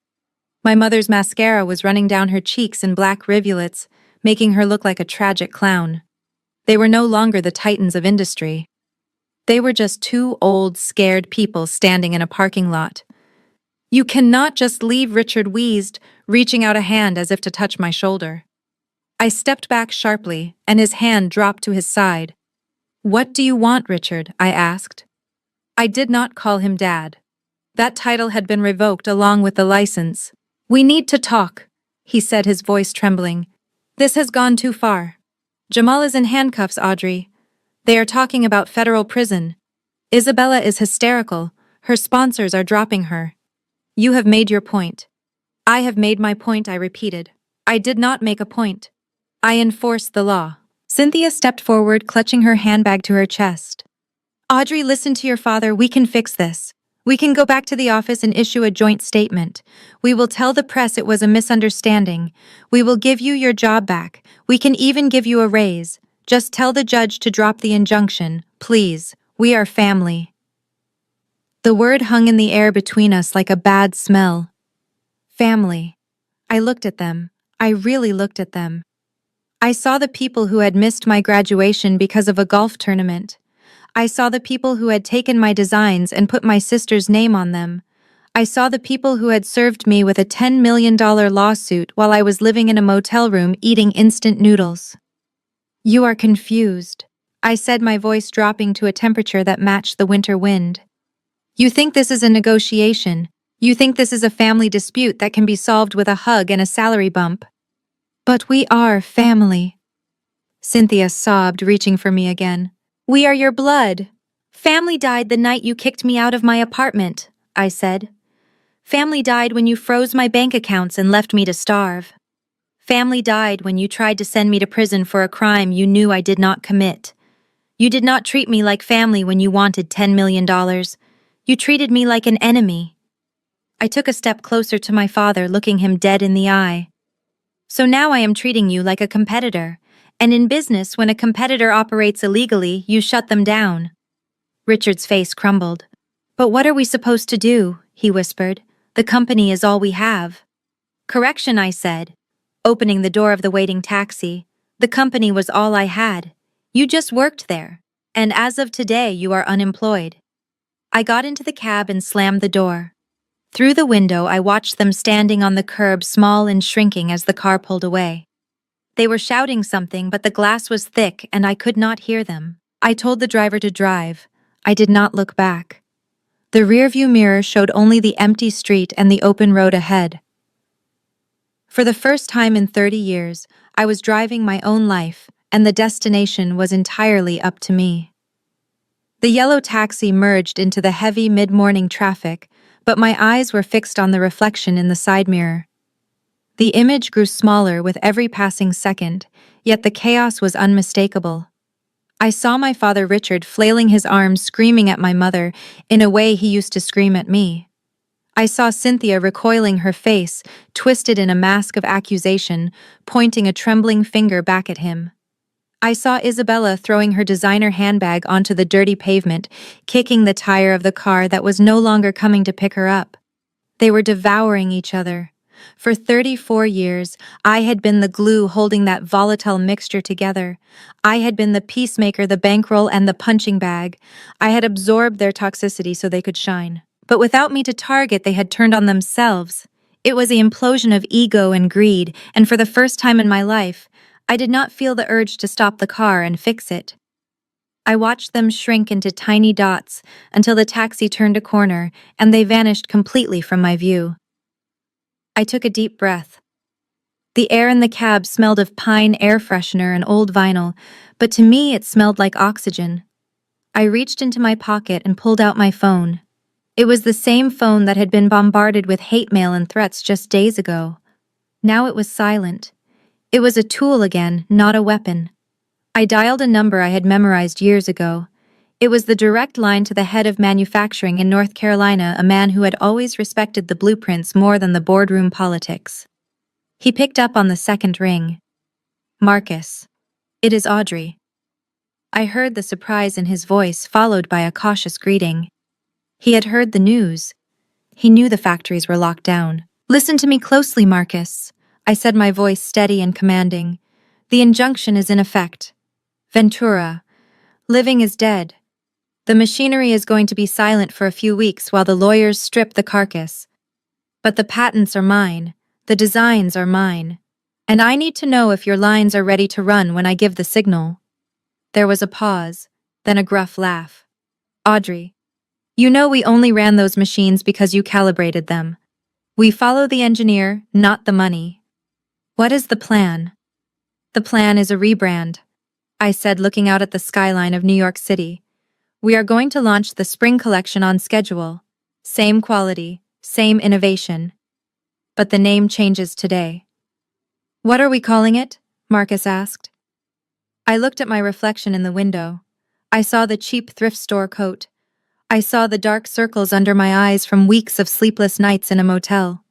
My mother's mascara was running down her cheeks in black rivulets, making her look like a tragic clown. They were no longer the titans of industry. They were just two old, scared people standing in a parking lot. You cannot just leave, Richard wheezed, reaching out a hand as if to touch my shoulder. I stepped back sharply, and his hand dropped to his side. "What do you want, Richard?" I asked. I did not call him Dad. That title had been revoked along with the license. "We need to talk," he said, his voice trembling. "This has gone too far. Jamal is in handcuffs, Audrey. They are talking about federal prison. Isabella is hysterical. Her sponsors are dropping her. You have made your point." "I have made my point," I repeated. "I did not make a point. I enforce the law." Cynthia stepped forward, clutching her handbag to her chest. "Audrey, listen to your father. We can fix this. We can go back to the office and issue a joint statement. We will tell the press it was a misunderstanding. We will give you your job back. We can even give you a raise. Just tell the judge to drop the injunction, please. We are family." The word hung in the air between us like a bad smell. Family. I looked at them. I really looked at them. I saw the people who had missed my graduation because of a golf tournament. I saw the people who had taken my designs and put my sister's name on them. I saw the people who had served me with a $10 million lawsuit while I was living in a motel room eating instant noodles. "You are confused," I said, my voice dropping to a temperature that matched the winter wind. "You think this is a negotiation. You think this is a family dispute that can be solved with a hug and a salary bump. But we are family." Cynthia sobbed, reaching for me again. "We are your blood. Family died the night you kicked me out of my apartment," I said. "Family died when you froze my bank accounts and left me to starve. Family died when you tried to send me to prison for a crime you knew I did not commit. You did not treat me like family when you wanted $10 million. You treated me like an enemy." I took a step closer to my father, looking him dead in the eye. "So now I am treating you like a competitor. And in business, when a competitor operates illegally, you shut them down." Richard's face crumbled. "But what are we supposed to do?" he whispered. "The company is all we have." "Correction," I said, opening the door of the waiting taxi. "The company was all I had. You just worked there. And as of today, you are unemployed." I got into the cab and slammed the door. Through the window, I watched them standing on the curb, small and shrinking as the car pulled away. They were shouting something, but the glass was thick and I could not hear them. I told the driver to drive. I did not look back. The rearview mirror showed only the empty street and the open road ahead. For the first time in 30 years, I was driving my own life, and the destination was entirely up to me. The yellow taxi merged into the heavy mid-morning traffic, but my eyes were fixed on the reflection in the side mirror. The image grew smaller with every passing second, yet the chaos was unmistakable. I saw my father Richard flailing his arms, screaming at my mother in a way he used to scream at me. I saw Cynthia recoiling, her face twisted in a mask of accusation, pointing a trembling finger back at him. I saw Isabella throwing her designer handbag onto the dirty pavement, kicking the tire of the car that was no longer coming to pick her up. They were devouring each other. For 34 years, I had been the glue holding that volatile mixture together. I had been the peacemaker, the bankroll, and the punching bag. I had absorbed their toxicity so they could shine. But without me to target, they had turned on themselves. It was the implosion of ego and greed, and for the first time in my life, I did not feel the urge to stop the car and fix it. I watched them shrink into tiny dots until the taxi turned a corner and they vanished completely from my view. I took a deep breath. The air in the cab smelled of pine, air freshener, and old vinyl, but to me it smelled like oxygen. I reached into my pocket and pulled out my phone. It was the same phone that had been bombarded with hate mail and threats just days ago. Now it was silent. It was a tool again, not a weapon. I dialed a number I had memorized years ago. It was the direct line to the head of manufacturing in North Carolina, a man who had always respected the blueprints more than the boardroom politics. He picked up on the second ring. "Marcus, it is Audrey." I heard the surprise in his voice, followed by a cautious greeting. He had heard the news. He knew the factories were locked down. "Listen to me closely, Marcus," I said, my voice steady and commanding. "The injunction is in effect. Ventura, living is dead. The machinery is going to be silent for a few weeks while the lawyers strip the carcass. But the patents are mine, the designs are mine, and I need to know if your lines are ready to run when I give the signal." There was a pause. then a gruff laugh. Audrey, you know we only ran those machines because you calibrated them. We follow the engineer, not the money. What is the plan? The plan is a rebrand, I said, looking out at the skyline of New York City. We are going to launch the spring collection on schedule. Same quality, same innovation. But the name changes today. What are we calling it? Marcus asked. I looked at my reflection in the window. I saw the cheap thrift store coat. I saw the dark circles under my eyes from weeks of sleepless nights in a motel.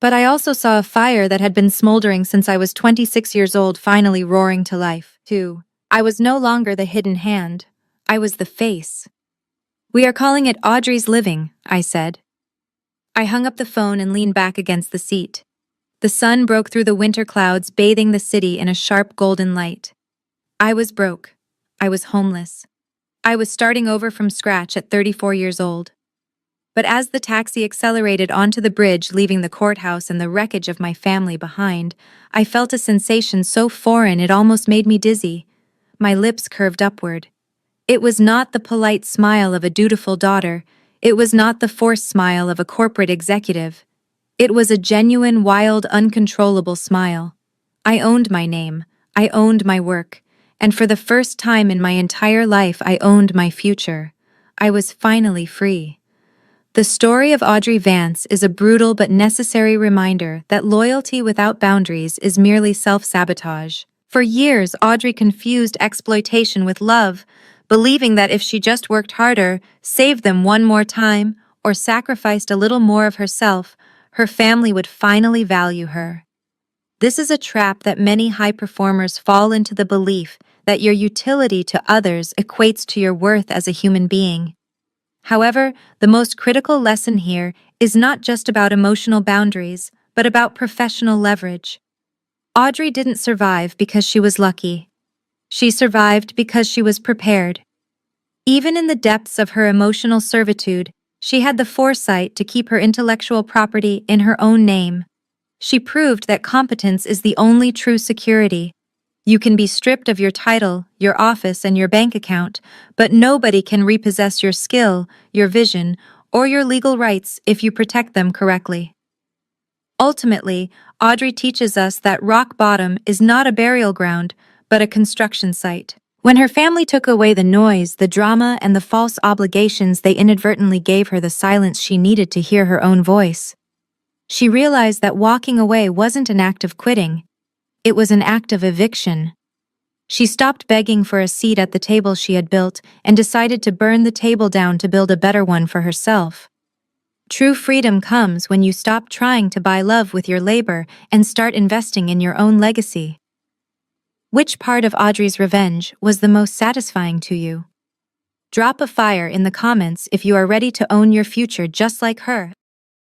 But I also saw a fire that had been smoldering since I was 26 years old finally roaring to life, too. I was no longer the hidden hand. I was the face. We are calling it Audrey's Living, I said. I hung up the phone and leaned back against the seat. The sun broke through the winter clouds, bathing the city in a sharp golden light. I was broke. I was homeless. I was starting over from scratch at 34 years old. But as the taxi accelerated onto the bridge, leaving the courthouse and the wreckage of my family behind, I felt a sensation so foreign it almost made me dizzy. My lips curved upward. It was not the polite smile of a dutiful daughter. It was not the forced smile of a corporate executive. It was a genuine, wild, uncontrollable smile. I owned my name. I owned my work. And for the first time in my entire life, I owned my future. I was finally free. The story of Audrey Vance is a brutal but necessary reminder that loyalty without boundaries is merely self-sabotage. For years, Audrey confused exploitation with love, believing that if she just worked harder, saved them one more time, or sacrificed a little more of herself, her family would finally value her. This is a trap that many high performers fall into, the belief that your utility to others equates to your worth as a human being. However, the most critical lesson here is not just about emotional boundaries, but about professional leverage. Audrey didn't survive because she was lucky. She survived because she was prepared. Even in the depths of her emotional servitude, she had the foresight to keep her intellectual property in her own name. She proved that competence is the only true security. You can be stripped of your title, your office, and your bank account, but nobody can repossess your skill, your vision, or your legal rights if you protect them correctly. Ultimately, Audrey teaches us that rock bottom is not a burial ground, but a construction site. When her family took away the noise, the drama, and the false obligations, they inadvertently gave her the silence she needed to hear her own voice. She realized that walking away wasn't an act of quitting. It was an act of eviction. She stopped begging for a seat at the table she had built and decided to burn the table down to build a better one for herself. True freedom comes when you stop trying to buy love with your labor and start investing in your own legacy. Which part of Audrey's revenge was the most satisfying to you? Drop a fire in the comments if you are ready to own your future just like her.